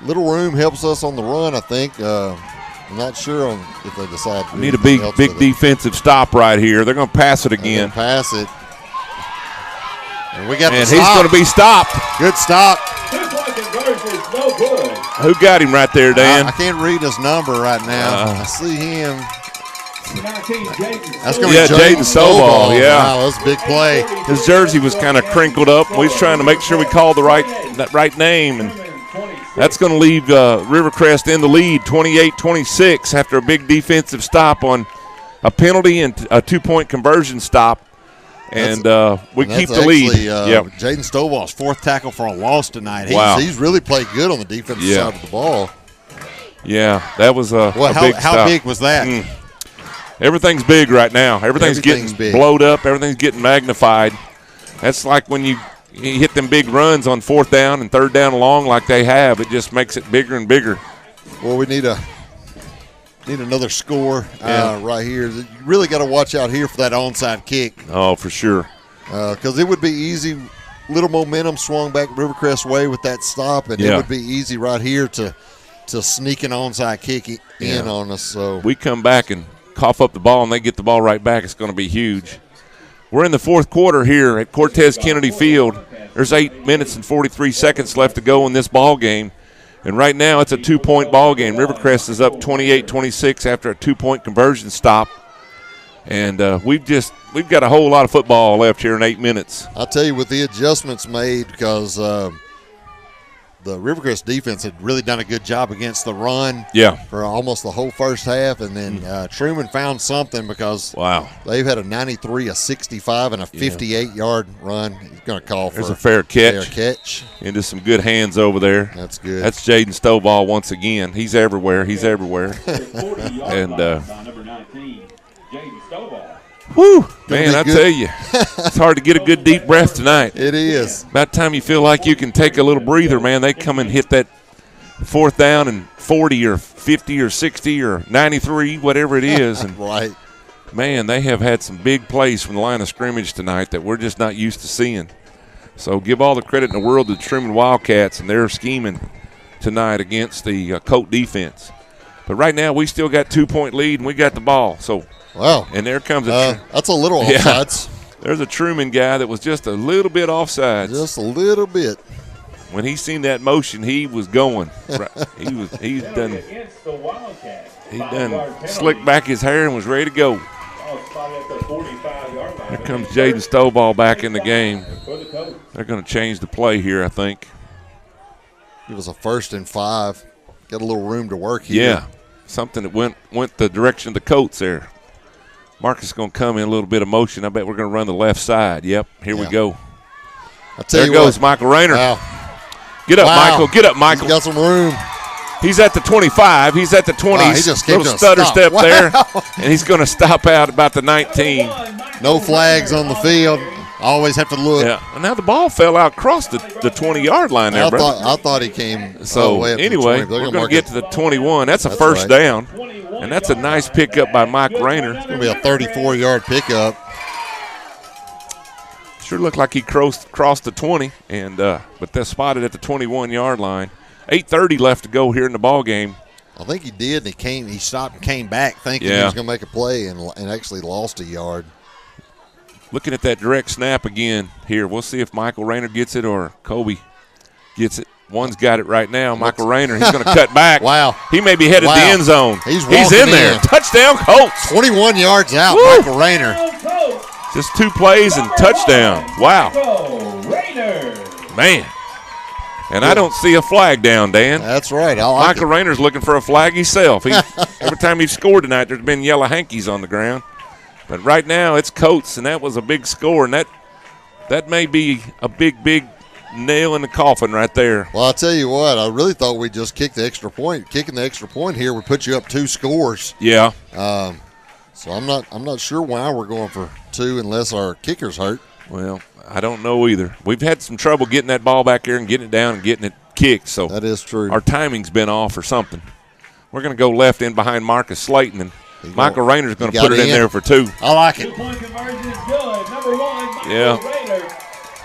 [SPEAKER 3] Little room helps us on the run, I think. I'm not sure on if they decide to
[SPEAKER 1] need a big defensive stop right here. They're going to pass it again.
[SPEAKER 3] Pass it. And we got
[SPEAKER 1] he's going to be stopped.
[SPEAKER 3] Good stop.
[SPEAKER 2] 2-point conversion is no good.
[SPEAKER 1] Who got him right there, Dan?
[SPEAKER 3] I can't read his number right now. I see him. That's going to be
[SPEAKER 1] Jaden Stovall. Yeah,
[SPEAKER 3] wow, that's a big play.
[SPEAKER 1] His jersey was kind of crinkled up. We was trying to make sure we called the right name, and that's going to leave Rivercrest in the lead, 28-26, after a big defensive stop on a penalty and a 2-point conversion stop. And we keep the lead.
[SPEAKER 3] Jaden Stovall's fourth tackle for a loss tonight. He's really played good on the defensive side of the ball.
[SPEAKER 1] Yeah, that was a big stop.
[SPEAKER 3] How big was that?
[SPEAKER 1] Everything's big right now. Everything's getting blowed up. Everything's getting magnified. That's like when you hit them big runs on 4th down and 3rd down and long like they have. It just makes it bigger and bigger.
[SPEAKER 3] Well, we need another score right here. You really got to watch out here for that onside kick.
[SPEAKER 1] Oh, for sure.
[SPEAKER 3] Because it would be easy. Little momentum swung back Rivercrest way with that stop, and it would be easy right here to sneak an onside kick in on us. So
[SPEAKER 1] we come back and cough up the ball, and they get the ball right back. It's going to be huge. We're in the 4th quarter here at Cortez Kennedy Field. There's 8 minutes and 43 seconds left to go in this ball game. And right now it's a 2-point ball game. Rivercrest is up 28-26 after a 2-point conversion stop. And we've got a whole lot of football left here in 8 minutes.
[SPEAKER 3] I'll tell you, with the adjustments made, because the Rivercrest defense had really done a good job against the run for almost the whole first half. And then Truman found something, because they've had a 93, a 65, and a 58-yard run. He's going to call for
[SPEAKER 1] a fair catch into some good hands over there.
[SPEAKER 3] That's good.
[SPEAKER 1] That's Jaden Stovall once again. He's everywhere. And
[SPEAKER 2] number 19, Jaden Stovall.
[SPEAKER 1] Whew, man, I tell you, it's hard to get a good deep breath tonight.
[SPEAKER 3] It is.
[SPEAKER 1] About time you feel like you can take a little breather, man, they come and hit that 4th down and 40 or 50 or 60 or 93, whatever it is. And
[SPEAKER 3] right.
[SPEAKER 1] Man, they have had some big plays from the line of scrimmage tonight that we're just not used to seeing. So give all the credit in the world to the Truman Wildcats and their scheming tonight against the Colt defense. But right now we still got 2-point lead and we got the ball. So.
[SPEAKER 3] Wow.
[SPEAKER 1] And there comes
[SPEAKER 3] that's a little offsides.
[SPEAKER 1] There's a Truman guy that was just a little bit offsides.
[SPEAKER 3] Just a little bit.
[SPEAKER 1] When he seen that motion, he was going. He's done slicked back his hair and was ready to go. Here comes Jaden Stovall back in the game. They're going to change the play here, I think.
[SPEAKER 3] It was a 1st and 5. Got a little room to work here.
[SPEAKER 1] Yeah, something that went the direction of the Colts there. Marcus is going to come in a little bit of motion. I bet we're going to run the left side. Yep, here we go. There goes Michael Rayner.
[SPEAKER 3] Wow.
[SPEAKER 1] Get up, Michael. Get up, Michael.
[SPEAKER 3] He's got some room.
[SPEAKER 1] He's at the 25. He's at the 20.
[SPEAKER 3] Wow, he just
[SPEAKER 1] little stutter step there, and he's going to stop out about the 19.
[SPEAKER 3] No flags on the field. Always have to look.
[SPEAKER 1] Yeah. And now the ball fell out across the 20-yard line there, bro.
[SPEAKER 3] I thought he came
[SPEAKER 1] so
[SPEAKER 3] way up
[SPEAKER 1] anyway,
[SPEAKER 3] to the 20.
[SPEAKER 1] We're going to get to the 21. That's a first down, and that's a nice pickup by Mike Rayner.
[SPEAKER 3] It's going to be a 34-yard pickup.
[SPEAKER 1] Sure looked like he crossed the 20, and but they're spotted at the 21-yard line. 8:30 left to go here in the ball game.
[SPEAKER 3] I think he did, and he stopped and came back thinking he was going to make a play and actually lost a yard.
[SPEAKER 1] Looking at that direct snap again here. We'll see if Michael Rayner gets it or Kobe gets it. One's got it right now. Michael Rayner, he's going to cut back.
[SPEAKER 3] Wow.
[SPEAKER 1] He may be headed the end zone.
[SPEAKER 3] He's
[SPEAKER 1] in there. Touchdown, Colts.
[SPEAKER 3] 21 yards out,
[SPEAKER 1] Woo.
[SPEAKER 3] Michael Rayner.
[SPEAKER 1] Just 2 plays and touchdown. Wow. Man. And I don't see a flag down, Dan.
[SPEAKER 3] That's right.
[SPEAKER 1] Michael Rayner's looking for a flag himself. Every time he's scored tonight, there's been yellow hankies on the ground. But right now it's Colts, and that was a big score, and that may be a big nail in the coffin right there.
[SPEAKER 3] Well, I'll tell you what, I really thought we'd just kick the extra point. Kicking the extra point here would put you up 2 scores.
[SPEAKER 1] Yeah.
[SPEAKER 3] So I'm not sure why we're going for 2 unless our kicker's hurt.
[SPEAKER 1] Well, I don't know either. We've had some trouble getting that ball back there and getting it down and getting it kicked. So
[SPEAKER 3] that is true.
[SPEAKER 1] Our timing's been off or something. We're going to go left in behind Marcus Slayton, and Michael Rayner's going to put it in there for 2.
[SPEAKER 3] I like it.
[SPEAKER 2] 2-point conversion is good. Number 1, Michael Rayner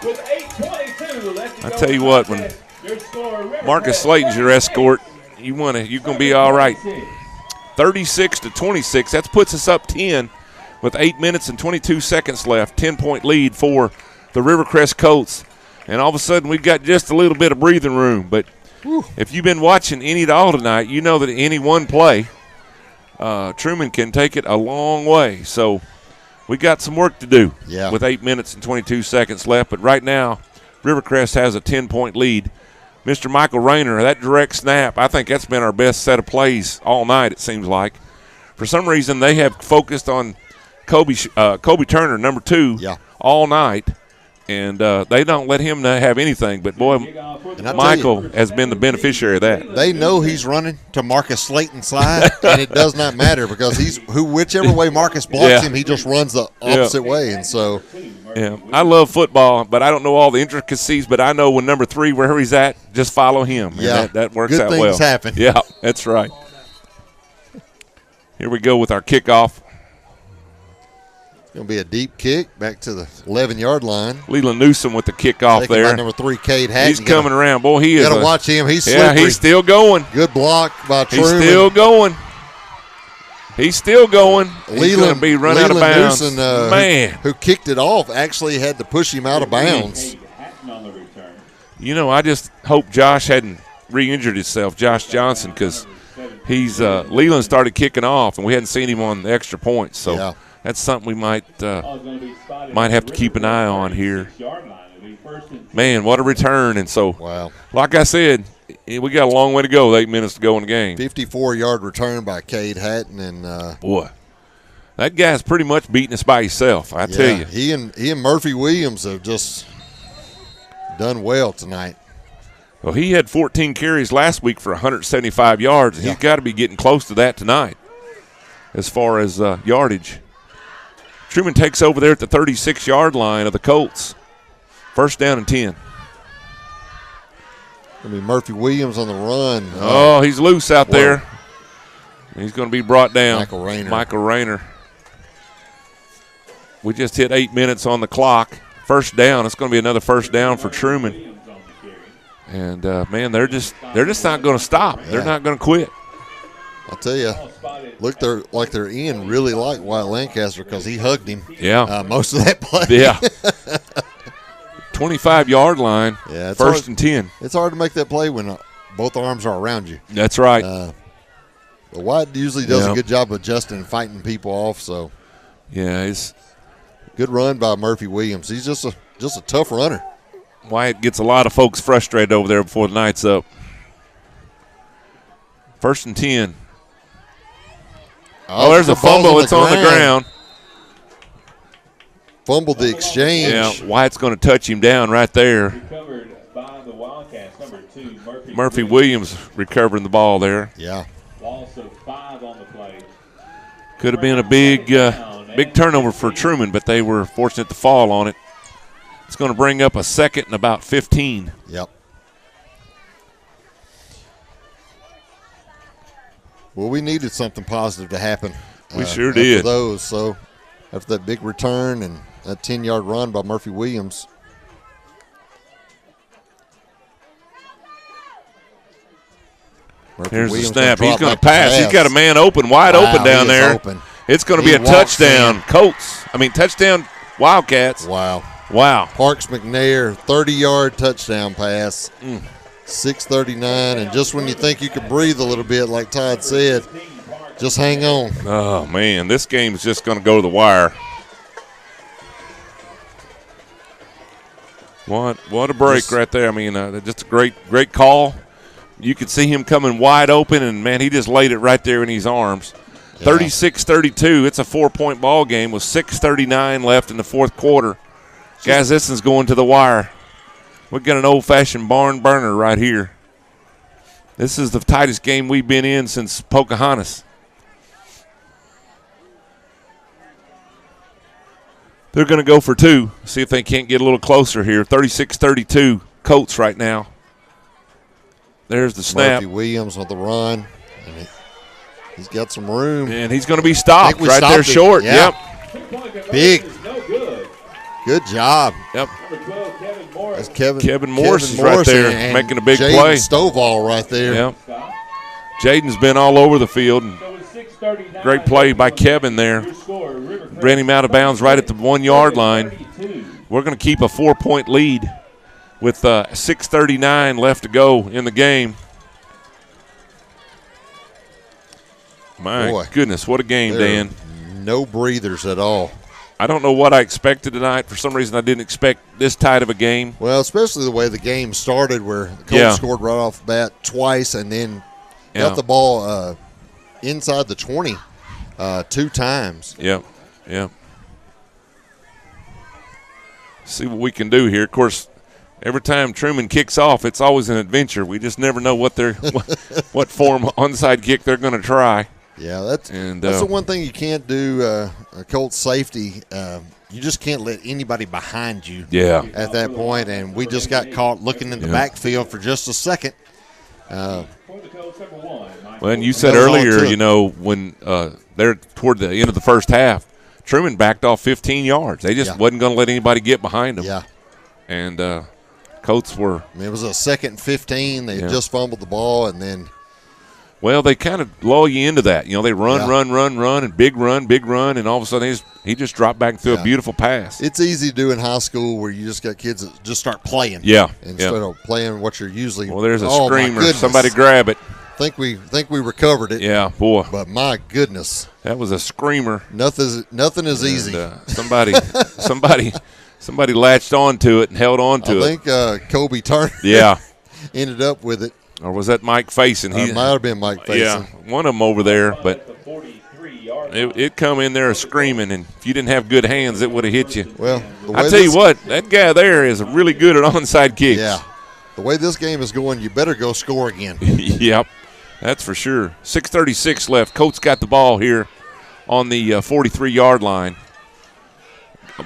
[SPEAKER 2] with 8:22 left to go.
[SPEAKER 1] I tell you what, when Marcus Slayton's your escort, you're going to be all right. 36-26. That puts us up 10 with 8 minutes and 22 seconds left. 10-point lead for the Rivercrest Colts. And all of a sudden, we've got just a little bit of breathing room. But if you've been watching any at all tonight, you know that any one play, Truman can take it a long way. So we got some work to do with 8 minutes and 22 seconds left. But right now, Rivercrest has a 10-point lead. Mr. Michael Rayner, that direct snap, I think that's been our best set of plays all night, it seems like. For some reason, they have focused on Kobe Turner, number 2, all night. And they don't let him have anything. But, boy, Michael has been the beneficiary of that.
[SPEAKER 3] They know he's running to Marcus Slayton's side, and it does not matter because whichever way Marcus blocks him, he just runs the opposite way. And so,
[SPEAKER 1] I love football, but I don't know all the intricacies. But I know when number 3, wherever he's at, just follow him. And that works out well.
[SPEAKER 3] Good things happen.
[SPEAKER 1] Yeah, that's right. Here we go with our kickoff.
[SPEAKER 3] Going to be a deep kick back to the 11-yard line.
[SPEAKER 1] Leland Newsom with the kickoff
[SPEAKER 3] Taken
[SPEAKER 1] there.
[SPEAKER 3] By number 3, Cade Hatton.
[SPEAKER 1] He's coming around. Boy, he is.
[SPEAKER 3] Got to watch him. He's slippery.
[SPEAKER 1] Yeah, he's still going.
[SPEAKER 3] Good block by Truman.
[SPEAKER 1] He's still going. He's still going. He's going to be run out of bounds.
[SPEAKER 3] Newsom,
[SPEAKER 1] man,
[SPEAKER 3] who kicked it off, actually had to push him out of bounds.
[SPEAKER 1] You know, I just hope Josh hadn't re-injured himself, Josh Johnson, because he's Leland started kicking off, and we hadn't seen him on the extra points. So that's something we might have to keep an eye on here. Man, what a return. And so, like I said, we got a long way to go with 8 minutes to go in the game.
[SPEAKER 3] 54-yard return by Cade Hatton. And
[SPEAKER 1] boy, that guy's pretty much beating us by himself, I tell you.
[SPEAKER 3] He and Murphy Williams have just done well tonight.
[SPEAKER 1] Well, he had 14 carries last week for 175 yards, and he's got to be getting close to that tonight as far as yardage. Truman takes over there at the 36-yard line of the Colts. First down and 10.
[SPEAKER 3] Going to be Murphy Williams on the run.
[SPEAKER 1] Oh, he's loose out there. He's going to be brought down.
[SPEAKER 3] Michael Rayner.
[SPEAKER 1] We just hit 8 minutes on the clock. First down. It's going to be another first down for Truman. And, man, they're just not going to stop. They're not going to quit.
[SPEAKER 3] I'll tell you, they're in really like Wyatt Lancaster because he hugged him.
[SPEAKER 1] Yeah.
[SPEAKER 3] Most of that play.
[SPEAKER 1] Yeah. 25-yard line.
[SPEAKER 3] Yeah.
[SPEAKER 1] First and 10.
[SPEAKER 3] It's hard to make that play when both arms are around you.
[SPEAKER 1] That's right.
[SPEAKER 3] But Wyatt usually does a good job of adjusting and fighting people off. So.
[SPEAKER 1] Yeah, it's
[SPEAKER 3] good run by Murphy Williams. He's just a tough runner.
[SPEAKER 1] Wyatt gets a lot of folks frustrated over there before the night's up. First and 10. Oh, there's a fumble. It's on the ground.
[SPEAKER 3] Fumbled the exchange.
[SPEAKER 1] Yeah, Wyatt's going to touch him down right there.
[SPEAKER 2] Recovered by the Wildcats, number 2,
[SPEAKER 1] Murphy Williams recovering the ball there.
[SPEAKER 3] Yeah.
[SPEAKER 2] Loss of 5 on the play.
[SPEAKER 1] Could have been a big turnover for Truman, but they were fortunate to fall on it. It's going to bring up a second and about 15.
[SPEAKER 3] Yep. Well, we needed something positive to happen.
[SPEAKER 1] We sure did.
[SPEAKER 3] So after that big return and that 10-yard run by Murphy Williams.
[SPEAKER 1] Here's the snap. He's going to pass. He's got a man wide open down there.
[SPEAKER 3] Open.
[SPEAKER 1] It's going to be a touchdown. Touchdown Wildcats.
[SPEAKER 3] Wow. Parks McNair, 30-yard touchdown pass. 6:39, and just when you think you could breathe a little bit, like Todd said, just hang on.
[SPEAKER 1] Oh, man, this game is just going to go to the wire. What a break right there. I mean, just a great call. You could see him coming wide open, and, man, he just laid it right there in his arms. 36-32. It's a 4-point ball game with 6:39 left in the fourth quarter. Guys, this is going to the wire. We've got an old-fashioned barn burner right here. This is the tightest game we've been in since Pocahontas. They're going to go for 2. See if they can't get a little closer here. 36-32 Colts right now. There's the snap.
[SPEAKER 3] Murphy Williams with the run. He's got some room.
[SPEAKER 1] And he's going to be stopped right there short.
[SPEAKER 3] Yeah.
[SPEAKER 1] Yep.
[SPEAKER 3] Big. Good job.
[SPEAKER 1] Yep.
[SPEAKER 3] That's
[SPEAKER 1] Kevin Morris is right there
[SPEAKER 3] and
[SPEAKER 1] making a big
[SPEAKER 3] Jaden
[SPEAKER 1] play.
[SPEAKER 3] Stovall right there.
[SPEAKER 1] Yep. Jaden's been all over the field. Great play by Kevin there. Ran him out of bounds right at the 1 yard line. We're going to keep a 4-point lead with 6:39 left to go in the game. My goodness, what a game, Dan.
[SPEAKER 3] No breathers at all.
[SPEAKER 1] I don't know what I expected tonight. For some reason, I didn't expect this tight of a game.
[SPEAKER 3] Well, especially the way the game started where the Colts scored right off the bat twice and then got the ball inside the 20 2 times.
[SPEAKER 1] Yep. See what we can do here. Of course, every time Truman kicks off, it's always an adventure. We just never know what what form onside kick they're going to try.
[SPEAKER 3] Yeah, that's the one thing you can't do. A Colts safety, you just can't let anybody behind you.
[SPEAKER 1] Yeah.
[SPEAKER 3] At that point, and we just got caught looking in the backfield for just a second.
[SPEAKER 1] Well, and you said earlier, when they're toward the end of the first half, Truman backed off 15 yards. They just wasn't going to let anybody get behind them.
[SPEAKER 3] Yeah.
[SPEAKER 1] And Colts were.
[SPEAKER 3] It was a 2nd and 15. They just fumbled the ball, and then.
[SPEAKER 1] Well, they kind of lull you into that. They run, and big run, and all of a sudden he just dropped back and threw a beautiful pass.
[SPEAKER 3] It's easy to do in high school where you just got kids that just start playing.
[SPEAKER 1] Yeah.
[SPEAKER 3] Instead of playing what you're usually.
[SPEAKER 1] Well, there's a screamer. Somebody grab it.
[SPEAKER 3] Think we recovered it.
[SPEAKER 1] Yeah, boy.
[SPEAKER 3] But my goodness.
[SPEAKER 1] That was a screamer.
[SPEAKER 3] Nothing is easy.
[SPEAKER 1] Somebody latched onto it and held on to it.
[SPEAKER 3] I think Kobe Turner ended up with it.
[SPEAKER 1] Or was that Mike Faison?
[SPEAKER 3] It might have been Mike Faison.
[SPEAKER 1] Yeah, one of them over there. But it come in there screaming, and if you didn't have good hands, it would have hit you.
[SPEAKER 3] Well,
[SPEAKER 1] I tell you what, that guy there is really good at onside kicks.
[SPEAKER 3] Yeah. The way this game is going, you better go score again.
[SPEAKER 1] Yep, that's for sure. 6:36 left. Colts got the ball here on the 43-yard line.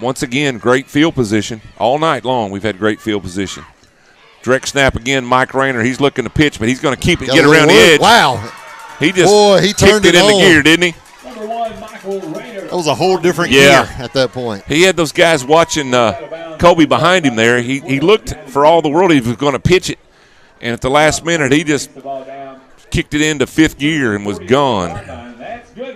[SPEAKER 1] Once again, great field position. All night long we've had great field position. Direct snap again, Mike Rayner. He's looking to pitch, but he's going to keep it, get around the edge.
[SPEAKER 3] Wow.
[SPEAKER 1] He just
[SPEAKER 3] turned
[SPEAKER 1] kicked it into gear, didn't he?
[SPEAKER 2] Number 1, Michael Rayner.
[SPEAKER 3] That was a whole different gear at that point.
[SPEAKER 1] He had those guys watching Kobe behind him there. He looked for all the world he was going to pitch it, and at the last minute he just kicked it into 5th gear and was gone.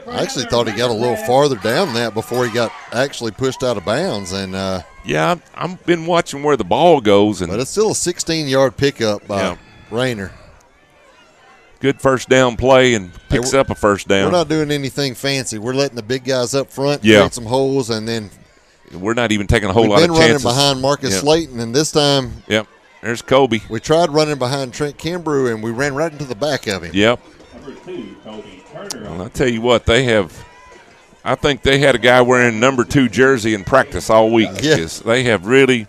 [SPEAKER 3] I actually thought he got a little farther down that before he got actually pushed out of bounds. And
[SPEAKER 1] I've been watching where the ball goes.
[SPEAKER 3] But it's still a 16-yard pickup by Rayner.
[SPEAKER 1] Good first down play and picks up a first down.
[SPEAKER 3] We're not doing anything fancy. We're letting the big guys up front create some holes, and then
[SPEAKER 1] we're not even taking a whole lot of chances.
[SPEAKER 3] We've been running behind Marcus Slayton, and this time
[SPEAKER 1] there's Kobe.
[SPEAKER 3] We tried running behind Trent Kimbrough, and we ran right into the back of him.
[SPEAKER 1] Yep.
[SPEAKER 2] Number 2, Kobe Turner.
[SPEAKER 1] Well, I tell you what, I think they had a guy wearing number 2 jersey in practice all week.
[SPEAKER 3] Yeah.
[SPEAKER 1] They have really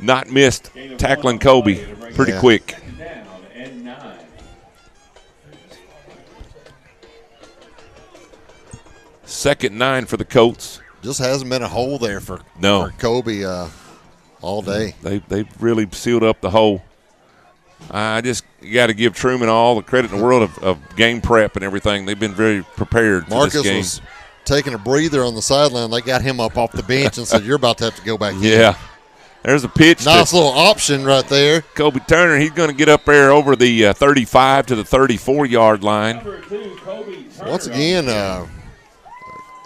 [SPEAKER 1] not missed tackling Kobe pretty quick. 2nd and 9 for the Colts.
[SPEAKER 3] Just hasn't been a hole there for Kobe all day.
[SPEAKER 1] They've really sealed up the hole. I just got to give Truman all the credit in the world of game prep and everything. They've been very prepared for this game.
[SPEAKER 3] Marcus was taking a breather on the sideline. They got him up off the bench and said, "You're about to have to go back in."
[SPEAKER 1] Yeah. There's a pitch.
[SPEAKER 3] Nice little option right there.
[SPEAKER 1] Kobe Turner, he's going to get up there over the 35 to the 34-yard line.
[SPEAKER 3] Once again,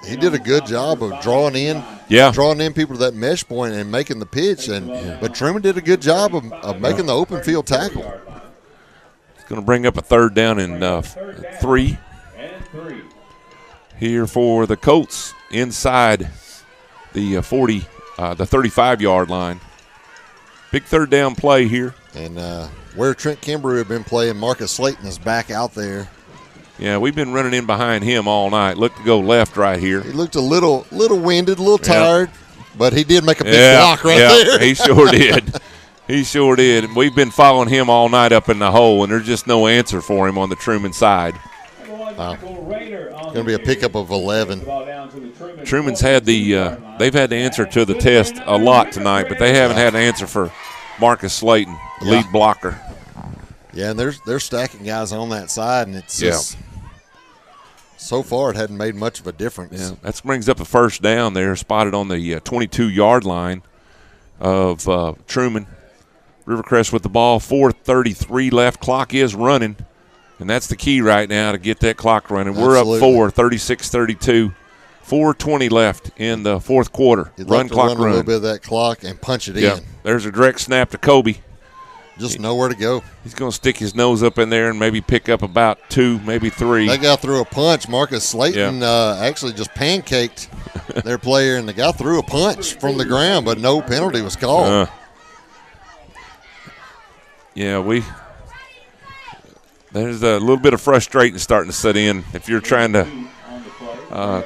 [SPEAKER 3] he did a good job of drawing in people to that mesh point and making the pitch. But Truman did a good job of making the open field tackle.
[SPEAKER 1] It's going to bring up a 3rd down and 3 here for the Colts inside the 35-yard line. Big 3rd down play here. And
[SPEAKER 3] where Trent Kimbrough had been playing, Marcus Slayton is back out there.
[SPEAKER 1] Yeah, we've been running in behind him all night. Looked to go left right here.
[SPEAKER 3] He looked a little winded, a little tired, but he did make a big block right there.
[SPEAKER 1] He sure did. He sure did. We've been following him all night up in the hole, and there's just no answer for him on the Truman side.
[SPEAKER 3] Going to be a pickup of 11.
[SPEAKER 1] Truman's had they've had to answer to the test a lot tonight, but they haven't had an answer for Marcus Slayton, the lead blocker.
[SPEAKER 3] Yeah, and they're stacking guys on that side, and it's just so far it hadn't made much of a difference.
[SPEAKER 1] Yeah, that brings up a first down there, spotted on the 22-yard line of Truman. Rivercrest with the ball, 4:33 left. Clock is running, and that's the key right now to get that clock running.
[SPEAKER 3] Absolutely.
[SPEAKER 1] We're up 4, 36-32. 4:20 left in the fourth quarter.
[SPEAKER 3] You'd like to run a little bit of that clock and punch it in.
[SPEAKER 1] There's a direct snap to Kobe.
[SPEAKER 3] Just nowhere to go.
[SPEAKER 1] He's going to stick his nose up in there and maybe pick up about 2, maybe 3.
[SPEAKER 3] That guy threw a punch. Marcus Slayton actually just pancaked their player, and the guy threw a punch from the ground, but no penalty was called.
[SPEAKER 1] There's a little bit of frustration starting to set in. If you're trying to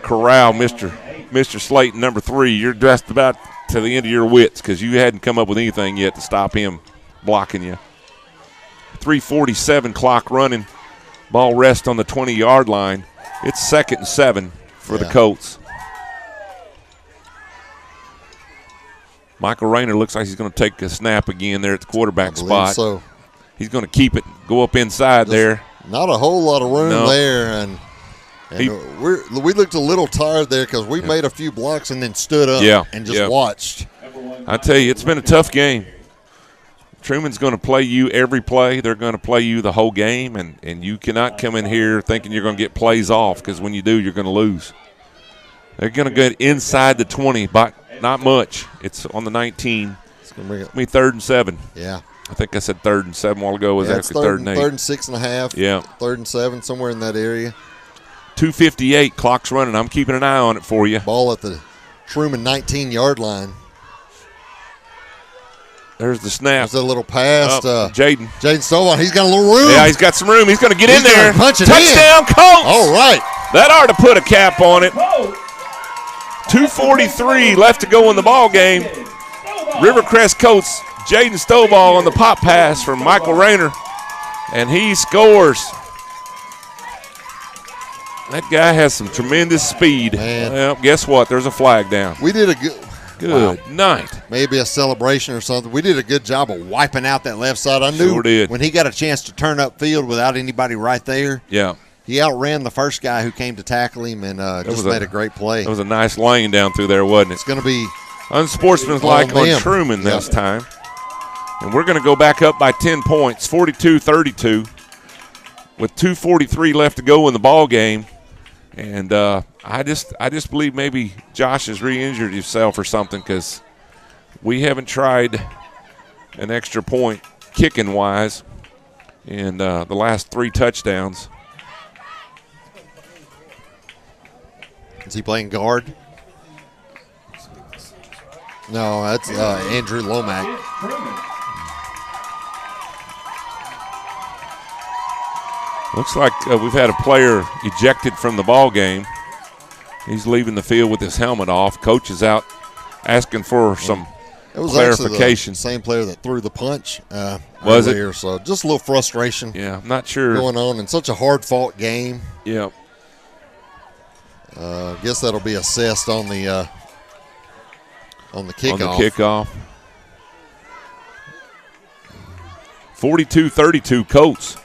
[SPEAKER 1] corral Mr. Slayton, number 3, you're just about to the end of your wits because you hadn't come up with anything yet to stop him blocking you. 3:47 clock running. Ball rests on the 20-yard line. It's 2nd and 7 for the Colts. Michael Rayner looks like he's going to take a snap again there at the quarterback spot.
[SPEAKER 3] So.
[SPEAKER 1] He's going to keep it, go up inside there.
[SPEAKER 3] Not a whole lot of room there, and we looked a little tired there because we made a few blocks and then stood up and just watched.
[SPEAKER 1] I tell you, it's been a tough game. Truman's going to play you every play. They're going to play you the whole game, and you cannot come in here thinking you're going to get plays off because when you do, you're going to lose. They're going to get inside the 20, but not much. It's on the 19.
[SPEAKER 3] It's going to
[SPEAKER 1] be 3rd and 7.
[SPEAKER 3] Yeah.
[SPEAKER 1] I think I said 3rd and 7 a while ago. It was actually 3rd and 8.
[SPEAKER 3] 3rd and 6.5.
[SPEAKER 1] Yeah.
[SPEAKER 3] 3rd and 7, somewhere in that area.
[SPEAKER 1] 2:58, clock's running. I'm keeping an eye on it for you.
[SPEAKER 3] Ball at the Truman 19-yard line.
[SPEAKER 1] There's the snap.
[SPEAKER 3] There's a little pass.
[SPEAKER 1] Jaden
[SPEAKER 3] Stovall. He's got a little room.
[SPEAKER 1] Yeah, he's got some room. He's going to get in there.
[SPEAKER 3] Punch it
[SPEAKER 1] Touchdown,
[SPEAKER 3] in.
[SPEAKER 1] Colts.
[SPEAKER 3] All right.
[SPEAKER 1] That ought to put a cap on it. 2:43 left to go in the ball game. Rivercrest Colts, Jaden Stovall on the pop pass from Michael Rayner, and he scores. That guy has some tremendous speed.
[SPEAKER 3] Man.
[SPEAKER 1] Well, guess what? There's a flag down.
[SPEAKER 3] We did a good
[SPEAKER 1] night.
[SPEAKER 3] Maybe a celebration or something. We did a good job of wiping out that left side. I knew when he got a chance to turn upfield without anybody right there.
[SPEAKER 1] Yeah.
[SPEAKER 3] He outran the first guy who came to tackle him and just made a great play.
[SPEAKER 1] It was a nice lane down through there, wasn't it?
[SPEAKER 3] It's going to be
[SPEAKER 1] unsportsmanlike on Truman this time. And we're going to go back up by 10 points, 42-32, with 2:43 left to go in the ball game. And I just believe maybe Josh has re-injured himself or something because we haven't tried an extra point kicking-wise in the last 3 touchdowns.
[SPEAKER 3] Is he playing guard? No, that's Andrew Lomack.
[SPEAKER 1] Looks like we've had a player ejected from the ball game. He's leaving the field with his helmet off. Coach is out asking for some clarification.
[SPEAKER 3] The same player that threw the punch
[SPEAKER 1] was
[SPEAKER 3] earlier,
[SPEAKER 1] it?
[SPEAKER 3] So just a little frustration.
[SPEAKER 1] Yeah, I'm not sure
[SPEAKER 3] going on in such a hard-fought game.
[SPEAKER 1] Yeah.
[SPEAKER 3] Guess that'll be assessed on the kickoff.
[SPEAKER 1] On the kickoff. 42-32 Colts.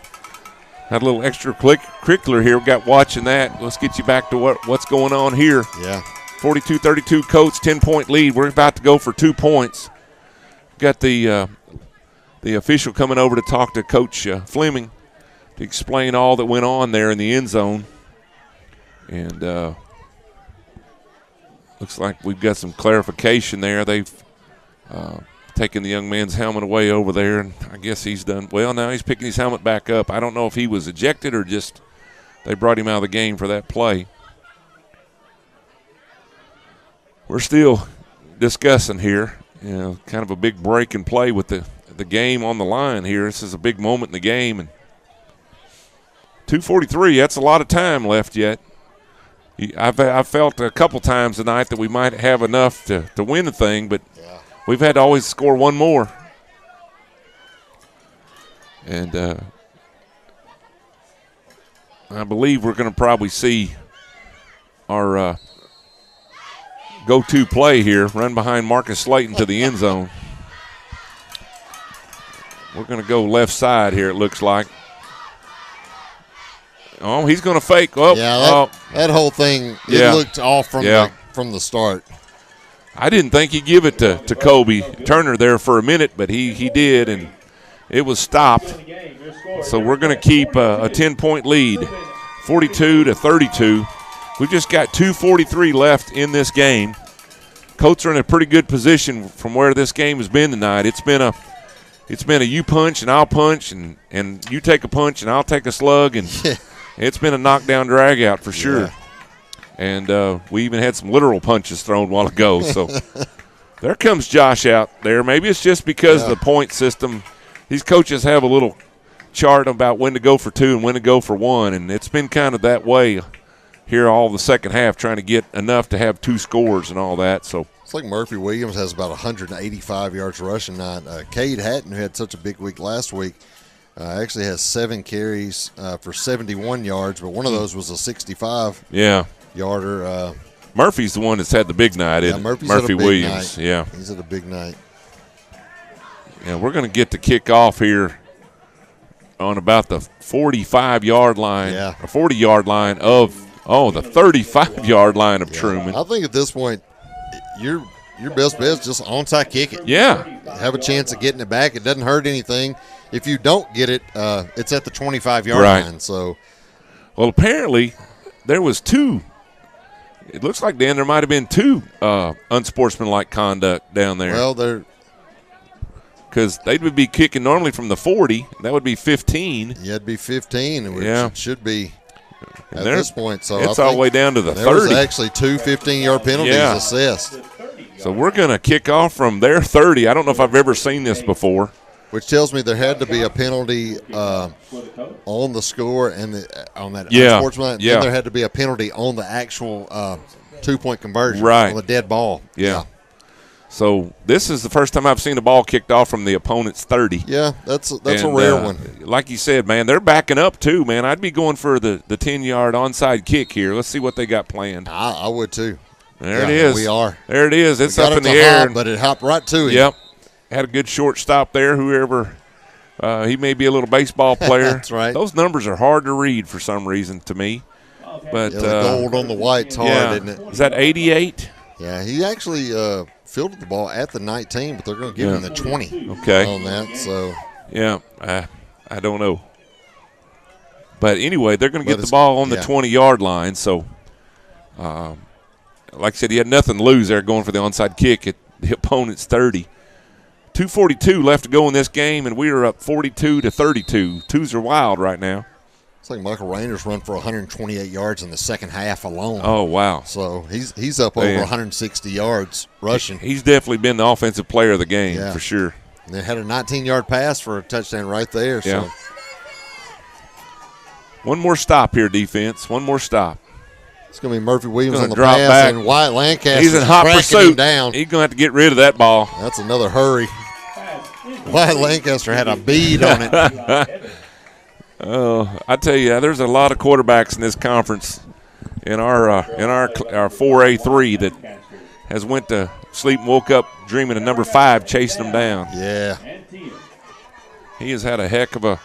[SPEAKER 1] Had a little extracurricular here. We got watching that. Let's get you back to what's going on here.
[SPEAKER 3] Yeah.
[SPEAKER 1] 42-32 Colts, 10-point lead. We're about to go for 2 points. Got the official coming over to talk to Coach Fleming to explain all that went on there in the end zone. And looks like we've got some clarification there. They've taken the young man's helmet away over there, and I guess he's done well. Now he's picking his helmet back up. I don't know if he was ejected or just they brought him out of the game for that play. We're still discussing here, kind of a big break in play with the game on the line here. This is a big moment in the game, and 2:43. That's a lot of time left yet. I've felt a couple times tonight that we might have enough to win the thing, but we've had to always score one more. And I believe we're going to probably see our go-to play here, run behind Marcus Slayton to the end zone. We're going to go left side here, it looks like. Oh, he's going to fake. Oh,
[SPEAKER 3] yeah, that whole thing, it looked off from the start.
[SPEAKER 1] I didn't think he'd give it to Kobe Turner there for a minute, but he did, and it was stopped. So we're going to keep a 10-point lead, 42-32. We've just got 2:43 left in this game. Colts are in a pretty good position from where this game has been tonight. It's been a you punch and I'll punch, and you take a punch and I'll take a slug, and it's been a knockdown drag out for sure.
[SPEAKER 3] Yeah.
[SPEAKER 1] And we even had some literal punches thrown a while ago. So there comes Josh out there. Maybe it's just because of the point system. These coaches have a little chart about when to go for two and when to go for one, and it's been kind of that way here all the second half, trying to get enough to have two scores and all that. So
[SPEAKER 3] it's like Murphy Williams has about 185 yards rushing tonight. Cade Hatton, who had such a big week last week, actually has 7 carries for 71 yards, but one of those was a 65-yarder.
[SPEAKER 1] Murphy's the one that's had the big night, isn't it? Murphy Williams.
[SPEAKER 3] Night. Yeah, he's had a big night.
[SPEAKER 1] Yeah, we're going to get the kickoff here on about the 45-yard line, or 40-yard line of the 35-yard line of Truman.
[SPEAKER 3] I think at this point, your best bet is just onside kick it.
[SPEAKER 1] Yeah.
[SPEAKER 3] Have a chance of getting it back. It doesn't hurt anything. If you don't get it, it's at the 25-yard line. So,
[SPEAKER 1] well, apparently there was 2. It looks like, Dan, there might have been 2 unsportsmanlike conduct down there.
[SPEAKER 3] Well,
[SPEAKER 1] because they would be kicking normally from the 40. That would be 15.
[SPEAKER 3] Yeah, it'd be 15, which it should be at this point. So
[SPEAKER 1] it's all the way down to the 30.
[SPEAKER 3] There was actually 2 15-yard penalties assessed.
[SPEAKER 1] So we're going to kick off from their 30. I don't know if I've ever seen this before.
[SPEAKER 3] Which tells me there had to be a penalty on the score and on that unsportsmanlike.
[SPEAKER 1] Yeah.
[SPEAKER 3] Then there had to be a penalty on the actual 2-point conversion on the dead ball.
[SPEAKER 1] Yeah. So this is the first time I've seen a ball kicked off from the opponent's 30.
[SPEAKER 3] Yeah, that's a rare one.
[SPEAKER 1] Like you said, man, they're backing up too, man. I'd be going for the 10-yard onside kick here. Let's see what they got planned.
[SPEAKER 3] I would too.
[SPEAKER 1] There it is.
[SPEAKER 3] We are.
[SPEAKER 1] There it is. It's up in the air.
[SPEAKER 3] But it hopped right to him.
[SPEAKER 1] Yep. Had a good short stop there, whoever. He may be a little baseball player.
[SPEAKER 3] That's right.
[SPEAKER 1] Those numbers are hard to read for some reason to me. But
[SPEAKER 3] the gold on the white's hard, isn't it?
[SPEAKER 1] Is that 88?
[SPEAKER 3] Yeah, he actually fielded the ball at the 19, but they're going to give him the 20 on that. So
[SPEAKER 1] yeah, I don't know. But anyway, they're going to get the ball on the 20-yard line. So, like I said, he had nothing to lose there going for the onside kick at the opponent's 30. 2:42 left to go in this game, and we are up 42-32. Twos are wild right now.
[SPEAKER 3] It's like Michael Rainer's run for 128 yards in the second half alone.
[SPEAKER 1] Oh, wow.
[SPEAKER 3] So he's up over 160 yards rushing.
[SPEAKER 1] He's definitely been the offensive player of the game for sure.
[SPEAKER 3] And they had a 19-yard pass for a touchdown right there.
[SPEAKER 1] Yeah.
[SPEAKER 3] So.
[SPEAKER 1] One more stop here, defense. One more stop.
[SPEAKER 3] It's going to be Murphy Williams on the
[SPEAKER 1] drop
[SPEAKER 3] pass,
[SPEAKER 1] back.
[SPEAKER 3] and Wyatt Lancaster.
[SPEAKER 1] He's in hot pursuit.
[SPEAKER 3] Down.
[SPEAKER 1] He's going to have to get rid of that ball.
[SPEAKER 3] That's another hurry. Wyatt Lancaster had a bead on it.
[SPEAKER 1] Oh, I tell you, there's a lot of quarterbacks in this conference in our 4A3 that has went to sleep and woke up dreaming of number 5 chasing them down.
[SPEAKER 3] Yeah.
[SPEAKER 1] He has had a heck of a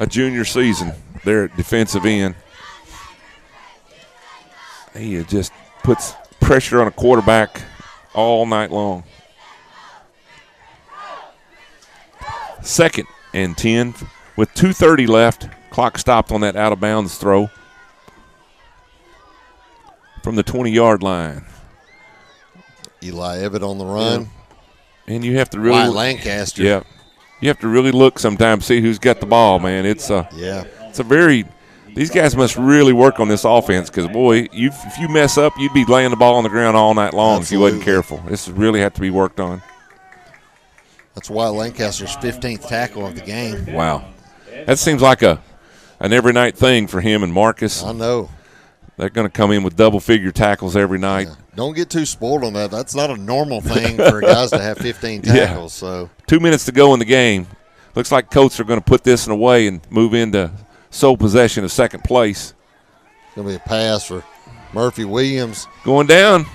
[SPEAKER 1] junior season there at defensive end. He just puts pressure on a quarterback all night long. 2nd and 10 with 2:30 left. Clock stopped on that out-of-bounds throw from the 20-yard line.
[SPEAKER 3] Eli Everett on the run.
[SPEAKER 1] Yeah. And you have to really
[SPEAKER 3] Wyatt Lancaster.
[SPEAKER 1] Yeah. You have to really look sometimes, see who's got the ball, man. It's a very – these guys must really work on this offense because, boy, if you mess up, you'd be laying the ball on the ground all night long if you wasn't careful. This really have to be worked on.
[SPEAKER 3] That's Wyatt Lancaster's 15th tackle of the game.
[SPEAKER 1] Wow. That seems like an every night thing for him and Marcus.
[SPEAKER 3] I know.
[SPEAKER 1] They're going to come in with double-figure tackles every night.
[SPEAKER 3] Yeah. Don't get too spoiled on that. That's not a normal thing for guys to have 15 tackles. So
[SPEAKER 1] 2 minutes to go in the game. Looks like Colts are going to put this in away and move into sole possession of second place.
[SPEAKER 3] Going to be a pass for Murphy Williams.
[SPEAKER 1] Going down.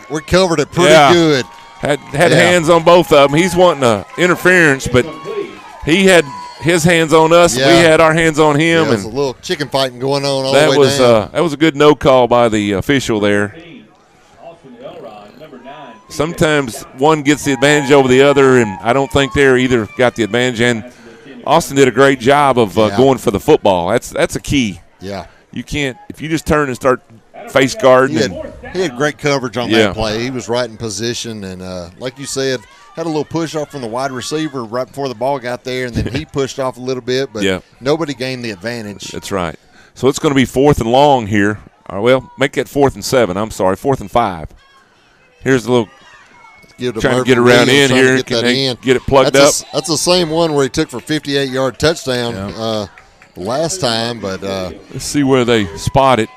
[SPEAKER 3] We covered it pretty good.
[SPEAKER 1] Had hands on both of them. He's wanting interference, but he had his hands on us.
[SPEAKER 3] Yeah.
[SPEAKER 1] We had our hands on him.
[SPEAKER 3] There was a little chicken fighting going on all
[SPEAKER 1] the
[SPEAKER 3] way down.
[SPEAKER 1] That was a good no call by the official there. Sometimes one gets the advantage over the other, and I don't think they either got the advantage. And Austin did a great job of going for the football. That's a key.
[SPEAKER 3] Yeah.
[SPEAKER 1] You can't – if you just turn and start face guarding.
[SPEAKER 3] He had great coverage on that play. He was right in position, and like you said, had a little push off from the wide receiver right before the ball got there, and then he pushed off a little bit, but nobody gained the advantage.
[SPEAKER 1] That's right. So it's going to be 4th and long here. Well, make it 4th and 7. I'm sorry, 4th and 5. Here's a little trying to get around in here. Can they get it plugged up?
[SPEAKER 3] That's the same one where he took for 58-yard touchdown last time, but
[SPEAKER 1] let's see where they spot it.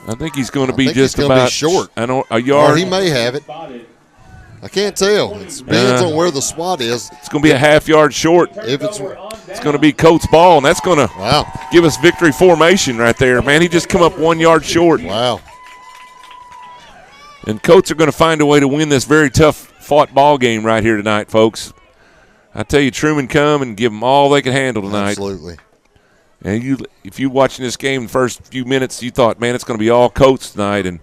[SPEAKER 1] I think he's going to be just about
[SPEAKER 3] be short.
[SPEAKER 1] A yard.
[SPEAKER 3] Or he may have it. I can't tell. It depends on where the spot is.
[SPEAKER 1] It's going to be a half-yard short.
[SPEAKER 3] If it's
[SPEAKER 1] going to be Colts ball, and that's going to give us victory formation right there. Man, he just come up 1 yard short.
[SPEAKER 3] Wow.
[SPEAKER 1] And Colts are going to find a way to win this very tough-fought ball game right here tonight, folks. I tell you, Truman come and give them all they can handle tonight.
[SPEAKER 3] Absolutely.
[SPEAKER 1] And if you watching this game the first few minutes, you thought, man, it's going to be all Colts tonight. And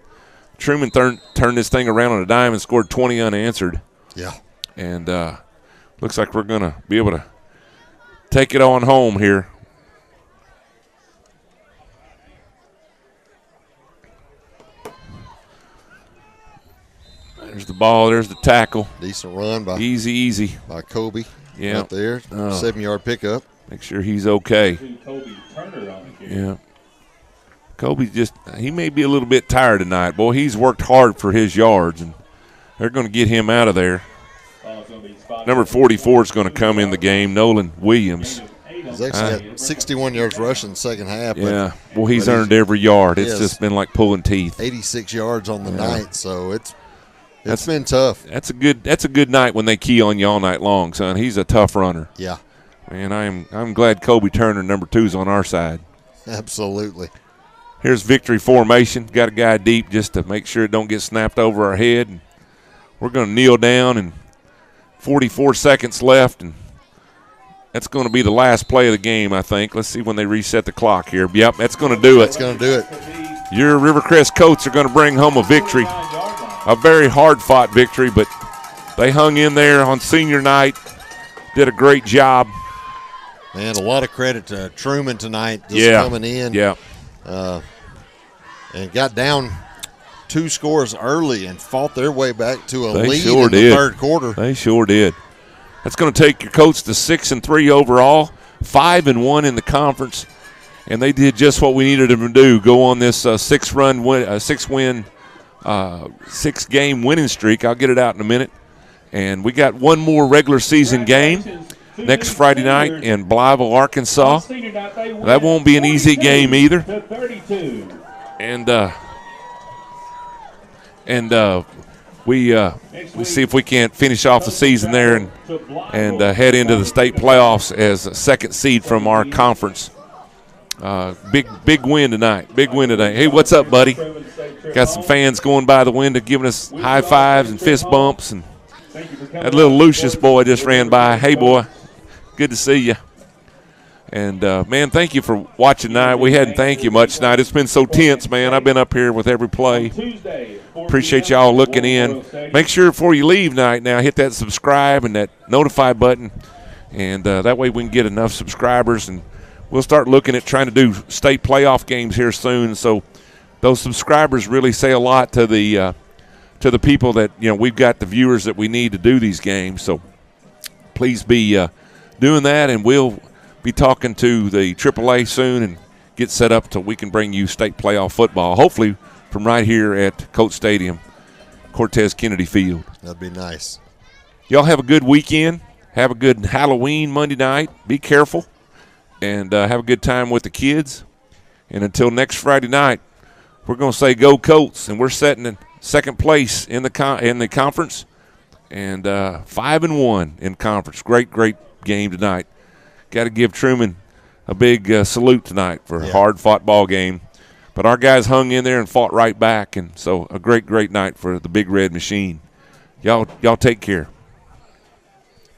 [SPEAKER 1] Truman turned this thing around on a dime and scored 20 unanswered.
[SPEAKER 3] Yeah.
[SPEAKER 1] And looks like we're going to be able to take it on home here. There's the ball. There's the tackle.
[SPEAKER 3] Decent run by
[SPEAKER 1] easy
[SPEAKER 3] by Kobe.
[SPEAKER 1] Yeah,
[SPEAKER 3] right there. 7-yard pickup.
[SPEAKER 1] Make sure he's okay. Yeah. Kobe he may be a little bit tired tonight. Boy, he's worked hard for his yards, and they're going to get him out of there. Number 44 is going to come in the game, Nolan Williams.
[SPEAKER 3] He's actually got 61 yards rushing second half.
[SPEAKER 1] Yeah, well, he's earned every yard. It's just been like pulling teeth.
[SPEAKER 3] 86 yards on the night, so it's been tough.
[SPEAKER 1] That's a good night when they key on you all night long, son. He's a tough runner.
[SPEAKER 3] Yeah.
[SPEAKER 1] Man, I'm glad Kobe Turner, number 2, is on our side.
[SPEAKER 3] Absolutely.
[SPEAKER 1] Here's victory formation. Got a guy deep just to make sure it don't get snapped over our head. And we're going to kneel down, and 44 seconds left, and that's going to be the last play of the game, I think. Let's see when they reset the clock here. Yep, that's going to do it.
[SPEAKER 3] That's going to do it.
[SPEAKER 1] Your Rivercrest Colts are going to bring home a victory. A very hard-fought victory, but they hung in there on senior night, did a great job.
[SPEAKER 3] Man, a lot of credit to Truman tonight coming in.
[SPEAKER 1] Yeah.
[SPEAKER 3] And got down 2 scores early and fought their way back to a lead
[SPEAKER 1] in
[SPEAKER 3] the third quarter.
[SPEAKER 1] They sure did. That's going to take your Colts to 6-3 overall, 5-1 in the conference, and they did just what we needed them to do, go on this 6-game winning streak. I'll get it out in a minute. And we got one more regular season game next Friday night in Blytheville, Arkansas. That won't be an easy game either. We see if we can't finish off the season there and head into the state playoffs as a second seed from our conference. Big win tonight. Big win today. Hey, what's up, buddy? Got some fans going by the window giving us high fives and fist bumps, and that little Lucius boy just ran by. Hey, boy, good to see you. And, man, thank you for watching tonight. We hadn't thanked you much tonight. It's been so tense, man. I've been up here with every play. Appreciate y'all looking in. Make sure before you leave tonight now, hit that subscribe and that notify button, and that way we can get enough subscribers, and we'll start looking at trying to do state playoff games here soon. So those subscribers really say a lot to the people that, we've got the viewers that we need to do these games. So please be doing that, and we'll be talking to the AAA soon and get set up so we can bring you state playoff football, hopefully from right here at Colts Stadium, Cortez Kennedy Field.
[SPEAKER 3] That'd be nice.
[SPEAKER 1] Y'all have a good weekend. Have a good Halloween Monday night. Be careful. And have a good time with the kids. And until next Friday night, we're going to say go Colts. And we're setting in second place in the conference. And 5-1 in conference. Great game tonight. Got to give Truman a big salute tonight for a hard-fought ball game. But our guys hung in there and fought right back, and so a great, great night for the Big Red Machine. Y'all take care.